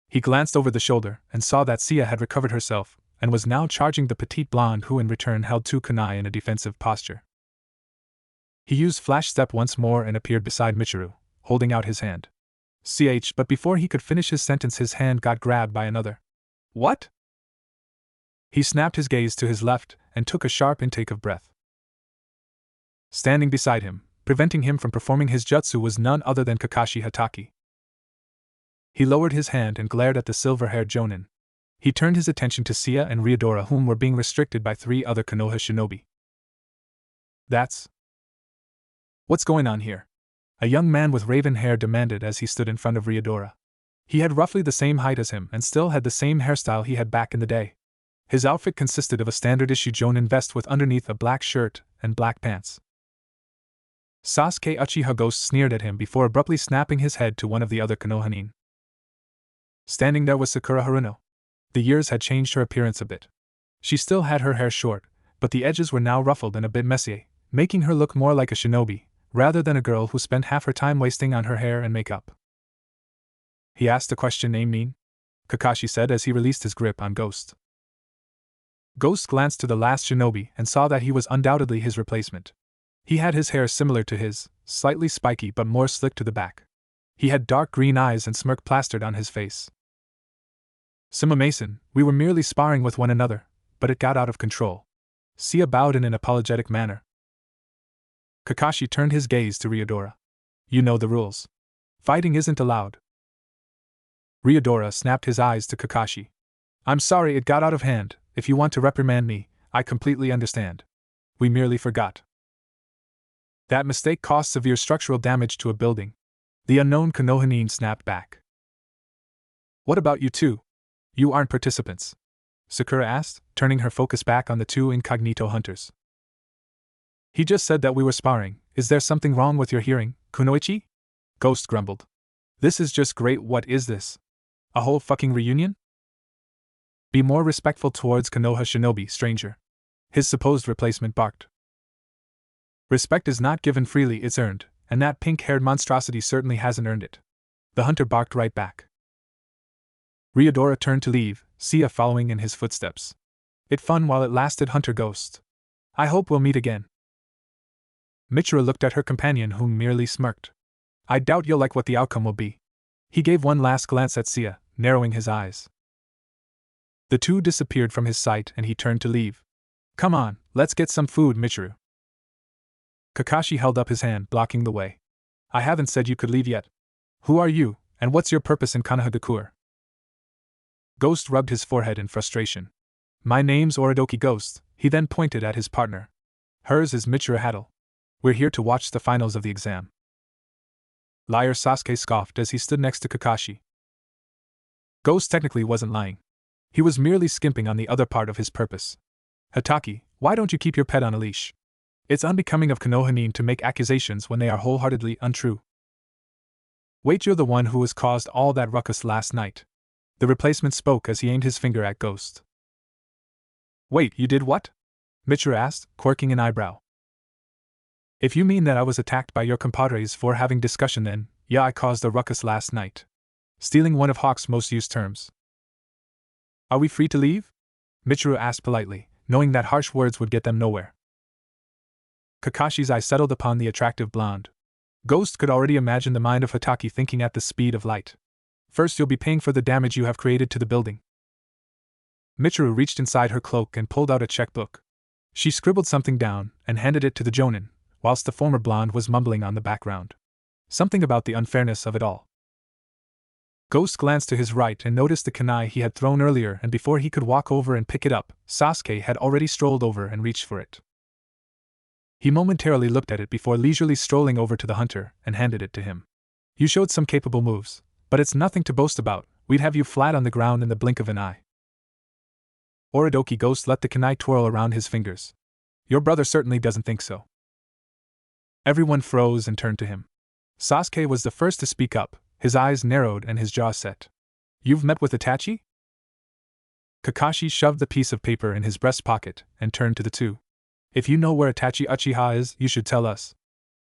He glanced over the shoulder and saw that Sia had recovered herself and was now charging the petite blonde, who in return held 2 kunai in a defensive posture. He used flash step once more and appeared beside Michiru, holding out his hand. But before he could finish his sentence, his hand got grabbed by another. What? He snapped his gaze to his left and took a sharp intake of breath. Standing beside him, preventing him from performing his jutsu, was none other than Kakashi Hatake. He lowered his hand and glared at the silver-haired jonin. He turned his attention to Sia and Ryodora, whom were being restricted by 3 other Konoha shinobi. That's... What's going on here? A young man with raven hair demanded as he stood in front of Ryodora. He had roughly the same height as him and still had the same hairstyle he had back in the day. His outfit consisted of a standard-issue jonin vest with underneath a black shirt and black pants. Sasuke Uchiha Ghost sneered at him before abruptly snapping his head to one of the other Konoha. Standing there was Sakura Haruno. The years had changed her appearance a bit. She still had her hair short, but the edges were now ruffled and a bit messy, making her look more like a shinobi, rather than a girl who spent half her time wasting on her hair and makeup. He asked a question, name Nin? Kakashi said as he released his grip on Ghost. Ghost glanced to the last shinobi and saw that he was undoubtedly his replacement. He had his hair similar to his, slightly spiky but more slick to the back. He had dark green eyes and smirk plastered on his face. Sima Mason, we were merely sparring with one another, but it got out of control. Sia bowed in an apologetic manner. Kakashi turned his gaze to Ryodora. You know the rules. Fighting isn't allowed. Ryodora snapped his eyes to Kakashi. I'm sorry it got out of hand. If you want to reprimand me, I completely understand. We merely forgot. That mistake caused severe structural damage to a building. The unknown Konoha Nin snapped back. What about you two? You aren't participants? Sakura asked, turning her focus back on the two incognito hunters. He just said that we were sparring. Is there something wrong with your hearing, Kunoichi? Ghost grumbled. This is just great. What is this? A whole fucking reunion? Be more respectful towards Konoha shinobi, stranger. His supposed replacement barked. Respect is not given freely, it's earned, and that pink-haired monstrosity certainly hasn't earned it. The hunter barked right back. Ryodora turned to leave, Sia following in his footsteps. It fun while it lasted, Hunter Ghost. I hope we'll meet again. Michiru looked at her companion, who merely smirked. I doubt you'll like what the outcome will be. He gave one last glance at Sia, narrowing his eyes. The two disappeared from his sight and he turned to leave. Come on, let's get some food, Michiru. Kakashi held up his hand, blocking the way. I haven't said you could leave yet. Who are you, and what's your purpose in Konohagakure? Ghost rubbed his forehead in frustration. My name's Oridoki Ghost, he then pointed at his partner. Hers is Michiru Hattle. We're here to watch the finals of the exam. Liar, Sasuke scoffed as he stood next to Kakashi. Ghost technically wasn't lying. He was merely skimping on the other part of his purpose. Hataki, why don't you keep your pet on a leash? It's unbecoming of Konoha Nin to make accusations when they are wholeheartedly untrue. Wait, you're the one who has caused all that ruckus last night. The replacement spoke as he aimed his finger at Ghost. Wait, you did what? Michiru asked, quirking an eyebrow. If you mean that I was attacked by your compadres for having discussion, then, yeah, I caused a ruckus last night. Stealing one of Hawk's most used terms. Are we free to leave? Michiru asked politely, knowing that harsh words would get them nowhere. Kakashi's eye settled upon the attractive blonde. Ghost could already imagine the mind of Hataki thinking at the speed of light. First, you'll be paying for the damage you have created to the building. Michiru reached inside her cloak and pulled out a checkbook. She scribbled something down and handed it to the jonin, whilst the former blonde was mumbling on the background. Something about the unfairness of it all. Ghost glanced to his right and noticed the kunai he had thrown earlier, and before he could walk over and pick it up, Sasuke had already strolled over and reached for it. He momentarily looked at it before leisurely strolling over to the hunter and handed it to him. You showed some capable moves, but it's nothing to boast about. We'd have you flat on the ground in the blink of an eye. Oridoki Ghost let the kunai twirl around his fingers. Your brother certainly doesn't think so. Everyone froze and turned to him. Sasuke was the first to speak up, his eyes narrowed and his jaw set. You've met with Itachi? Kakashi shoved the piece of paper in his breast pocket and turned to the two. If you know where Itachi Uchiha is, you should tell us.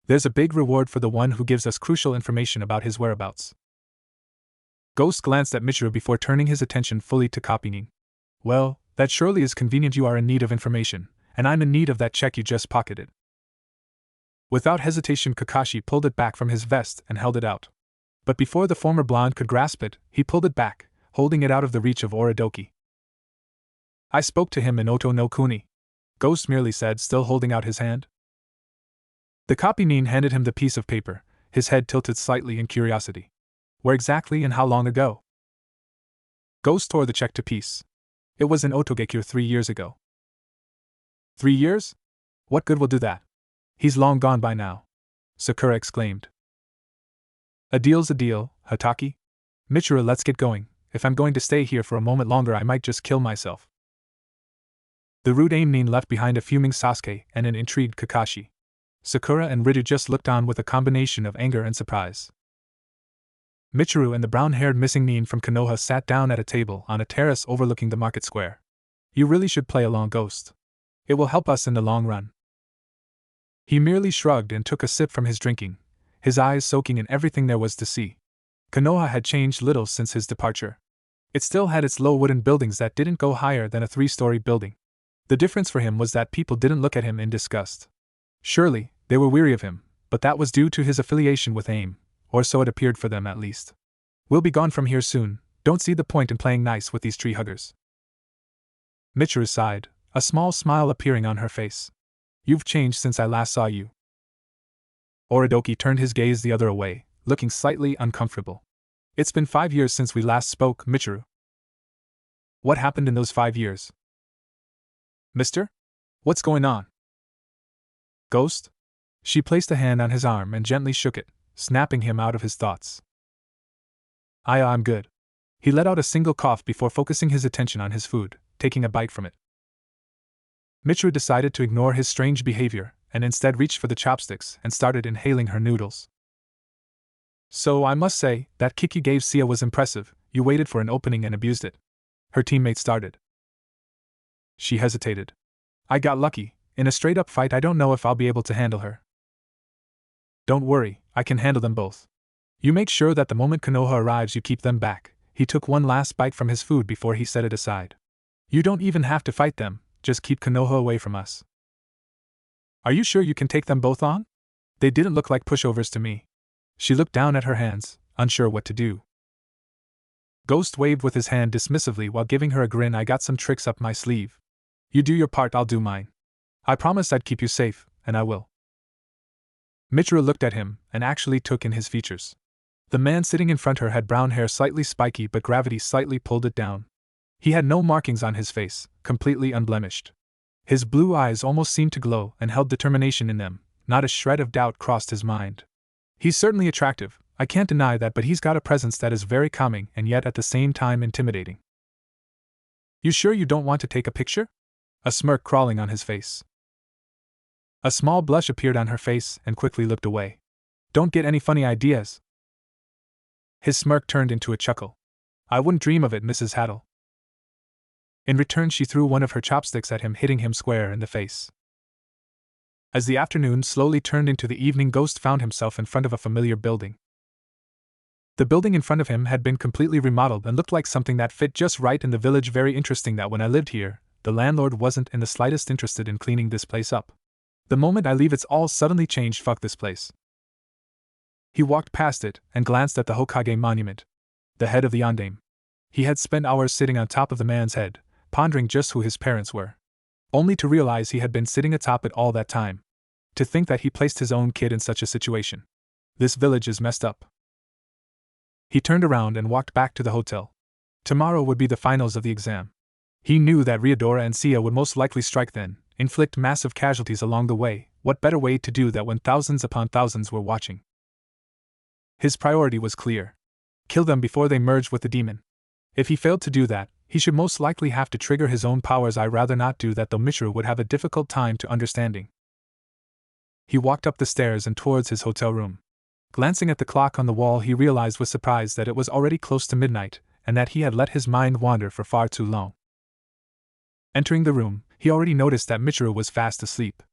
There's a big reward for the one who gives us crucial information about his whereabouts. Ghost glanced at Michiru before turning his attention fully to copying. Well, that surely is convenient. You are in need of information, and I'm in need of that check you just pocketed. Without hesitation, Kakashi pulled it back from his vest and held it out. But before the former blonde could grasp it, he pulled it back, holding it out of the reach of Oridoki. I spoke to him in Oto no Kuni. Ghost merely said, still holding out his hand. The copy nin handed him the piece of paper, his head tilted slightly in curiosity. Where exactly and how long ago? Ghost tore the check to piece. It was in Otogekure 3 years ago. 3 years? What good will do that? He's long gone by now. Sakura exclaimed. A deal's a deal, Hataki. Michiru, let's get going. If I'm going to stay here for a moment longer, I might just kill myself. The rude aim nin left behind a fuming Sasuke and an intrigued Kakashi. Sakura and Ritu just looked on with a combination of anger and surprise. Michiru and the brown-haired missing nin from Konoha sat down at a table on a terrace overlooking the market square. You really should play along, Ghost. It will help us in the long run. He merely shrugged and took a sip from his drinking, his eyes soaking in everything there was to see. Konoha had changed little since his departure. It still had its low wooden buildings that didn't go higher than a 3-story building. The difference for him was that people didn't look at him in disgust. Surely, they were weary of him, but that was due to his affiliation with AIM, or so it appeared for them at least. We'll be gone from here soon, don't see the point in playing nice with these tree huggers. Michiru sighed, a small smile appearing on her face. You've changed since I last saw you. Oridoki turned his gaze the other way, looking slightly uncomfortable. It's been 5 years since we last spoke, Michiru. What happened in those 5 years? Mister? What's going on? Ghost? She placed a hand on his arm and gently shook it, snapping him out of his thoughts. I'm good. He let out a single cough before focusing his attention on his food, taking a bite from it. Michiru decided to ignore his strange behavior, and instead reached for the chopsticks and started inhaling her noodles. So I must say, that kick you gave Sia was impressive. You waited for an opening and abused it. Her teammate started. She hesitated. I got lucky. In a straight-up fight I don't know if I'll be able to handle her. Don't worry, I can handle them both. You make sure that the moment Konoha arrives you keep them back. He took one last bite from his food before he set it aside. You don't even have to fight them, just keep Konoha away from us. Are you sure you can take them both on? They didn't look like pushovers to me. She looked down at her hands, unsure what to do. Ghost waved with his hand dismissively while giving her a grin. I got some tricks up my sleeve. You do your part, I'll do mine. I promised I'd keep you safe, and I will. Michiru looked at him, and actually took in his features. The man sitting in front of her had brown hair slightly spiky but gravity slightly pulled it down. He had no markings on his face, completely unblemished. His blue eyes almost seemed to glow and held determination in them, not a shred of doubt crossed his mind. He's certainly attractive, I can't deny that, but he's got a presence that is very calming and yet at the same time intimidating. You sure you don't want to take a picture? A smirk crawling on his face. A small blush appeared on her face and quickly looked away. Don't get any funny ideas. His smirk turned into a chuckle. I wouldn't dream of it, Mrs. Haddle. In return she threw one of her chopsticks at him, hitting him square in the face. As the afternoon slowly turned into the evening, Ghost found himself in front of a familiar building. The building in front of him had been completely remodeled and looked like something that fit just right in the village. Very interesting that when I lived here, the landlord wasn't in the slightest interested in cleaning this place up. The moment I leave it's all suddenly changed. Fuck this place. He walked past it and glanced at the Hokage monument, the head of the Yondaime. He had spent hours sitting on top of the man's head, pondering just who his parents were. Only to realize he had been sitting atop it all that time. To think that he placed his own kid in such a situation. This village is messed up. He turned around and walked back to the hotel. Tomorrow would be the finals of the exam. He knew that Ryodora and Sia would most likely strike then, inflict massive casualties along the way. What better way to do that when thousands upon thousands were watching? His priority was clear. Kill them before they merged with the demon. If he failed to do that, he should most likely have to trigger his own powers. I'd rather not do that, though Michiru would have a difficult time to understanding. He walked up the stairs and towards his hotel room. Glancing at the clock on the wall, he realized with surprise that it was already close to midnight, and that he had let his mind wander for far too long. Entering the room, he already noticed that Michiru was fast asleep.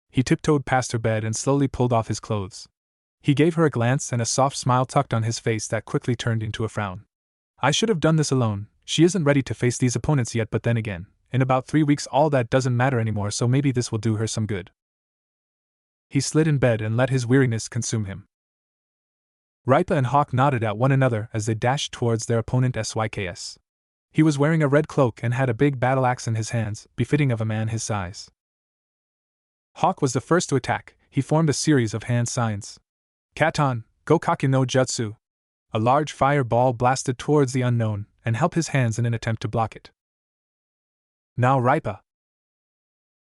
He tiptoed past her bed and slowly pulled off his clothes. He gave her a glance and a soft smile tucked on his face that quickly turned into a frown. I should have done this alone. She isn't ready to face these opponents yet, but then again, in about 3 weeks all that doesn't matter anymore, so maybe this will do her some good. He slid in bed and let his weariness consume him. Ripa and Hawk nodded at one another as they dashed towards their opponent Syks. He was wearing a red cloak and had a big battle axe in his hands, befitting of a man his size. Hawk was the first to attack. He formed a series of hand signs. Katon, Gokake no Jutsu. A large fireball blasted towards the unknown, and helped his hands in an attempt to block it. Now Ripa.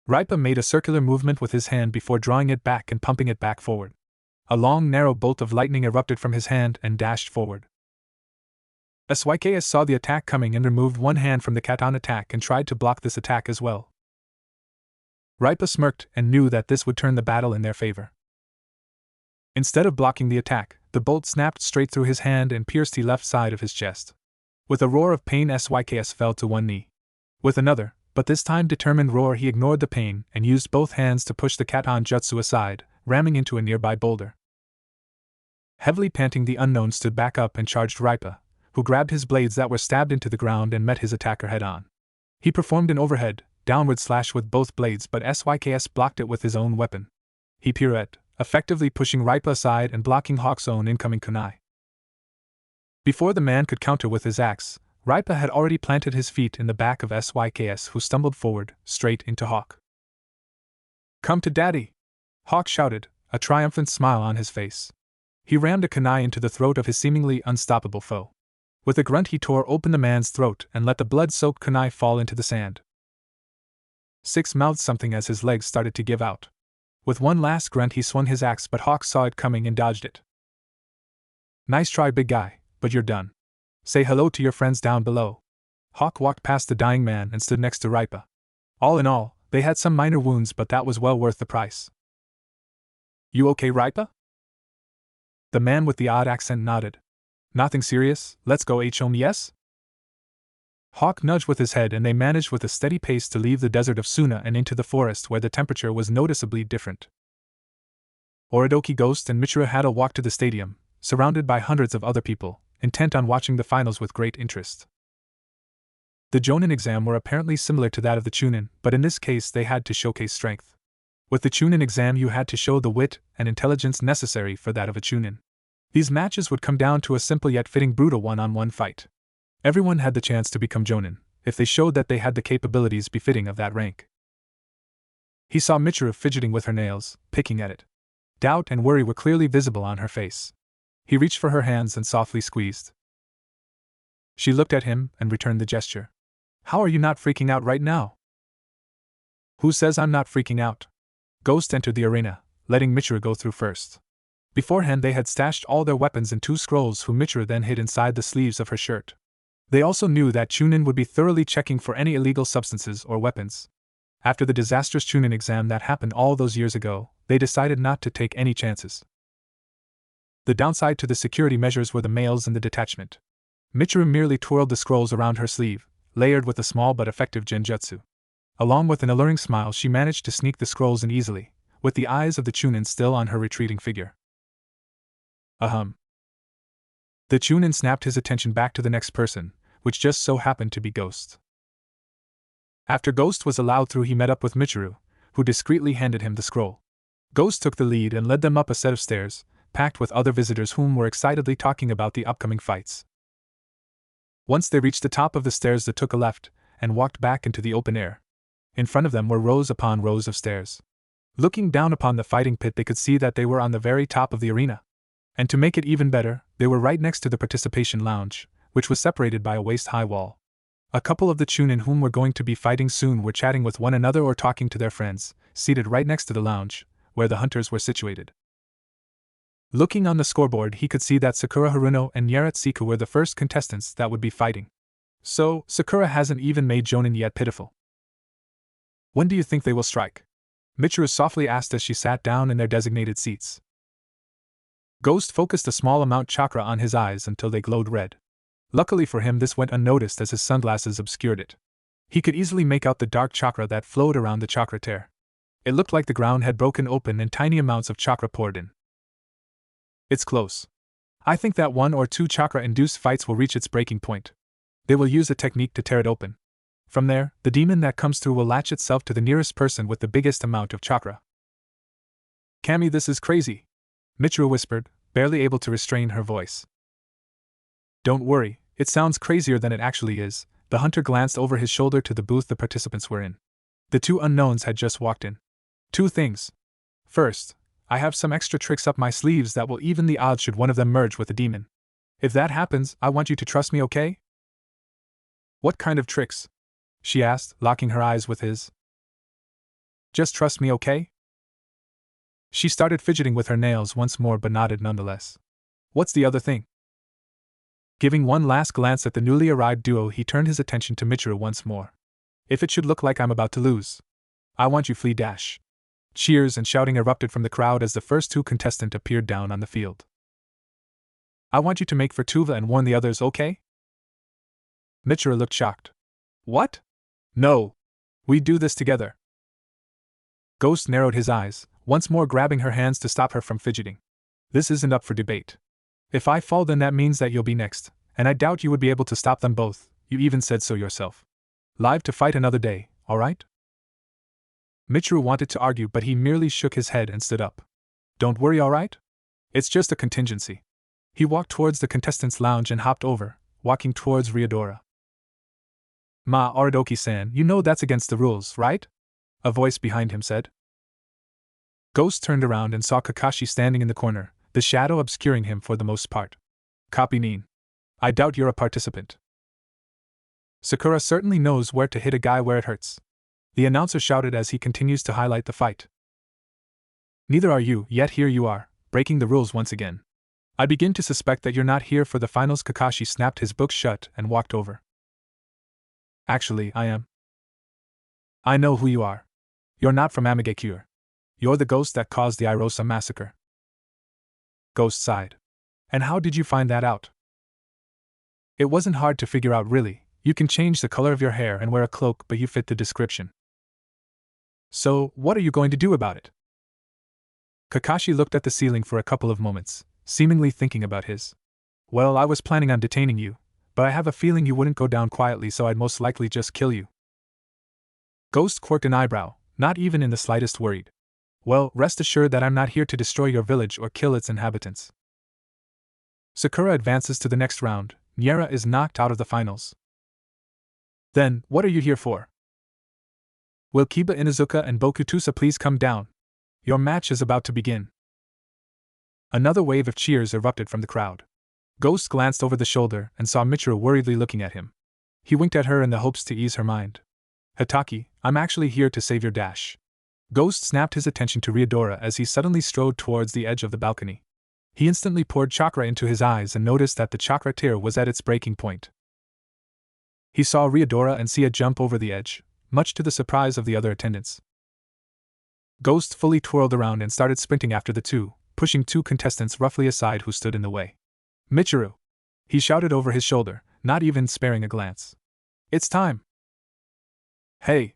Ripa made a circular movement with his hand before drawing it back and pumping it back forward. A long narrow bolt of lightning erupted from his hand and dashed forward. Syks saw the attack coming and removed one hand from the Katon attack and tried to block this attack as well. Ripa smirked and knew that this would turn the battle in their favor. Instead of blocking the attack, the bolt snapped straight through his hand and pierced the left side of his chest. With a roar of pain, Syks fell to one knee. With another, But this time determined roar he ignored the pain and used both hands to push the Katon Jutsu aside, ramming into a nearby boulder. Heavily panting, the unknown stood back up and charged Ripa, who grabbed his blades that were stabbed into the ground and met his attacker head-on. He performed an overhead, downward slash with both blades, but SYKS blocked it with his own weapon. He pirouetted, effectively pushing Ripa aside and blocking Hawk's own incoming kunai. Before the man could counter with his axe, Ripa had already planted his feet in the back of SYKS, who stumbled forward, straight into Hawk. "Come to daddy!" Hawk shouted, a triumphant smile on his face. He rammed a kunai into the throat of his seemingly unstoppable foe. With a grunt he tore open the man's throat and let the blood-soaked kunai fall into the sand. Six mouthed something as his legs started to give out. With one last grunt he swung his axe, but Hawk saw it coming and dodged it. "Nice try, big guy, but you're done. Say hello to your friends down below." Hawk walked past the dying man and stood next to Ripa. All in all, they had some minor wounds, but that was well worth the price. "You okay, Ripa?" The man with the odd accent nodded. "Nothing serious, let's go home, yes?" Hawk nudged with his head and they managed with a steady pace to leave the desert of Suna and into the forest where the temperature was noticeably different. Oridoki, Ghost, and Michiru had all walked to the stadium, surrounded by hundreds of other people, intent on watching the finals with great interest. The Jonin exam were apparently similar to that of the Chunin, but in this case they had to showcase strength. With the Chunin exam you had to show the wit and intelligence necessary for that of a Chunin. These matches would come down to a simple yet fitting brutal one-on-one fight. Everyone had the chance to become Jonin, if they showed that they had the capabilities befitting of that rank. He saw Michiru fidgeting with her nails, picking at it. Doubt and worry were clearly visible on her face. He reached for her hands and softly squeezed. She looked at him and returned the gesture. "How are you not freaking out right now?" "Who says I'm not freaking out?" Ghost entered the arena, letting Michiru go through first. Beforehand they had stashed all their weapons in two scrolls, whom Michiru then hid inside the sleeves of her shirt. They also knew that Chunin would be thoroughly checking for any illegal substances or weapons. After the disastrous Chunin exam that happened all those years ago, they decided not to take any chances. The downside to the security measures were the males in the detachment. Michiru merely twirled the scrolls around her sleeve, layered with a small but effective genjutsu. Along with an alluring smile she managed to sneak the scrolls in easily, with the eyes of the Chunin still on her retreating figure. Ahem. The Chunin snapped his attention back to the next person, which just so happened to be Ghost. After Ghost was allowed through he met up with Michiru, who discreetly handed him the scroll. Ghost took the lead and led them up a set of stairs, packed with other visitors whom were excitedly talking about the upcoming fights. Once they reached the top of the stairs they took a left, and walked back into the open air. In front of them were rows upon rows of stairs. Looking down upon the fighting pit they could see that they were on the very top of the arena. And to make it even better, they were right next to the participation lounge, which was separated by a waist-high wall. A couple of the Chunin whom were going to be fighting soon were chatting with one another or talking to their friends, seated right next to the lounge, where the hunters were situated. Looking on the scoreboard he could see that Sakura Haruno and Yaretsuka were the first contestants that would be fighting. So, Sakura hasn't even made Jonin yet pitiful. "When do you think they will strike?" Michiru softly asked as she sat down in their designated seats. Ghost focused a small amount chakra on his eyes until they glowed red. Luckily for him this went unnoticed as his sunglasses obscured it. He could easily make out the dark chakra that flowed around the chakra tear. It looked like the ground had broken open and tiny amounts of chakra poured in. "It's close. I think that 1 or 2 chakra-induced fights will reach its breaking point. They will use a technique to tear it open. From there, the demon that comes through will latch itself to the nearest person with the biggest amount of chakra." "Kami, this is crazy," Michiru whispered, barely able to restrain her voice. "Don't worry, it sounds crazier than it actually is." The hunter glanced over his shoulder to the booth the participants were in. The two unknowns had just walked in. "2 things. First, I have some extra tricks up my sleeves that will even the odds should one of them merge with a demon. If that happens, I want you to trust me, okay?" "What kind of tricks?" she asked, locking her eyes with his. "Just trust me, okay?" She started fidgeting with her nails once more but nodded nonetheless. "What's the other thing?" Giving one last glance at the newly arrived duo he turned his attention to Michiru once more. "If it should look like I'm about to lose, I want you flee dash." Cheers and shouting erupted from the crowd as the first 2 contestants appeared down on the field. "I want you to make for Tuva and warn the others, okay?" Michiru looked shocked. "What? No. We do this together. Ghost narrowed his eyes, once more grabbing her hands to stop her from fidgeting. This isn't up for debate. If I fall, then that means that you'll be next, and I doubt you would be able to stop them both. You even said so yourself. Live to fight another day, alright? Michiru wanted to argue, but he merely shook his head and stood up. Don't worry, alright? It's just a contingency. He walked towards the contestants' lounge and hopped over, walking towards Ryodora. Ma Aradoki-san, you know that's against the rules, right? A voice behind him said. Ghost turned around and saw Kakashi standing in the corner, the shadow obscuring him for the most part. Copy Nin. I doubt you're a participant. Sakura certainly knows where to hit a guy where it hurts. The announcer shouted as he continues to highlight the fight. Neither are you, yet here you are, breaking the rules once again. I begin to suspect that you're not here for the finals. Kakashi snapped his book shut and walked over. Actually, I am. I know who you are. You're not from Amigekure. You're the ghost that caused the Irosa massacre. Ghost sighed. And how did you find that out? It wasn't hard to figure out, really. You can change the color of your hair and wear a cloak, but you fit the description. So, what are you going to do about it? Kakashi looked at the ceiling for a couple of moments, seemingly thinking about his. Well, I was planning on detaining you, but I have a feeling you wouldn't go down quietly, so I'd most likely just kill you. Ghost quirked an eyebrow, not even in the slightest worried. Well, rest assured that I'm not here to destroy your village or kill its inhabitants. Sakura advances to the next round. Nyera is knocked out of the finals. Then, what are you here for? Will Kiba Inuzuka and Bokutusa please come down? Your match is about to begin. Another wave of cheers erupted from the crowd. Ghost glanced over the shoulder and saw Michiru worriedly looking at him. He winked at her in the hopes to ease her mind. Hitaki, I'm actually here to save your dash. Ghost snapped his attention to Ryodora as he suddenly strode towards the edge of the balcony. He instantly poured chakra into his eyes and noticed that the chakra tier was at its breaking point. He saw Ryodora and Sia jump over the edge, much to the surprise of the other attendants. Ghost fully twirled around and started sprinting after the two, pushing two contestants roughly aside who stood in the way. Michiru! He shouted over his shoulder, not even sparing a glance. It's time! Hey!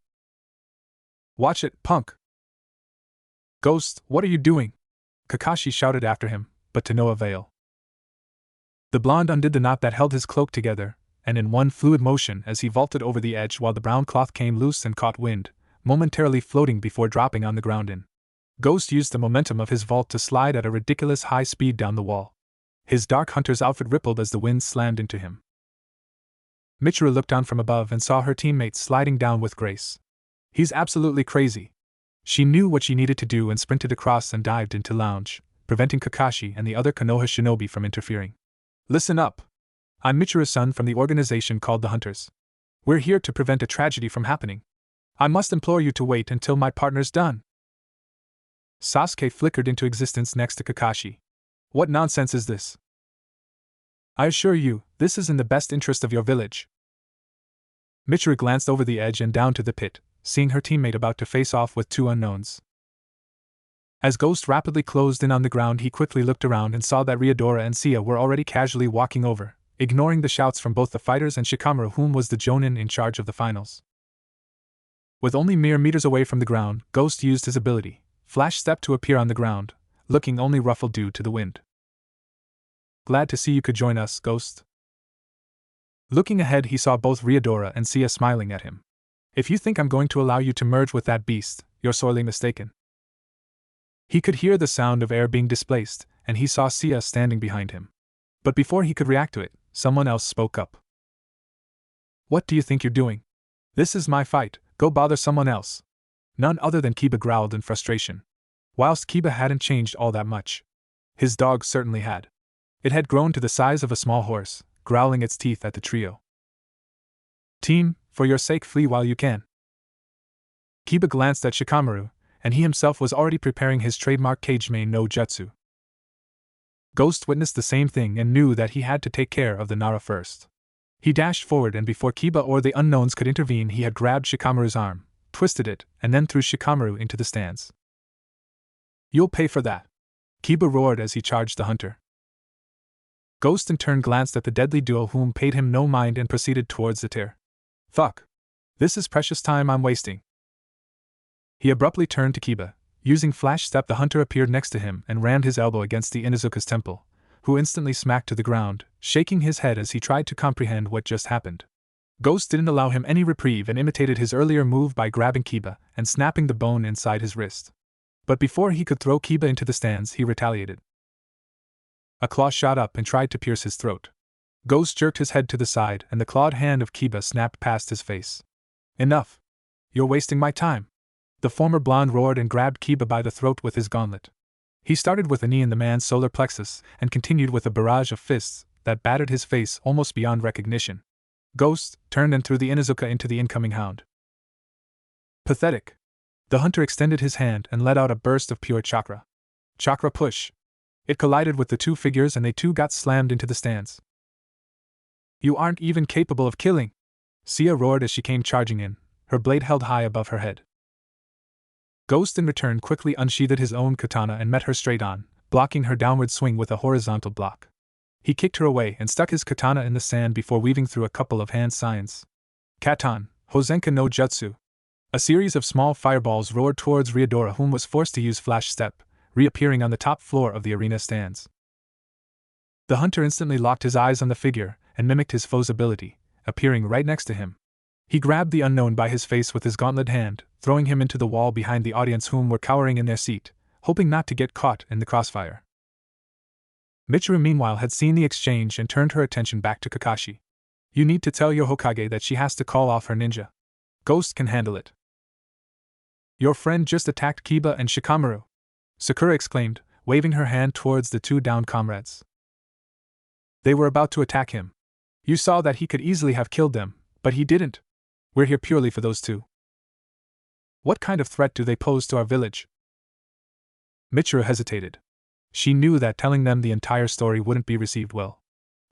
Watch it, punk! Ghost, what are you doing? Kakashi shouted after him, but to no avail. The blonde undid the knot that held his cloak together, and in one fluid motion as he vaulted over the edge while the brown cloth came loose and caught wind, momentarily floating before dropping on the ground in. Ghost used the momentum of his vault to slide at a ridiculous high speed down the wall. His dark hunter's outfit rippled as the wind slammed into him. Michiru looked down from above and saw her teammate sliding down with grace. He's absolutely crazy. She knew what she needed to do and sprinted across and dived into lounge, preventing Kakashi and the other Konoha shinobi from interfering. Listen up. I'm Michiru-san from the organization called the Hunters. We're here to prevent a tragedy from happening. I must implore you to wait until my partner's done. Sasuke flickered into existence next to Kakashi. What nonsense is this? I assure you, this is in the best interest of your village. Michiru glanced over the edge and down to the pit, seeing her teammate about to face off with two unknowns. As Ghost rapidly closed in on the ground, he quickly looked around and saw that Ryodora and Sia were already casually walking over, ignoring the shouts from both the fighters and Shikamaru, whom was the Jonin in charge of the finals. With only mere meters away from the ground, Ghost used his ability, Flash Step, to appear on the ground, looking only ruffled due to the wind. Glad to see you could join us, Ghost. Looking ahead, he saw both Ryodora and Sia smiling at him. If you think I'm going to allow you to merge with that beast, you're sorely mistaken. He could hear the sound of air being displaced, and he saw Sia standing behind him. But before he could react to it, someone else spoke up. What do you think you're doing? This is my fight, go bother someone else. None other than Kiba growled in frustration. Whilst Kiba hadn't changed all that much, his dog certainly had. It had grown to the size of a small horse, growling its teeth at the trio. Team, for your sake flee while you can. Kiba glanced at Shikamaru, and he himself was already preparing his trademark Kageme no Jutsu. Ghost witnessed the same thing and knew that he had to take care of the Nara first. He dashed forward, and before Kiba or the unknowns could intervene, he had grabbed Shikamaru's arm, twisted it, and then threw Shikamaru into the stands. You'll pay for that! Kiba roared as he charged the hunter. Ghost in turn glanced at the deadly duo, whom paid him no mind, and proceeded towards the tier. Fuck! This is precious time I'm wasting. He abruptly turned to Kiba. Using flash step, the hunter appeared next to him and rammed his elbow against the Inuzuka's temple, who instantly smacked to the ground, shaking his head as he tried to comprehend what just happened. Ghost didn't allow him any reprieve and imitated his earlier move by grabbing Kiba and snapping the bone inside his wrist. But before he could throw Kiba into the stands, he retaliated. A claw shot up and tried to pierce his throat. Ghost jerked his head to the side and the clawed hand of Kiba snapped past his face. Enough! You're wasting my time! The former blonde roared and grabbed Kiba by the throat with his gauntlet. He started with a knee in the man's solar plexus and continued with a barrage of fists that battered his face almost beyond recognition. Ghost turned and threw the Inuzuka into the incoming hound. Pathetic. The hunter extended his hand and let out a burst of pure chakra. Chakra push. It collided with the two figures and they too got slammed into the stands. You aren't even capable of killing! Sia roared as she came charging in, her blade held high above her head. Ghost in return quickly unsheathed his own katana and met her straight on, blocking her downward swing with a horizontal block. He kicked her away and stuck his katana in the sand before weaving through a couple of hand signs. Katan, Hozenka no Jutsu. A series of small fireballs roared towards Ryodora, whom was forced to use flash step, reappearing on the top floor of the arena stands. The hunter instantly locked his eyes on the figure and mimicked his foe's ability, appearing right next to him. He grabbed the unknown by his face with his gauntlet hand, throwing him into the wall behind the audience, whom were cowering in their seat, hoping not to get caught in the crossfire. Michiru meanwhile had seen the exchange and turned her attention back to Kakashi. You need to tell your Hokage that she has to call off her ninja. Ghost can handle it. Your friend just attacked Kiba and Shikamaru, Sakura exclaimed, waving her hand towards the two downed comrades. They were about to attack him. You saw that he could easily have killed them, but he didn't. We're here purely for those two. What kind of threat do they pose to our village? Michiru hesitated. She knew that telling them the entire story wouldn't be received well.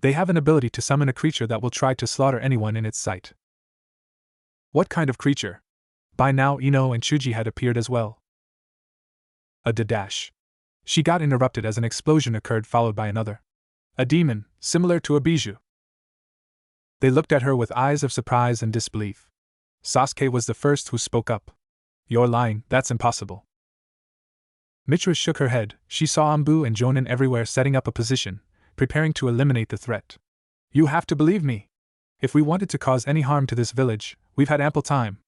They have an ability to summon a creature that will try to slaughter anyone in its sight. What kind of creature? By now Ino and Chuji had appeared as well. A dash. She got interrupted as an explosion occurred, followed by another. A demon, similar to a bijou. They looked at her with eyes of surprise and disbelief. Sasuke was the first who spoke up. You're lying, that's impossible. Michiru shook her head. She saw Ambu and Jonin everywhere setting up a position, preparing to eliminate the threat. You have to believe me. If we wanted to cause any harm to this village, we've had ample time.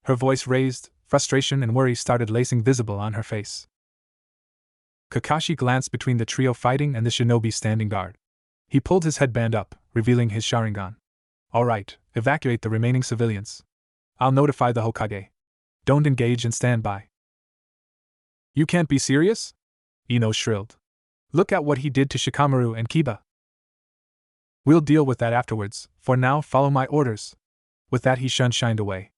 Her voice raised, frustration and worry started lacing visible on her face. Kakashi glanced between the trio fighting and the shinobi standing guard. He pulled his headband up, revealing his Sharingan. All right, evacuate the remaining civilians. I'll notify the Hokage. Don't engage and stand by. You can't be serious? Ino shrilled. Look at what he did to Shikamaru and Kiba. We'll deal with that afterwards, for now follow my orders. With that he shined away.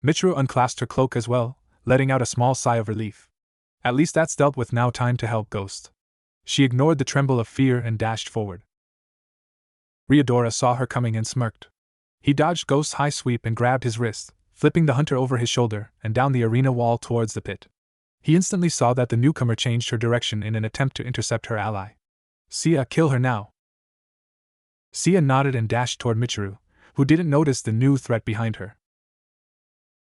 Michiru unclasped her cloak as well, letting out a small sigh of relief. At least that's dealt with now, time to help Ghost. She ignored the tremble of fear and dashed forward. Ryodora saw her coming and smirked. He dodged Ghost's high sweep and grabbed his wrist, flipping the hunter over his shoulder and down the arena wall towards the pit. He instantly saw that the newcomer changed her direction in an attempt to intercept her ally. Sia, kill her now. Sia nodded and dashed toward Michiru, who didn't notice the new threat behind her.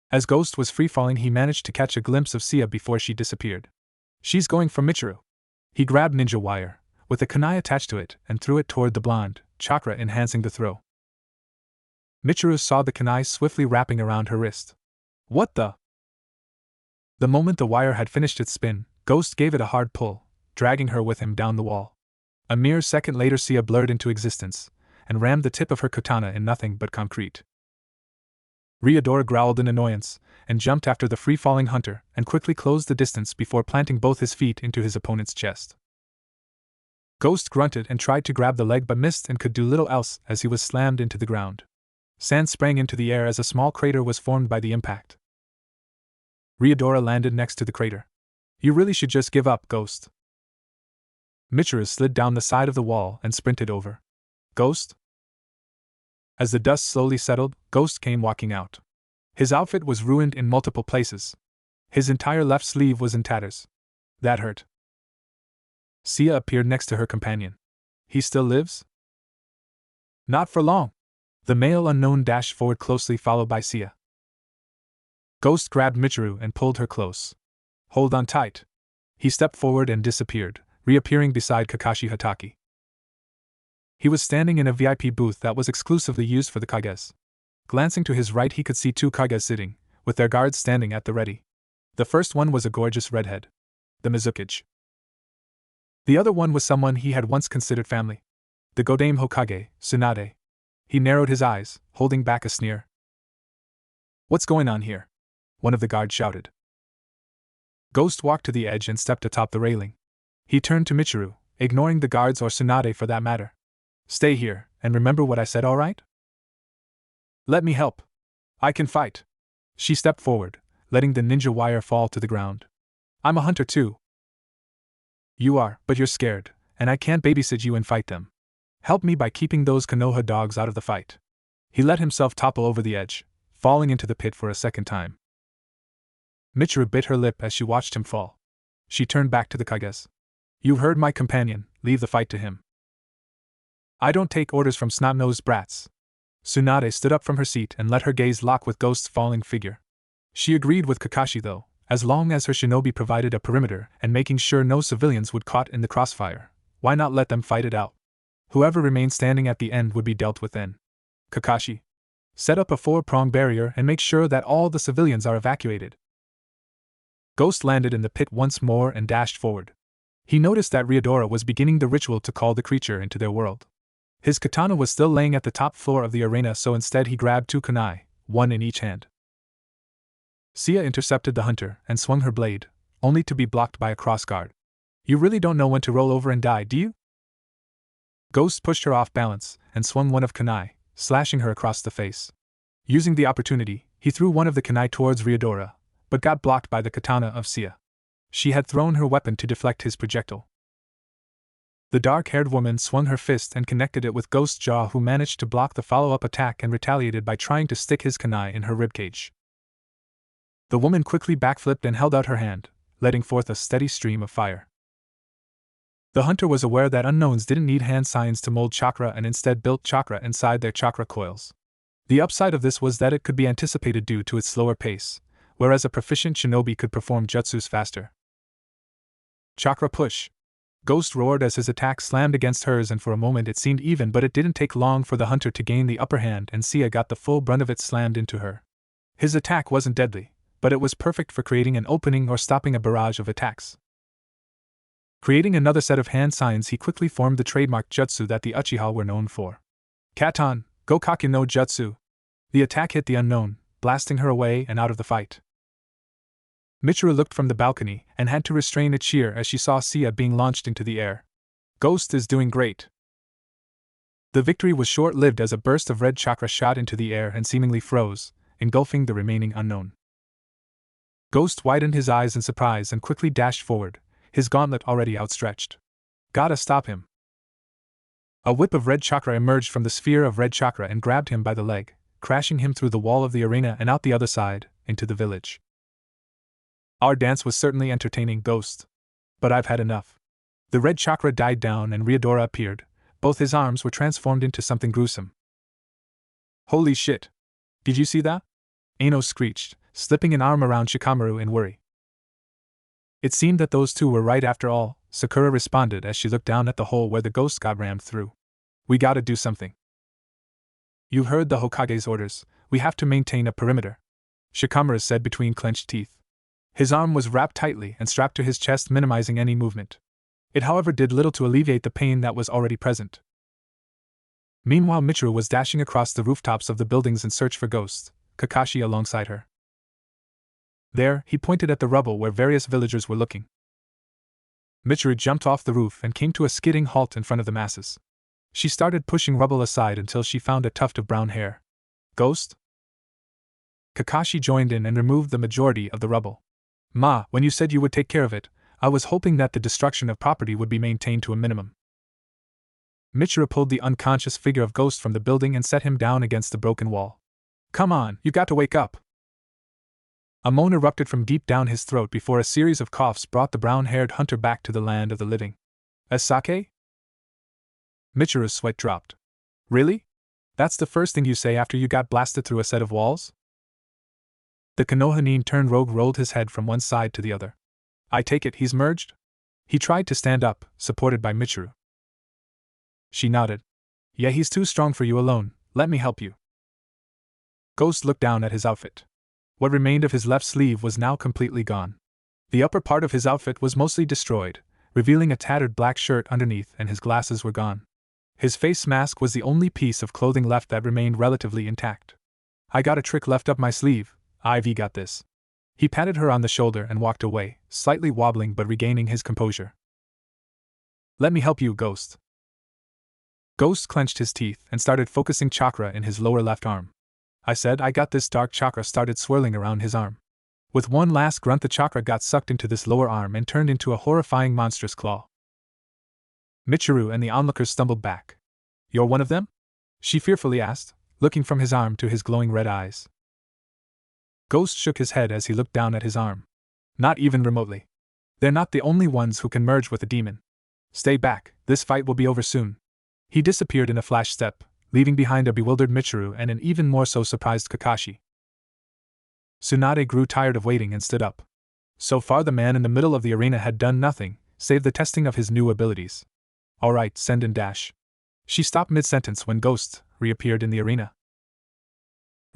As Ghost was free-falling, he managed to catch a glimpse of Sia before she disappeared. She's going for Michiru. He grabbed ninja wire, with a kunai attached to it, and threw it toward the blonde, chakra enhancing the throw. Michiru saw the kunai swiftly wrapping around her wrist. What the? The moment the wire had finished its spin, Ghost gave it a hard pull, dragging her with him down the wall. A mere second later Sia blurred into existence, and rammed the tip of her katana in nothing but concrete. Ryodora growled in annoyance, and jumped after the free-falling hunter, and quickly closed the distance before planting both his feet into his opponent's chest. Ghost grunted and tried to grab the leg but missed and could do little else as he was slammed into the ground. Sand sprang into the air as a small crater was formed by the impact. Ryodora landed next to the crater. You really should just give up, Ghost. Michiru slid down the side of the wall and sprinted over. Ghost? As the dust slowly settled, Ghost came walking out. His outfit was ruined in multiple places. His entire left sleeve was in tatters. That hurt. Sia appeared next to her companion. He still lives? Not for long. The male unknown dashed forward closely, followed by Sia. Ghost grabbed Michiru and pulled her close. Hold on tight. He stepped forward and disappeared, reappearing beside Kakashi Hatake. He was standing in a VIP booth that was exclusively used for the Kages. Glancing to his right, he could see two Kages sitting, with their guards standing at the ready. The first one was a gorgeous redhead, the Mizukage. The other one was someone he had once considered family, the Godame Hokage, Tsunade. He narrowed his eyes, holding back a sneer. What's going on here? One of the guards shouted. Ghost walked to the edge and stepped atop the railing. He turned to Michiru, ignoring the guards or Tsunade for that matter. Stay here, and remember what I said, alright? Let me help. I can fight. She stepped forward, letting the ninja wire fall to the ground. I'm a hunter too. You are, but you're scared, and I can't babysit you and fight them. Help me by keeping those Konoha dogs out of the fight. He let himself topple over the edge, falling into the pit for a second time. Michiru bit her lip as she watched him fall. She turned back to the Kages. You heard my companion, leave the fight to him. I don't take orders from snot-nosed brats. Tsunade stood up from her seat and let her gaze lock with Ghost's falling figure. She agreed with Kakashi though, as long as her shinobi provided a perimeter and making sure no civilians would caught in the crossfire, why not let them fight it out? Whoever remained standing at the end would be dealt with then. Kakashi, set up a 4-pronged barrier and make sure that all the civilians are evacuated. Ghost landed in the pit once more and dashed forward. He noticed that Ryodora was beginning the ritual to call the creature into their world. His katana was still laying at the top floor of the arena, so instead he grabbed 2 kunai, one in each hand. Sia intercepted the hunter and swung her blade, only to be blocked by a crossguard. You really don't know when to roll over and die, do you? Ghost pushed her off balance and swung one of kunai, slashing her across the face. Using the opportunity, he threw one of the kunai towards Ryodora, but got blocked by the katana of Sia. She had thrown her weapon to deflect his projectile. The dark-haired woman swung her fist and connected it with Ghost's jaw, who managed to block the follow-up attack and retaliated by trying to stick his kunai in her ribcage. The woman quickly backflipped and held out her hand, letting forth a steady stream of fire. The hunter was aware that unknowns didn't need hand signs to mold chakra and instead built chakra inside their chakra coils. The upside of this was that it could be anticipated due to its slower pace, whereas a proficient shinobi could perform jutsus faster. Chakra push. Ghost roared as his attack slammed against hers, and for a moment it seemed even, but it didn't take long for the hunter to gain the upper hand and Sia got the full brunt of it slammed into her. His attack wasn't deadly, but it was perfect for creating an opening or stopping a barrage of attacks. Creating another set of hand signs, he quickly formed the trademark jutsu that the Uchiha were known for. Katan, Gokake no Jutsu. The attack hit the unknown, blasting her away and out of the fight. Michiru looked from the balcony and had to restrain a cheer as she saw Sia being launched into the air. Ghost is doing great. The victory was short-lived as a burst of red chakra shot into the air and seemingly froze, engulfing the remaining unknown. Ghost widened his eyes in surprise and quickly dashed forward, his gauntlet already outstretched. Gotta stop him. A whip of red chakra emerged from the sphere of red chakra and grabbed him by the leg, crashing him through the wall of the arena and out the other side, into the village. Our dance was certainly entertaining, Ghost. But I've had enough. The red chakra died down and Ryodora appeared. Both his arms were transformed into something gruesome. Holy shit! Did you see that? Ano screeched, slipping an arm around Shikamaru in worry. It seemed that those two were right after all, Sakura responded as she looked down at the hole where the ghost got rammed through. We gotta do something. You heard the Hokage's orders, we have to maintain a perimeter, Shikamaru said between clenched teeth. His arm was wrapped tightly and strapped to his chest, minimizing any movement. It, however, did little to alleviate the pain that was already present. Meanwhile, Michiru was dashing across the rooftops of the buildings in search for Ghost, Kakashi alongside her. There, he pointed at the rubble where various villagers were looking. Michiru jumped off the roof and came to a skidding halt in front of the masses. She started pushing rubble aside until she found a tuft of brown hair. Ghost? Kakashi joined in and removed the majority of the rubble. Ma, when you said you would take care of it, I was hoping that the destruction of property would be maintained to a minimum. Michiru pulled the unconscious figure of Ghost from the building and set him down against the broken wall. Come on, you got to wake up. A moan erupted from deep down his throat before a series of coughs brought the brown-haired hunter back to the land of the living. Sake? Michiru's sweat dropped. Really? That's the first thing you say after you got blasted through a set of walls? The Konoha turned rogue rolled his head from one side to the other. I take it he's merged? He tried to stand up, supported by Michiru. She nodded. Yeah, he's too strong for you alone, let me help you. Ghost looked down at his outfit. What remained of his left sleeve was now completely gone. The upper part of his outfit was mostly destroyed, revealing a tattered black shirt underneath, and his glasses were gone. His face mask was the only piece of clothing left that remained relatively intact. I got a trick left up my sleeve, Ivy got this. He patted her on the shoulder and walked away, slightly wobbling but regaining his composure. Let me help you, Ghost. Ghost clenched his teeth and started focusing chakra in his lower left arm. I said I got this. Dark chakra started swirling around his arm. With one last grunt, the chakra got sucked into this lower arm and turned into a horrifying monstrous claw. Michiru and the onlookers stumbled back. You're one of them? She fearfully asked, looking from his arm to his glowing red eyes. Ghost shook his head as he looked down at his arm. Not even remotely. They're not the only ones who can merge with a demon. Stay back, this fight will be over soon. He disappeared in a flash step, leaving behind a bewildered Michiru and an even more so surprised Kakashi. Tsunade grew tired of waiting and stood up. So far the man in the middle of the arena had done nothing, save the testing of his new abilities. Alright, send and dash. She stopped mid-sentence when Ghost reappeared in the arena.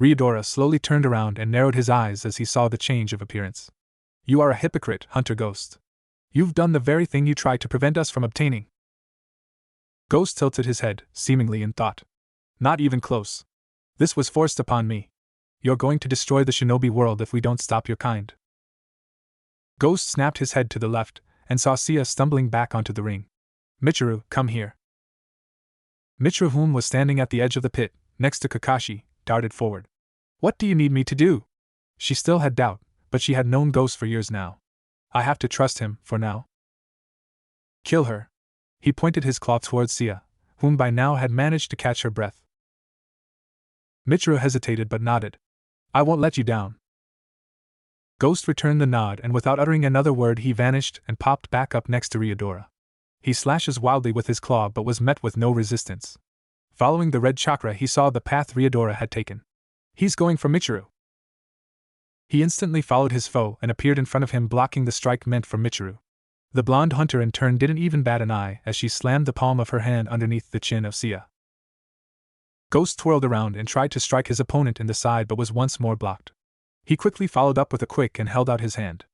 Ryodora slowly turned around and narrowed his eyes as he saw the change of appearance. You are a hypocrite, Hunter Ghost. You've done the very thing you tried to prevent us from obtaining. Ghost tilted his head, seemingly in thought. Not even close. This was forced upon me. You're going to destroy the shinobi world if we don't stop your kind. Ghost snapped his head to the left and saw Sia stumbling back onto the ring. Michiru, come here. Michiru, whom was standing at the edge of the pit, next to Kakashi, darted forward. What do you need me to do? She still had doubt, but she had known Ghost for years now. I have to trust him, for now. Kill her. He pointed his claw towards Sia, whom by now had managed to catch her breath. Michiru hesitated but nodded. I won't let you down. Ghost returned the nod, and without uttering another word he vanished and popped back up next to Ryodora. He slashes wildly with his claw but was met with no resistance. Following the red chakra, he saw the path Ryodora had taken. He's going for Michiru. He instantly followed his foe and appeared in front of him, blocking the strike meant for Michiru. The blonde hunter in turn didn't even bat an eye as she slammed the palm of her hand underneath the chin of Sia. Ghost twirled around and tried to strike his opponent in the side but was once more blocked. He quickly followed up with a quick and held out his hand.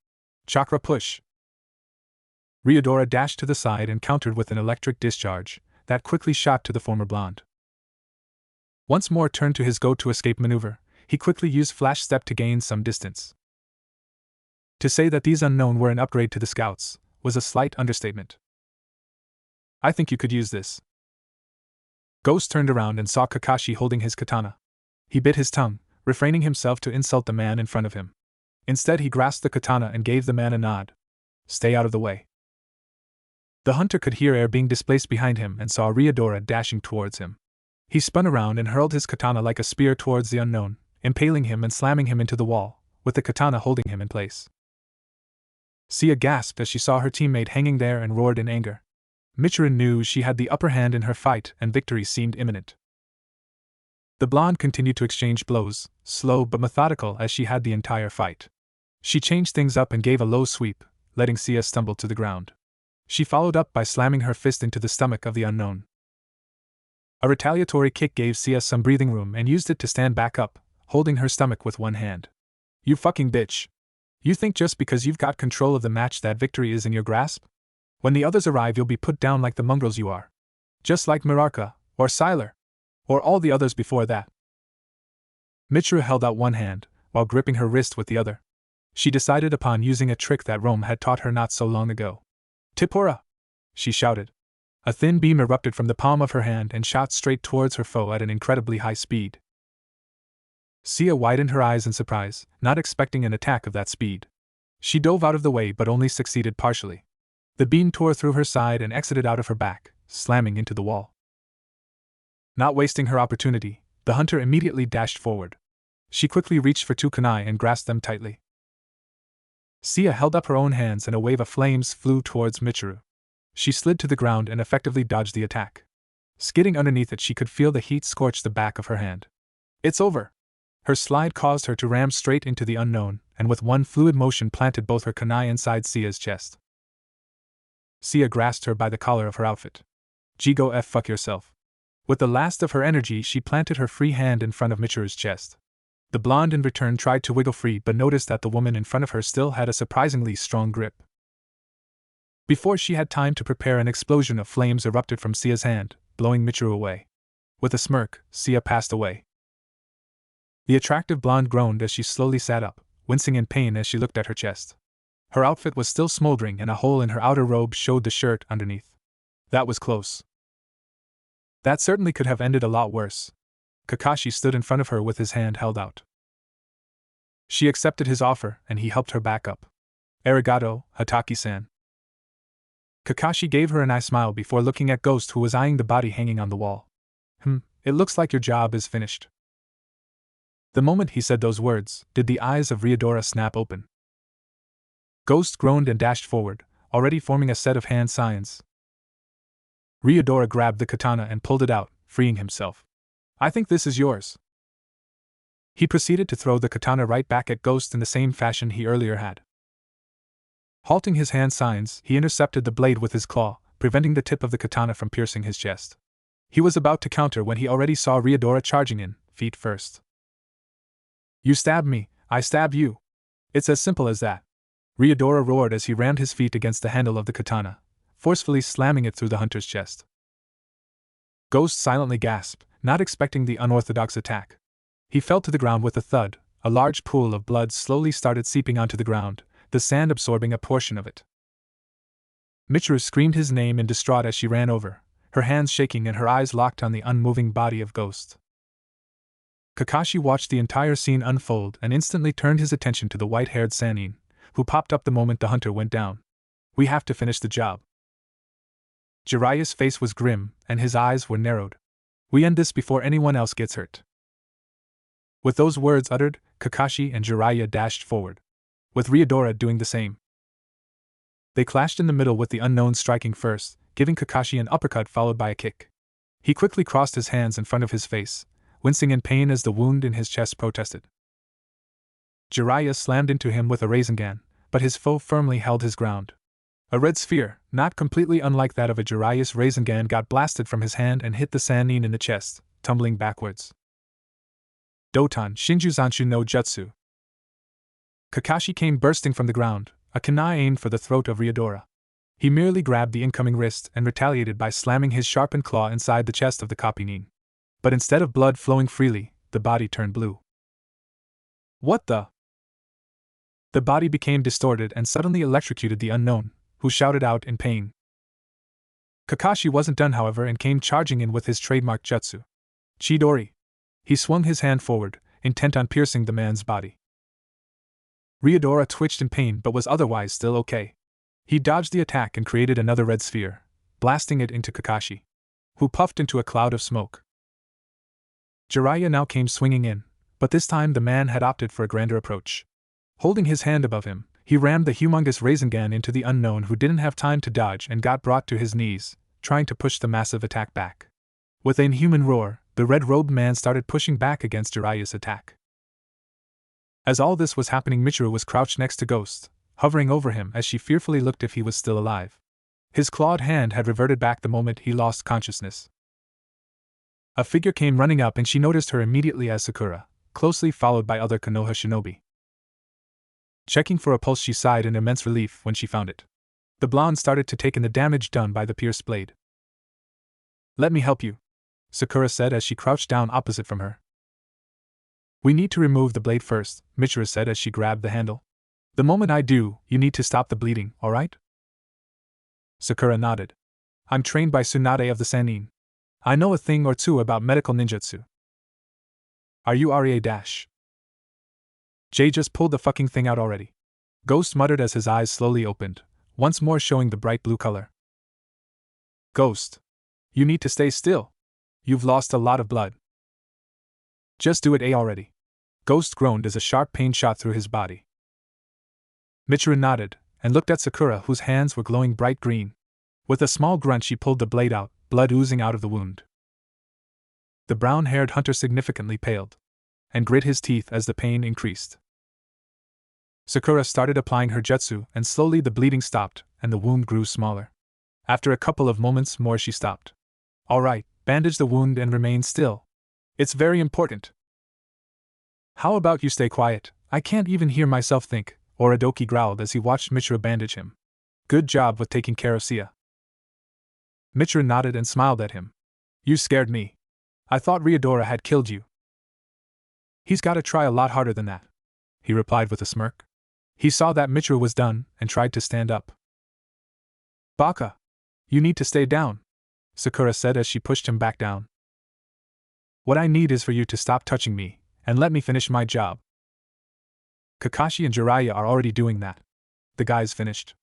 Chakra push. Ryodora dashed to the side and countered with an electric discharge that quickly shot to the former blonde. Once more turned to his go-to-escape maneuver, he quickly used Flash Step to gain some distance. To say that these unknown were an upgrade to the scouts was a slight understatement. I think you could use this. Ghost turned around and saw Kakashi holding his katana. He bit his tongue, refraining himself to insult the man in front of him. Instead, he grasped the katana and gave the man a nod. Stay out of the way. The hunter could hear air being displaced behind him and saw Ryodora dashing towards him. He spun around and hurled his katana like a spear towards the unknown, impaling him and slamming him into the wall, with the katana holding him in place. Sia gasped as she saw her teammate hanging there and roared in anger. Michiru knew she had the upper hand in her fight and victory seemed imminent. The blonde continued to exchange blows, slow but methodical as she had the entire fight. She changed things up and gave a low sweep, letting Sia stumble to the ground. She followed up by slamming her fist into the stomach of the unknown. A retaliatory kick gave Sia some breathing room and used it to stand back up, holding her stomach with one hand. You fucking bitch. You think just because you've got control of the match that victory is in your grasp? When the others arrive you'll be put down like the mongrels you are. Just like Mirarka, or Sylar, or all the others before that. Michiru held out one hand, while gripping her wrist with the other. She decided upon using a trick that Rome had taught her not so long ago. Tipura! She shouted. A thin beam erupted from the palm of her hand and shot straight towards her foe at an incredibly high speed. Sia widened her eyes in surprise, not expecting an attack of that speed. She dove out of the way but only succeeded partially. The beam tore through her side and exited out of her back, slamming into the wall. Not wasting her opportunity, the hunter immediately dashed forward. She quickly reached for two kunai and grasped them tightly. Sia held up her own hands and a wave of flames flew towards Michiru. She slid to the ground and effectively dodged the attack. Skidding underneath it, she could feel the heat scorch the back of her hand. It's over! Her slide caused her to ram straight into the unknown, and with one fluid motion planted both her kunai inside Sia's chest. Sia grasped her by the collar of her outfit. Go f fuck yourself. With the last of her energy, she planted her free hand in front of Michiru's chest. The blonde in return tried to wiggle free but noticed that the woman in front of her still had a surprisingly strong grip. Before she had time to prepare, an explosion of flames erupted from Sia's hand, blowing Michiru away. With a smirk, Sia passed away. The attractive blonde groaned as she slowly sat up, wincing in pain as she looked at her chest. Her outfit was still smoldering and a hole in her outer robe showed the shirt underneath. That was close. That certainly could have ended a lot worse. Kakashi stood in front of her with his hand held out. She accepted his offer and he helped her back up. Arigato, Hataki-san. Kakashi gave her a nice smile before looking at Ghost, who was eyeing the body hanging on the wall. It looks like your job is finished. The moment he said those words, did the eyes of Ryodora snap open. Ghost groaned and dashed forward, already forming a set of hand signs. Ryodora grabbed the katana and pulled it out, freeing himself. I think this is yours. He proceeded to throw the katana right back at Ghost in the same fashion he earlier had. Halting his hand signs, he intercepted the blade with his claw, preventing the tip of the katana from piercing his chest. He was about to counter when he already saw Ryodora charging in, feet first. You stab me, I stab you. It's as simple as that. Ryodora roared as he rammed his feet against the handle of the katana, forcefully slamming it through the hunter's chest. Ghost silently gasped, not expecting the unorthodox attack. He fell to the ground with a thud. A large pool of blood slowly started seeping onto the ground, the sand absorbing a portion of it. Michiru screamed his name in distraught as she ran over, her hands shaking and her eyes locked on the unmoving body of Ghost. Kakashi watched the entire scene unfold and instantly turned his attention to the white-haired Sannin, who popped up the moment the hunter went down. We have to finish the job. Jiraiya's face was grim, and his eyes were narrowed. We end this before anyone else gets hurt. With those words uttered, Kakashi and Jiraiya dashed forward, with Ryodora doing the same. They clashed in the middle, with the unknown striking first, giving Kakashi an uppercut followed by a kick. He quickly crossed his hands in front of his face, wincing in pain as the wound in his chest protested. Jiraiya slammed into him with a Rasengan, but his foe firmly held his ground. A red sphere, not completely unlike that of a Jiraiya's Rasengan, got blasted from his hand and hit the Sannin in the chest, tumbling backwards. Doton Shinjuzanshu no Jutsu. Kakashi came bursting from the ground, a kunai aimed for the throat of Ryodora. He merely grabbed the incoming wrist and retaliated by slamming his sharpened claw inside the chest of the Kopinin. But instead of blood flowing freely, the body turned blue. What the? The body became distorted and suddenly electrocuted the unknown, who shouted out in pain. Kakashi wasn't done, however, and came charging in with his trademark jutsu. Chidori. He swung his hand forward, intent on piercing the man's body. Ryodora twitched in pain but was otherwise still okay. He dodged the attack and created another red sphere, blasting it into Kakashi, who puffed into a cloud of smoke. Jiraiya now came swinging in, but this time the man had opted for a grander approach. Holding his hand above him, he rammed the humongous Rasengan into the unknown, who didn't have time to dodge and got brought to his knees, trying to push the massive attack back. With an inhuman roar, the red-robed man started pushing back against Jiraiya's attack. As all this was happening, Michiru was crouched next to Ghost, hovering over him as she fearfully looked if he was still alive. His clawed hand had reverted back the moment he lost consciousness. A figure came running up and she noticed her immediately as Sakura, closely followed by other Konoha shinobi. Checking for a pulse, she sighed in immense relief when she found it. The blonde started to take in the damage done by the pierced blade. Let me help you, Sakura said as she crouched down opposite from her. We need to remove the blade first, Michiru said as she grabbed the handle. The moment I do, you need to stop the bleeding, alright? Sakura nodded. I'm trained by Tsunade of the Sannin. I know a thing or two about medical ninjutsu. Are you Ra-? Jay just pulled the fucking thing out already. Ghost muttered as his eyes slowly opened, once more showing the bright blue color. Ghost. You need to stay still. You've lost a lot of blood. Just do it already. Ghost groaned as a sharp pain shot through his body. Michiru nodded, and looked at Sakura, whose hands were glowing bright green. With a small grunt she pulled the blade out, blood oozing out of the wound. The brown-haired hunter significantly paled and grit his teeth as the pain increased. Sakura started applying her jutsu, and slowly the bleeding stopped and the wound grew smaller. After a couple of moments more, she stopped. "All right, bandage the wound and remain still. It's very important." "How about you stay quiet? I can't even hear myself think," Orodoki growled as he watched Mitsuru bandage him. "Good job with taking care of Sia." Mitsuru nodded and smiled at him. "You scared me. I thought Ryodora had killed you." "He's gotta try a lot harder than that," he replied with a smirk. He saw that Mitsuru was done and tried to stand up. "Baka! You need to stay down," Sakura said as she pushed him back down. "What I need is for you to stop touching me and let me finish my job." "Kakashi and Jiraiya are already doing that. The guy's finished,"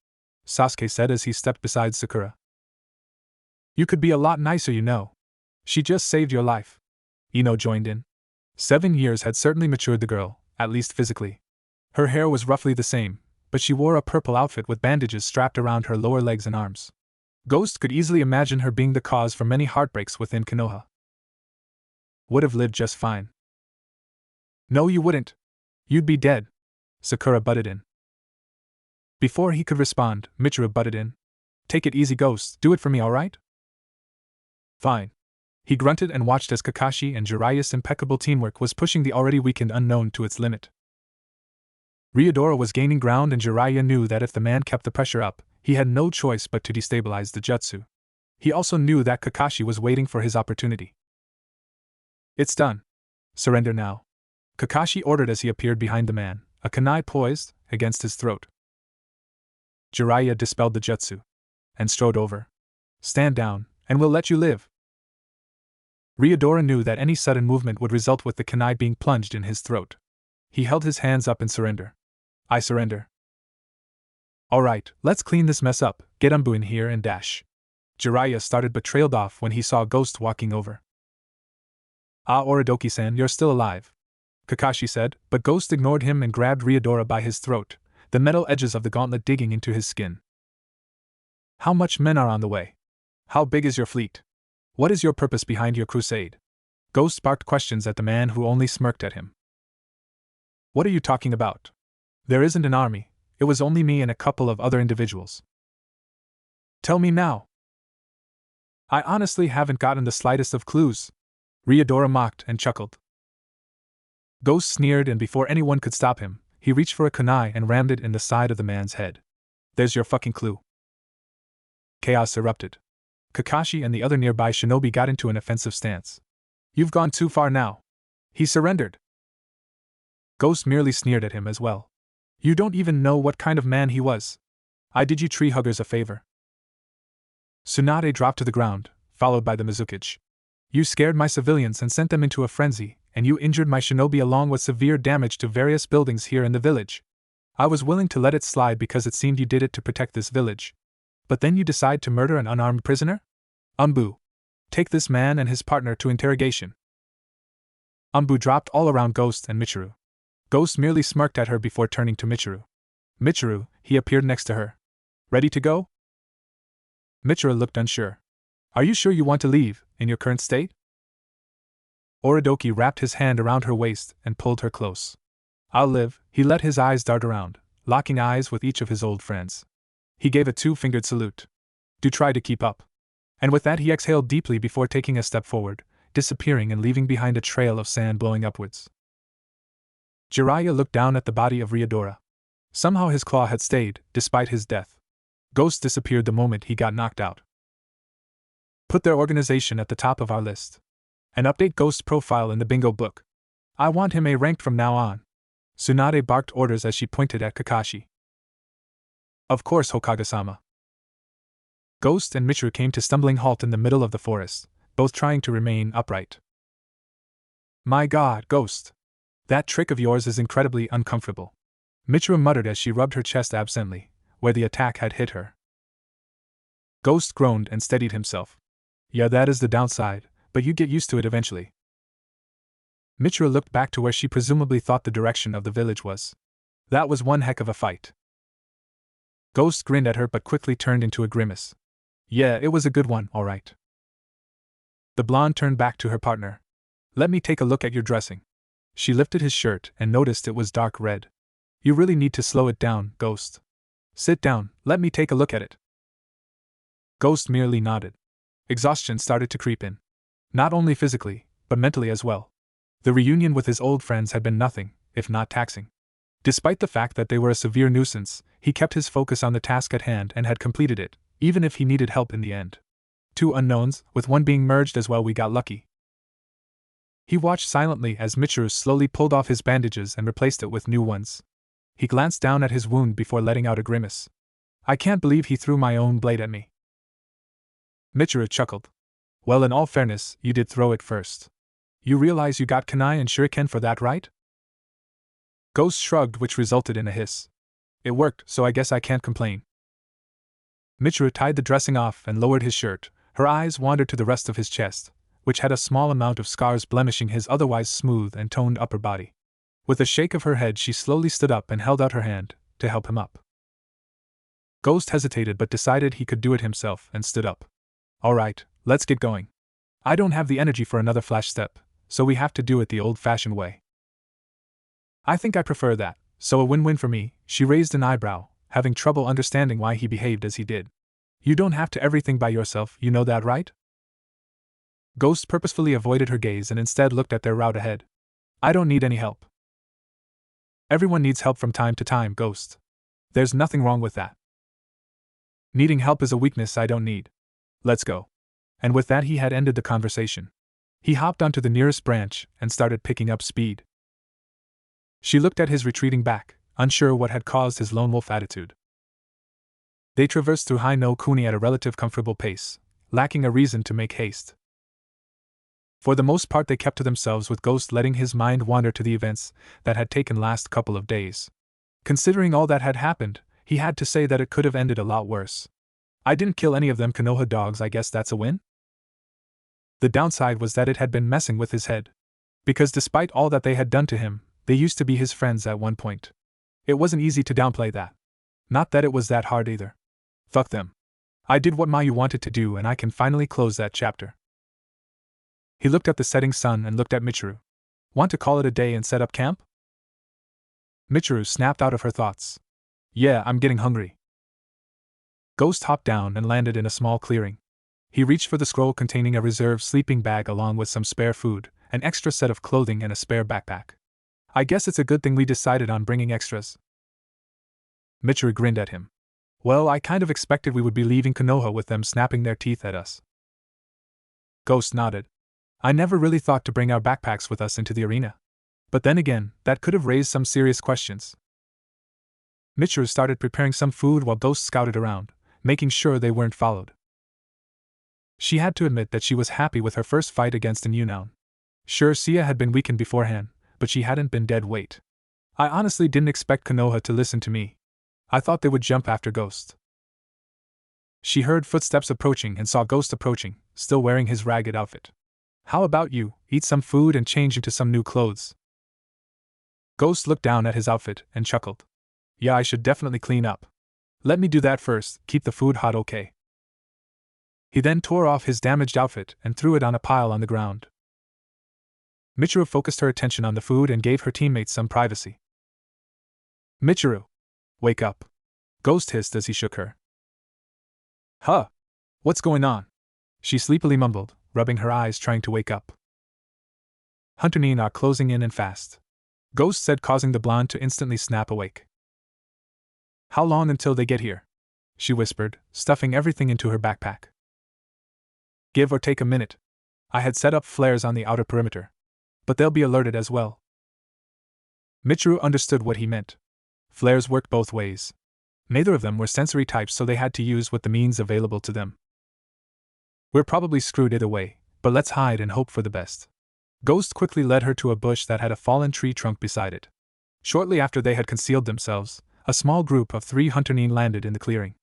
Sasuke said as he stepped beside Sakura. "You could be a lot nicer, you know. She just saved your life." Ino joined in. 7 years had certainly matured the girl, at least physically. Her hair was roughly the same, but she wore a purple outfit with bandages strapped around her lower legs and arms. Ghost could easily imagine her being the cause for many heartbreaks within Konoha. "Would have lived just fine." "No, you wouldn't. You'd be dead," Sakura butted in. Before he could respond, Mitsuru butted in. "Take it easy, Ghost. Do it for me, alright?" "Fine." He grunted and watched as Kakashi and Jiraiya's impeccable teamwork was pushing the already weakened unknown to its limit. Ryodora was gaining ground, and Jiraiya knew that if the man kept the pressure up, he had no choice but to destabilize the jutsu. He also knew that Kakashi was waiting for his opportunity. "It's done. Surrender now," Kakashi ordered as he appeared behind the man, a kunai poised against his throat. Jiraiya dispelled the jutsu and strode over. "Stand down, and we'll let you live." Ryodora knew that any sudden movement would result with the kunai being plunged in his throat. He held his hands up in surrender. "I surrender." "Alright, let's clean this mess up, get Umbu in here and dash." Jiraiya started but trailed off when he saw Ghost walking over. "Ah, Orodoki-san, you're still alive," Kakashi said, but Ghost ignored him and grabbed Ryodora by his throat, the metal edges of the gauntlet digging into his skin. "How much men are on the way? How big is your fleet? What is your purpose behind your crusade?" Ghost barked questions at the man who only smirked at him. "What are you talking about? There isn't an army, it was only me and a couple of other individuals." "Tell me now." "I honestly haven't gotten the slightest of clues," Ryodora mocked and chuckled. Ghost sneered, and before anyone could stop him, he reached for a kunai and rammed it in the side of the man's head. "There's your fucking clue." Chaos erupted. Kakashi and the other nearby shinobi got into an offensive stance. "You've gone too far now. He surrendered." Ghost merely sneered at him as well. "You don't even know what kind of man he was. I did you tree huggers a favor." Tsunade dropped to the ground, followed by the Mizukage. "You scared my civilians and sent them into a frenzy, and you injured my shinobi along with severe damage to various buildings here in the village. I was willing to let it slide because it seemed you did it to protect this village. But then you decide to murder an unarmed prisoner? Umbu. Take this man and his partner to interrogation." Umbu dropped all around Ghost and Mitsuru. Ghost merely smirked at her before turning to Mitsuru. "Mitsuru," he appeared next to her. "Ready to go?" Mitsuru looked unsure. "Are you sure you want to leave, in your current state?" Orodoki wrapped his hand around her waist and pulled her close. "I'll live." He let his eyes dart around, locking eyes with each of his old friends. He gave a two-fingered salute. "Do try to keep up." And with that he exhaled deeply before taking a step forward, disappearing and leaving behind a trail of sand blowing upwards. Jiraiya looked down at the body of Ryodora. Somehow his claw had stayed, despite his death. Ghost disappeared the moment he got knocked out. "Put their organization at the top of our list. And update Ghost's profile in the bingo book. I want him A-ranked from now on." Tsunade barked orders as she pointed at Kakashi. "Of course, Hokage-sama." Ghost and Mitsuru came to stumbling halt in the middle of the forest, both trying to remain upright. "My God, Ghost! That trick of yours is incredibly uncomfortable," Mitsuru muttered as she rubbed her chest absently, where the attack had hit her. Ghost groaned and steadied himself. "Yeah, that is the downside, but you get used to it eventually." Mitsuru looked back to where she presumably thought the direction of the village was. "That was one heck of a fight." Ghost grinned at her but quickly turned into a grimace. "Yeah, it was a good one, alright." The blonde turned back to her partner. Let me take a look at your dressing. She lifted his shirt and noticed it was dark red. You really need to slow it down, Ghost. Sit down, let me take a look at it. Ghost merely nodded. Exhaustion started to creep in. Not only physically, but mentally as well. The reunion with his old friends had been nothing, if not taxing. Despite the fact that they were a severe nuisance, he kept his focus on the task at hand and had completed it, even if he needed help in the end. 2 unknowns, with one being merged as well, we got lucky. He watched silently as Michiru slowly pulled off his bandages and replaced it with new ones. He glanced down at his wound before letting out a grimace. I can't believe he threw my own blade at me. Michiru chuckled. Well, in all fairness, you did throw it first. You realize you got kunai and shuriken for that, right? Ghost shrugged, which resulted in a hiss. It worked, so I guess I can't complain. Michiru tied the dressing off and lowered his shirt. Her eyes wandered to the rest of his chest, which had a small amount of scars blemishing his otherwise smooth and toned upper body. With a shake of her head, she slowly stood up and held out her hand to help him up. Ghost hesitated but decided he could do it himself and stood up. All right, let's get going. I don't have the energy for another flash step, so we have to do it the old-fashioned way. I think I prefer that, so a win-win for me. She raised an eyebrow, having trouble understanding why he behaved as he did. You don't have to everything by yourself, you know that, right? Ghost purposefully avoided her gaze and instead looked at their route ahead. I don't need any help. Everyone needs help from time to time, Ghost. There's nothing wrong with that. Needing help is a weakness I don't need. Let's go. And with that, he had ended the conversation. He hopped onto the nearest branch and started picking up speed. She looked at his retreating back, unsure what had caused his lone wolf attitude. They traversed through High No Kuni at a relative comfortable pace, lacking a reason to make haste. For the most part, they kept to themselves, with Ghost letting his mind wander to the events that had taken last couple of days. Considering all that had happened, he had to say that it could have ended a lot worse. I didn't kill any of them Konoha dogs, I guess that's a win? The downside was that it had been messing with his head. Because despite all that they had done to him, they used to be his friends at one point. It wasn't easy to downplay that. Not that it was that hard either. Fuck them. I did what Mayu wanted to do and I can finally close that chapter. He looked at the setting sun and looked at Michiru. Want to call it a day and set up camp? Michiru snapped out of her thoughts. Yeah, I'm getting hungry. Ghost hopped down and landed in a small clearing. He reached for the scroll containing a reserve sleeping bag along with some spare food, an extra set of clothing and a spare backpack. I guess it's a good thing we decided on bringing extras. Michiru grinned at him. Well, I kind of expected we would be leaving Konoha with them snapping their teeth at us. Ghost nodded. I never really thought to bring our backpacks with us into the arena. But then again, that could have raised some serious questions. Michiru started preparing some food while Ghost scouted around, making sure they weren't followed. She had to admit that she was happy with her first fight against an Yunown. Sure, Sia had been weakened beforehand, but she hadn't been dead weight. I honestly didn't expect Konoha to listen to me. I thought they would jump after Ghost. She heard footsteps approaching and saw Ghost approaching, still wearing his ragged outfit. How about you, eat some food and change into some new clothes? Ghost looked down at his outfit and chuckled. Yeah, I should definitely clean up. Let me do that first, keep the food hot, okay? He then tore off his damaged outfit and threw it on a pile on the ground. Michiru focused her attention on the food and gave her teammates some privacy. Michiru! Wake up! Ghost hissed as he shook her. Huh? What's going on? She sleepily mumbled, rubbing her eyes trying to wake up. Hunternin are closing in and fast. Ghost said, causing the blonde to instantly snap awake. How long until they get here? She whispered, stuffing everything into her backpack. Give or take a minute. I had set up flares on the outer perimeter. But they'll be alerted as well. Michiru understood what he meant. Flares worked both ways. Neither of them were sensory types, so they had to use what the means available to them. We're probably screwed either way, but let's hide and hope for the best. Ghost quickly led her to a bush that had a fallen tree trunk beside it. Shortly after they had concealed themselves, a small group of 3 Hunternin landed in the clearing.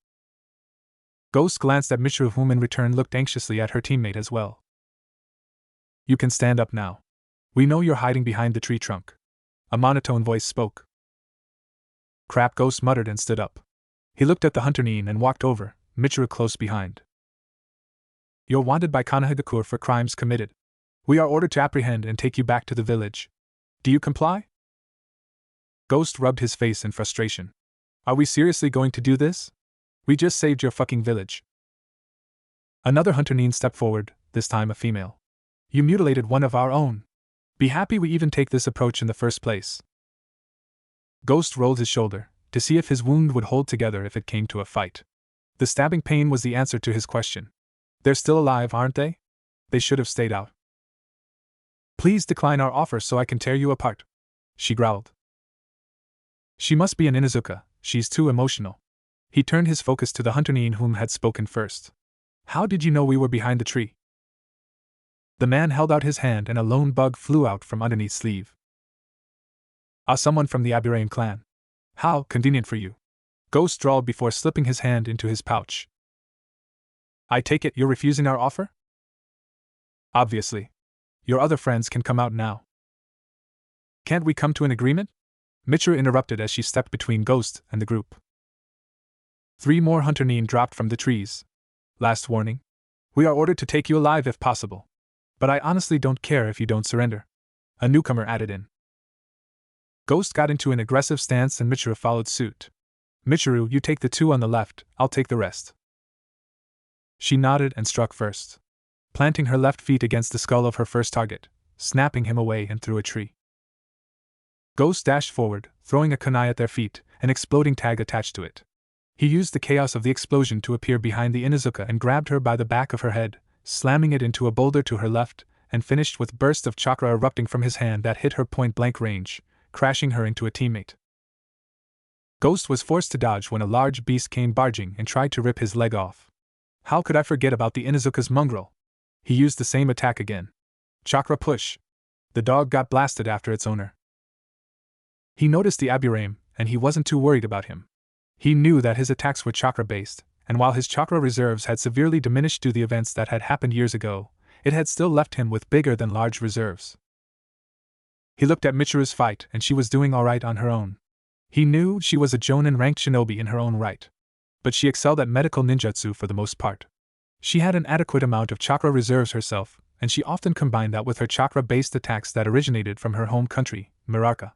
Ghost glanced at Michiru, whom in return looked anxiously at her teammate as well. You can stand up now. We know you're hiding behind the tree trunk. A monotone voice spoke. Crap, Ghost muttered and stood up. He looked at the Hunternin and walked over, Michiru close behind. You're wanted by Konoha for crimes committed. We are ordered to apprehend and take you back to the village. Do you comply? Ghost rubbed his face in frustration. Are we seriously going to do this? We just saved your fucking village. Another hunter Neen stepped forward, this time a female. You mutilated one of our own. Be happy we even take this approach in the first place. Ghost rolled his shoulder, to see if his wound would hold together if it came to a fight. The stabbing pain was the answer to his question. They're still alive, aren't they? They should have stayed out. Please decline our offer so I can tear you apart, she growled. She must be an Inuzuka, she's too emotional. He turned his focus to the hunter Neen whom had spoken first. How did you know we were behind the tree? The man held out his hand and a lone bug flew out from underneath sleeve. Someone from the Aburaim clan. How convenient for you. Ghost drawled before slipping his hand into his pouch. I take it you're refusing our offer? Obviously. Your other friends can come out now. Can't we come to an agreement? Michiru interrupted as she stepped between Ghost and the group. 3 more hunter Neen dropped from the trees. Last warning. We are ordered to take you alive if possible. But I honestly don't care if you don't surrender. A newcomer added in. Ghost got into an aggressive stance and Michiru followed suit. Michiru, you take the 2 on the left, I'll take the rest. She nodded and struck first, planting her left feet against the skull of her first target, snapping him away and through a tree. Ghost dashed forward, throwing a kunai at their feet, an exploding tag attached to it. He used the chaos of the explosion to appear behind the Inuzuka and grabbed her by the back of her head, slamming it into a boulder to her left, and finished with bursts of chakra erupting from his hand that hit her point-blank range, crashing her into a teammate. Ghost was forced to dodge when a large beast came barging and tried to rip his leg off. How could I forget about the Inuzuka's mongrel? He used the same attack again. Chakra push. The dog got blasted after its owner. He noticed the Aburaim, and he wasn't too worried about him. He knew that his attacks were chakra-based, and while his chakra reserves had severely diminished due to the events that had happened years ago, it had still left him with bigger-than-large reserves. He looked at Michiru's fight and she was doing alright on her own. He knew she was a Jonin-ranked shinobi in her own right. But she excelled at medical ninjutsu for the most part. She had an adequate amount of chakra reserves herself, and she often combined that with her chakra-based attacks that originated from her home country, Miraka.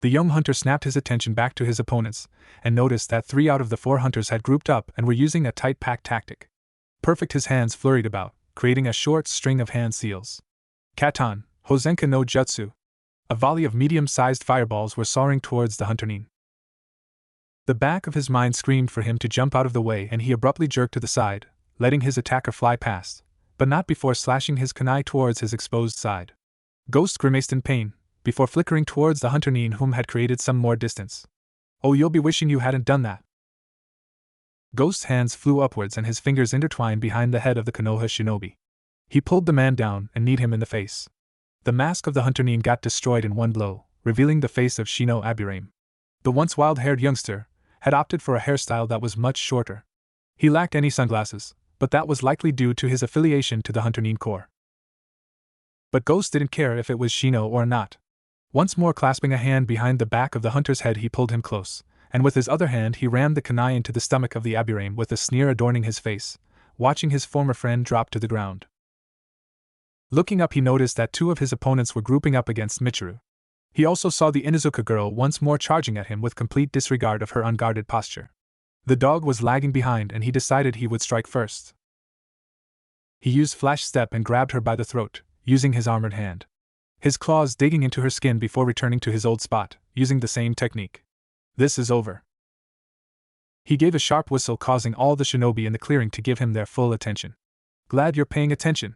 The young hunter snapped his attention back to his opponents, and noticed that 3 out of the 4 hunters had grouped up and were using a tight-packed tactic. Perfect, his hands flurried about, creating a short string of hand seals. Katan, Hosenka no Jutsu. A volley of medium-sized fireballs were soaring towards the hunter Neen. The back of his mind screamed for him to jump out of the way and he abruptly jerked to the side, letting his attacker fly past, but not before slashing his kunai towards his exposed side. Ghost grimaced in pain, before flickering towards the hunter Neen whom had created some more distance. Oh, you'll be wishing you hadn't done that. Ghost's hands flew upwards and his fingers intertwined behind the head of the Konoha shinobi. He pulled the man down and kneed him in the face. The mask of the hunter Neen got destroyed in one blow, revealing the face of Shino Aburaim. The once wild-haired youngster had opted for a hairstyle that was much shorter. He lacked any sunglasses, but that was likely due to his affiliation to the hunter Neen Corps. But Ghost didn't care if it was Shino or not. Once more clasping a hand behind the back of the hunter's head, he pulled him close, and with his other hand he rammed the kunai into the stomach of the Aburaim with a sneer adorning his face, watching his former friend drop to the ground. Looking up, he noticed that 2 of his opponents were grouping up against Michiru. He also saw the Inuzuka girl once more charging at him with complete disregard of her unguarded posture. The dog was lagging behind and he decided he would strike first. He used Flash Step and grabbed her by the throat, using his armored hand. His claws digging into her skin before returning to his old spot, using the same technique. This is over. He gave a sharp whistle, causing all the shinobi in the clearing to give him their full attention. Glad you're paying attention,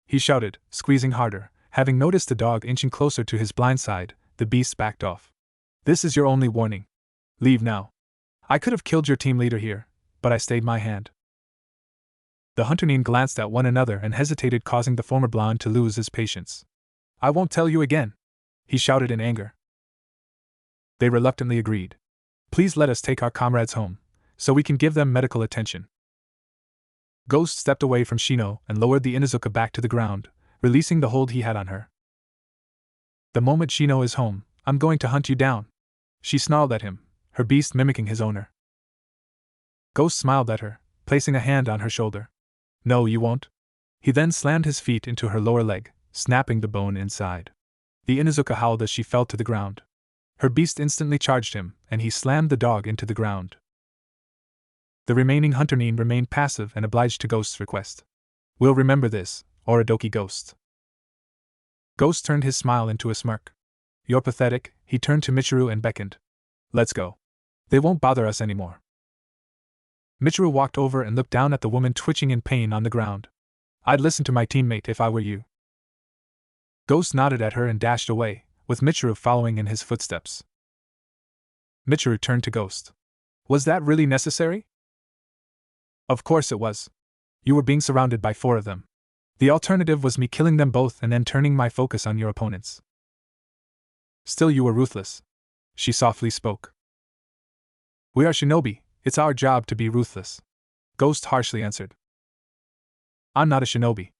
he shouted, squeezing harder. Having noticed the dog inching closer to his blind side, the beast backed off. This is your only warning. Leave now. I could have killed your team leader here, but I stayed my hand. The hunter Neen glanced at one another and hesitated, causing the former blonde to lose his patience. I won't tell you again, he shouted in anger. They reluctantly agreed. Please let us take our comrades home, so we can give them medical attention. Ghost stepped away from Shino and lowered the Inuzuka back to the ground, releasing the hold he had on her. The moment Shino is home, I'm going to hunt you down, she snarled at him, her beast mimicking his owner. Ghost smiled at her, placing a hand on her shoulder. No, you won't. He then slammed his feet into her lower leg, snapping the bone inside. The Inuzuka howled as she fell to the ground. Her beast instantly charged him, and he slammed the dog into the ground. The remaining hunter Nin remained passive and obliged to Ghost's request. We'll remember this, Oridoki Ghost. Ghost turned his smile into a smirk. You're pathetic, he turned to Michiru and beckoned. Let's go. They won't bother us anymore. Michiru walked over and looked down at the woman twitching in pain on the ground. I'd listen to my teammate if I were you. Ghost nodded at her and dashed away, with Michiru following in his footsteps. Michiru turned to Ghost. Was that really necessary? Of course it was. You were being surrounded by 4 of them. The alternative was me killing them both and then turning my focus on your opponents. Still, you were ruthless. She softly spoke. We are shinobi, it's our job to be ruthless. Ghost harshly answered. I'm not a shinobi.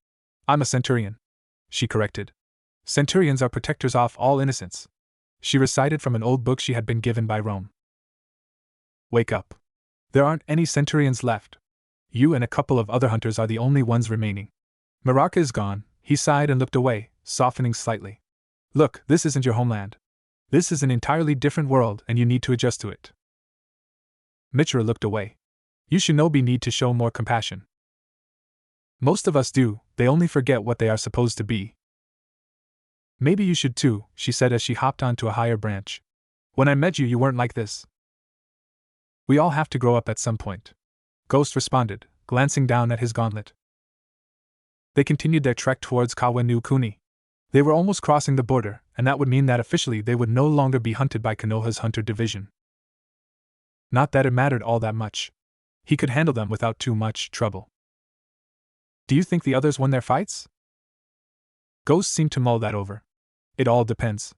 I'm a centurion. She corrected. Centurions are protectors of all innocents. She recited from an old book she had been given by Rome. Wake up. There aren't any centurions left. You and a couple of other hunters are the only ones remaining. Maraka is gone, he sighed and looked away, softening slightly. Look, this isn't your homeland. This is an entirely different world and you need to adjust to it. Michiru looked away. You shinobi need to show more compassion. Most of us do, they only forget what they are supposed to be. Maybe you should too, she said as she hopped onto a higher branch. When I met you, you weren't like this. We all have to grow up at some point. Ghost responded, glancing down at his gauntlet. They continued their trek towards Kawenu Kuni. They were almost crossing the border, and that would mean that officially they would no longer be hunted by Konoha's hunter division. Not that it mattered all that much. He could handle them without too much trouble. Do you think the others won their fights? Ghost seemed to mull that over. It all depends.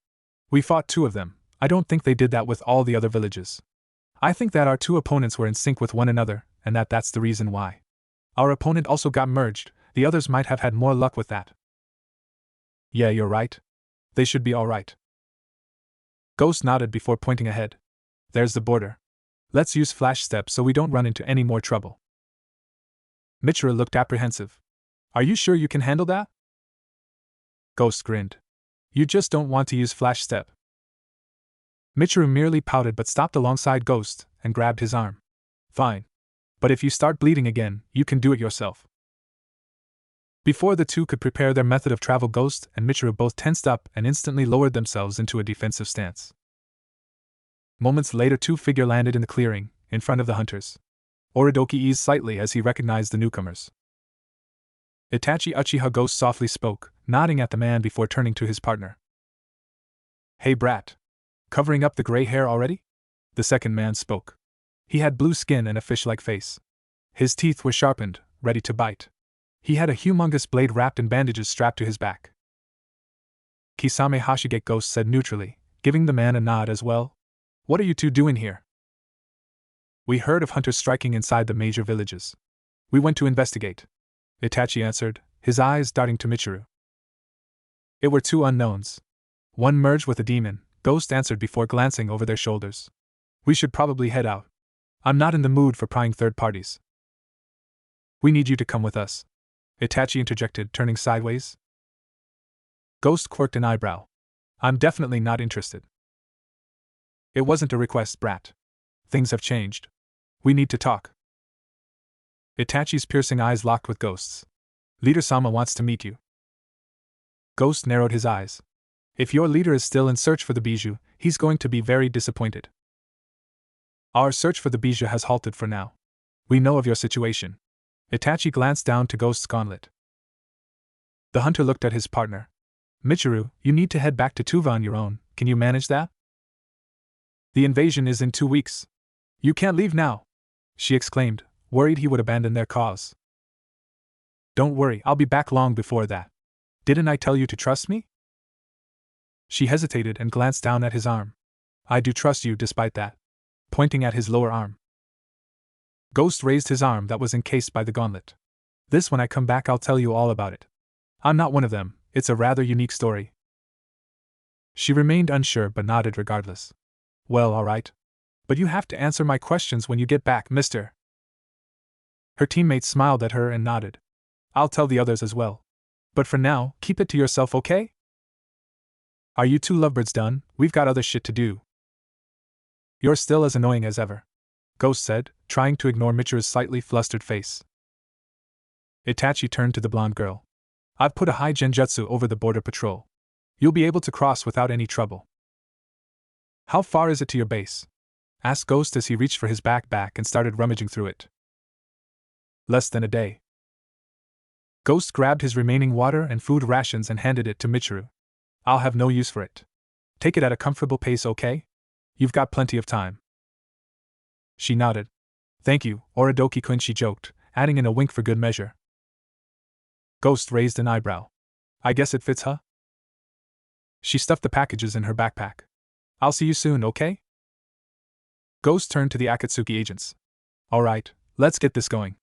We fought 2 of them. I don't think they did that with all the other villages. I think that our 2 opponents were in sync with one another, and that's the reason why. Our opponent also got merged, the others might have had more luck with that. Yeah, you're right. They should be alright. Ghost nodded before pointing ahead. There's the border. Let's use flash steps so we don't run into any more trouble. Michiru looked apprehensive. Are you sure you can handle that? Ghost grinned. You just don't want to use flash step. Michiru merely pouted but stopped alongside Ghost and grabbed his arm. Fine. But if you start bleeding again, you can do it yourself. Before the 2 could prepare their method of travel, Ghost and Michiru both tensed up and instantly lowered themselves into a defensive stance. Moments later, 2 figures landed in the clearing, in front of the hunters. Oridoki eased slightly as he recognized the newcomers. Itachi Uchiha, Ghost softly spoke, nodding at the man before turning to his partner. Hey brat. Covering up the gray hair already? The second man spoke. He had blue skin and a fish-like face. His teeth were sharpened, ready to bite. He had a humongous blade wrapped in bandages strapped to his back. Kisame Hashigate, Ghost said neutrally, giving the man a nod as well. What are you 2 doing here? We heard of hunters striking inside the major villages. We went to investigate. Itachi answered, his eyes darting to Michiru. It were 2 unknowns. One merged with a demon, Ghost answered before glancing over their shoulders. We should probably head out. I'm not in the mood for prying third parties. We need you to come with us. Itachi interjected, turning sideways. Ghost quirked an eyebrow. I'm definitely not interested. It wasn't a request, brat. Things have changed. We need to talk. Itachi's piercing eyes locked with Ghost's. Leader Sama wants to meet you. Ghost narrowed his eyes. If your leader is still in search for the bijou, he's going to be very disappointed. Our search for the bijou has halted for now. We know of your situation. Itachi glanced down to Ghost's gauntlet. The hunter looked at his partner. Michiru, you need to head back to Tuva on your own, can you manage that? The invasion is in 2 weeks. You can't leave now, she exclaimed, worried he would abandon their cause. Don't worry, I'll be back long before that. Didn't I tell you to trust me? She hesitated and glanced down at his arm. I do trust you despite that. Pointing at his lower arm. Ghost raised his arm that was encased by the gauntlet. This, when I come back, I'll tell you all about it. I'm not one of them, it's a rather unique story. She remained unsure but nodded regardless. Well, alright. But you have to answer my questions when you get back, mister. Her teammates smiled at her and nodded. I'll tell the others as well. But for now, keep it to yourself, okay? Are you two lovebirds done? We've got other shit to do. You're still as annoying as ever, Ghost said, trying to ignore Michiru's slightly flustered face. Itachi turned to the blonde girl. I've put a high genjutsu over the border patrol. You'll be able to cross without any trouble. How far is it to your base? Asked Ghost as he reached for his backpack and started rummaging through it. Less than a day. Ghost grabbed his remaining water and food rations and handed it to Michiru. I'll have no use for it. Take it at a comfortable pace, okay? You've got plenty of time. She nodded. Thank you, Oridoki-kun, she joked, adding in a wink for good measure. Ghost raised an eyebrow. I guess it fits, huh? She stuffed the packages in her backpack. I'll see you soon, okay? Ghost turned to the Akatsuki agents. All right, let's get this going.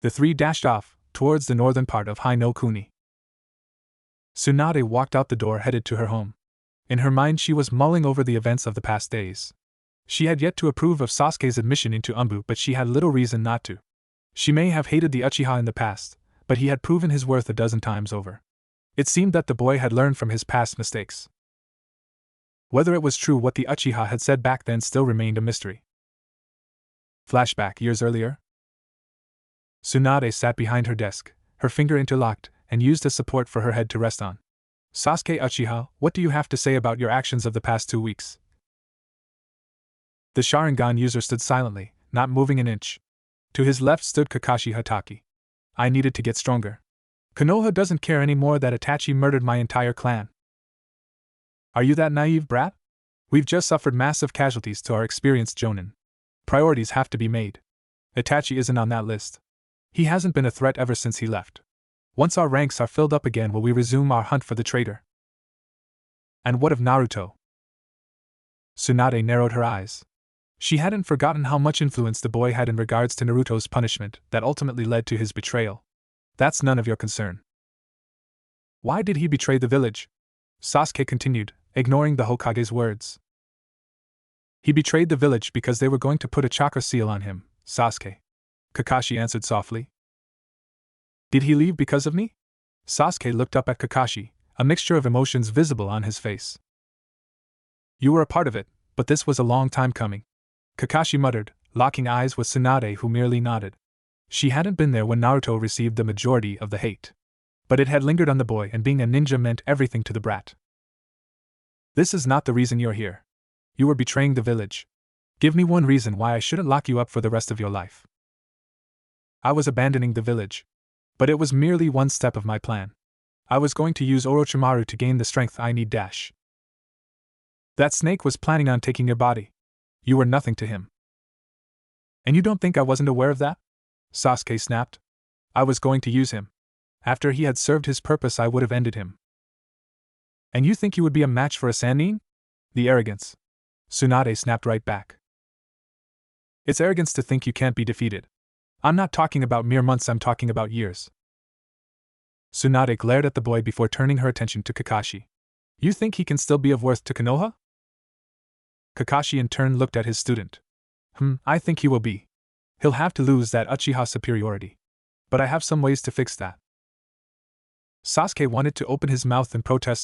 The three dashed off, towards the northern part of Hino Kuni. Tsunade walked out the door headed to her home. In her mind she was mulling over the events of the past days. She had yet to approve of Sasuke's admission into Umbu, but she had little reason not to. She may have hated the Uchiha in the past, but he had proven his worth a dozen times over. It seemed that the boy had learned from his past mistakes. Whether it was true what the Uchiha had said back then still remained a mystery. Flashback years earlier. Tsunade sat behind her desk, her finger interlocked, and used as support for her head to rest on. Sasuke Uchiha, what do you have to say about your actions of the past 2 weeks? The Sharingan user stood silently, not moving an inch. To his left stood Kakashi Hatake. I needed to get stronger. Konoha doesn't care anymore that Itachi murdered my entire clan. Are you that naive brat? We've just suffered massive casualties to our experienced jonin. Priorities have to be made. Itachi isn't on that list. He hasn't been a threat ever since he left. Once our ranks are filled up again, will we resume our hunt for the traitor? And what of Naruto? Tsunade narrowed her eyes. She hadn't forgotten how much influence the boy had in regards to Naruto's punishment that ultimately led to his betrayal. That's none of your concern. Why did he betray the village? Sasuke continued, ignoring the Hokage's words. He betrayed the village because they were going to put a chakra seal on him, Sasuke. Kakashi answered softly. Did he leave because of me? Sasuke looked up at Kakashi, a mixture of emotions visible on his face. You were a part of it, but this was a long time coming. Kakashi muttered, locking eyes with Tsunade, who merely nodded. She hadn't been there when Naruto received the majority of the hate. But it had lingered on the boy, and being a ninja meant everything to the brat. This is not the reason you're here. You were betraying the village. Give me one reason why I shouldn't lock you up for the rest of your life. I was abandoning the village. But it was merely one step of my plan. I was going to use Orochimaru to gain the strength I need. That snake was planning on taking your body. You were nothing to him. And you don't think I wasn't aware of that? Sasuke snapped. I was going to use him. After he had served his purpose, I would have ended him. And you think you would be a match for a Sannin? The arrogance. Tsunade snapped right back. It's arrogance to think you can't be defeated. I'm not talking about mere months, I'm talking about years. Tsunade glared at the boy before turning her attention to Kakashi. You think he can still be of worth to Konoha? Kakashi in turn looked at his student. I think he will be. He'll have to lose that Uchiha superiority. But I have some ways to fix that. Sasuke wanted to open his mouth in protest,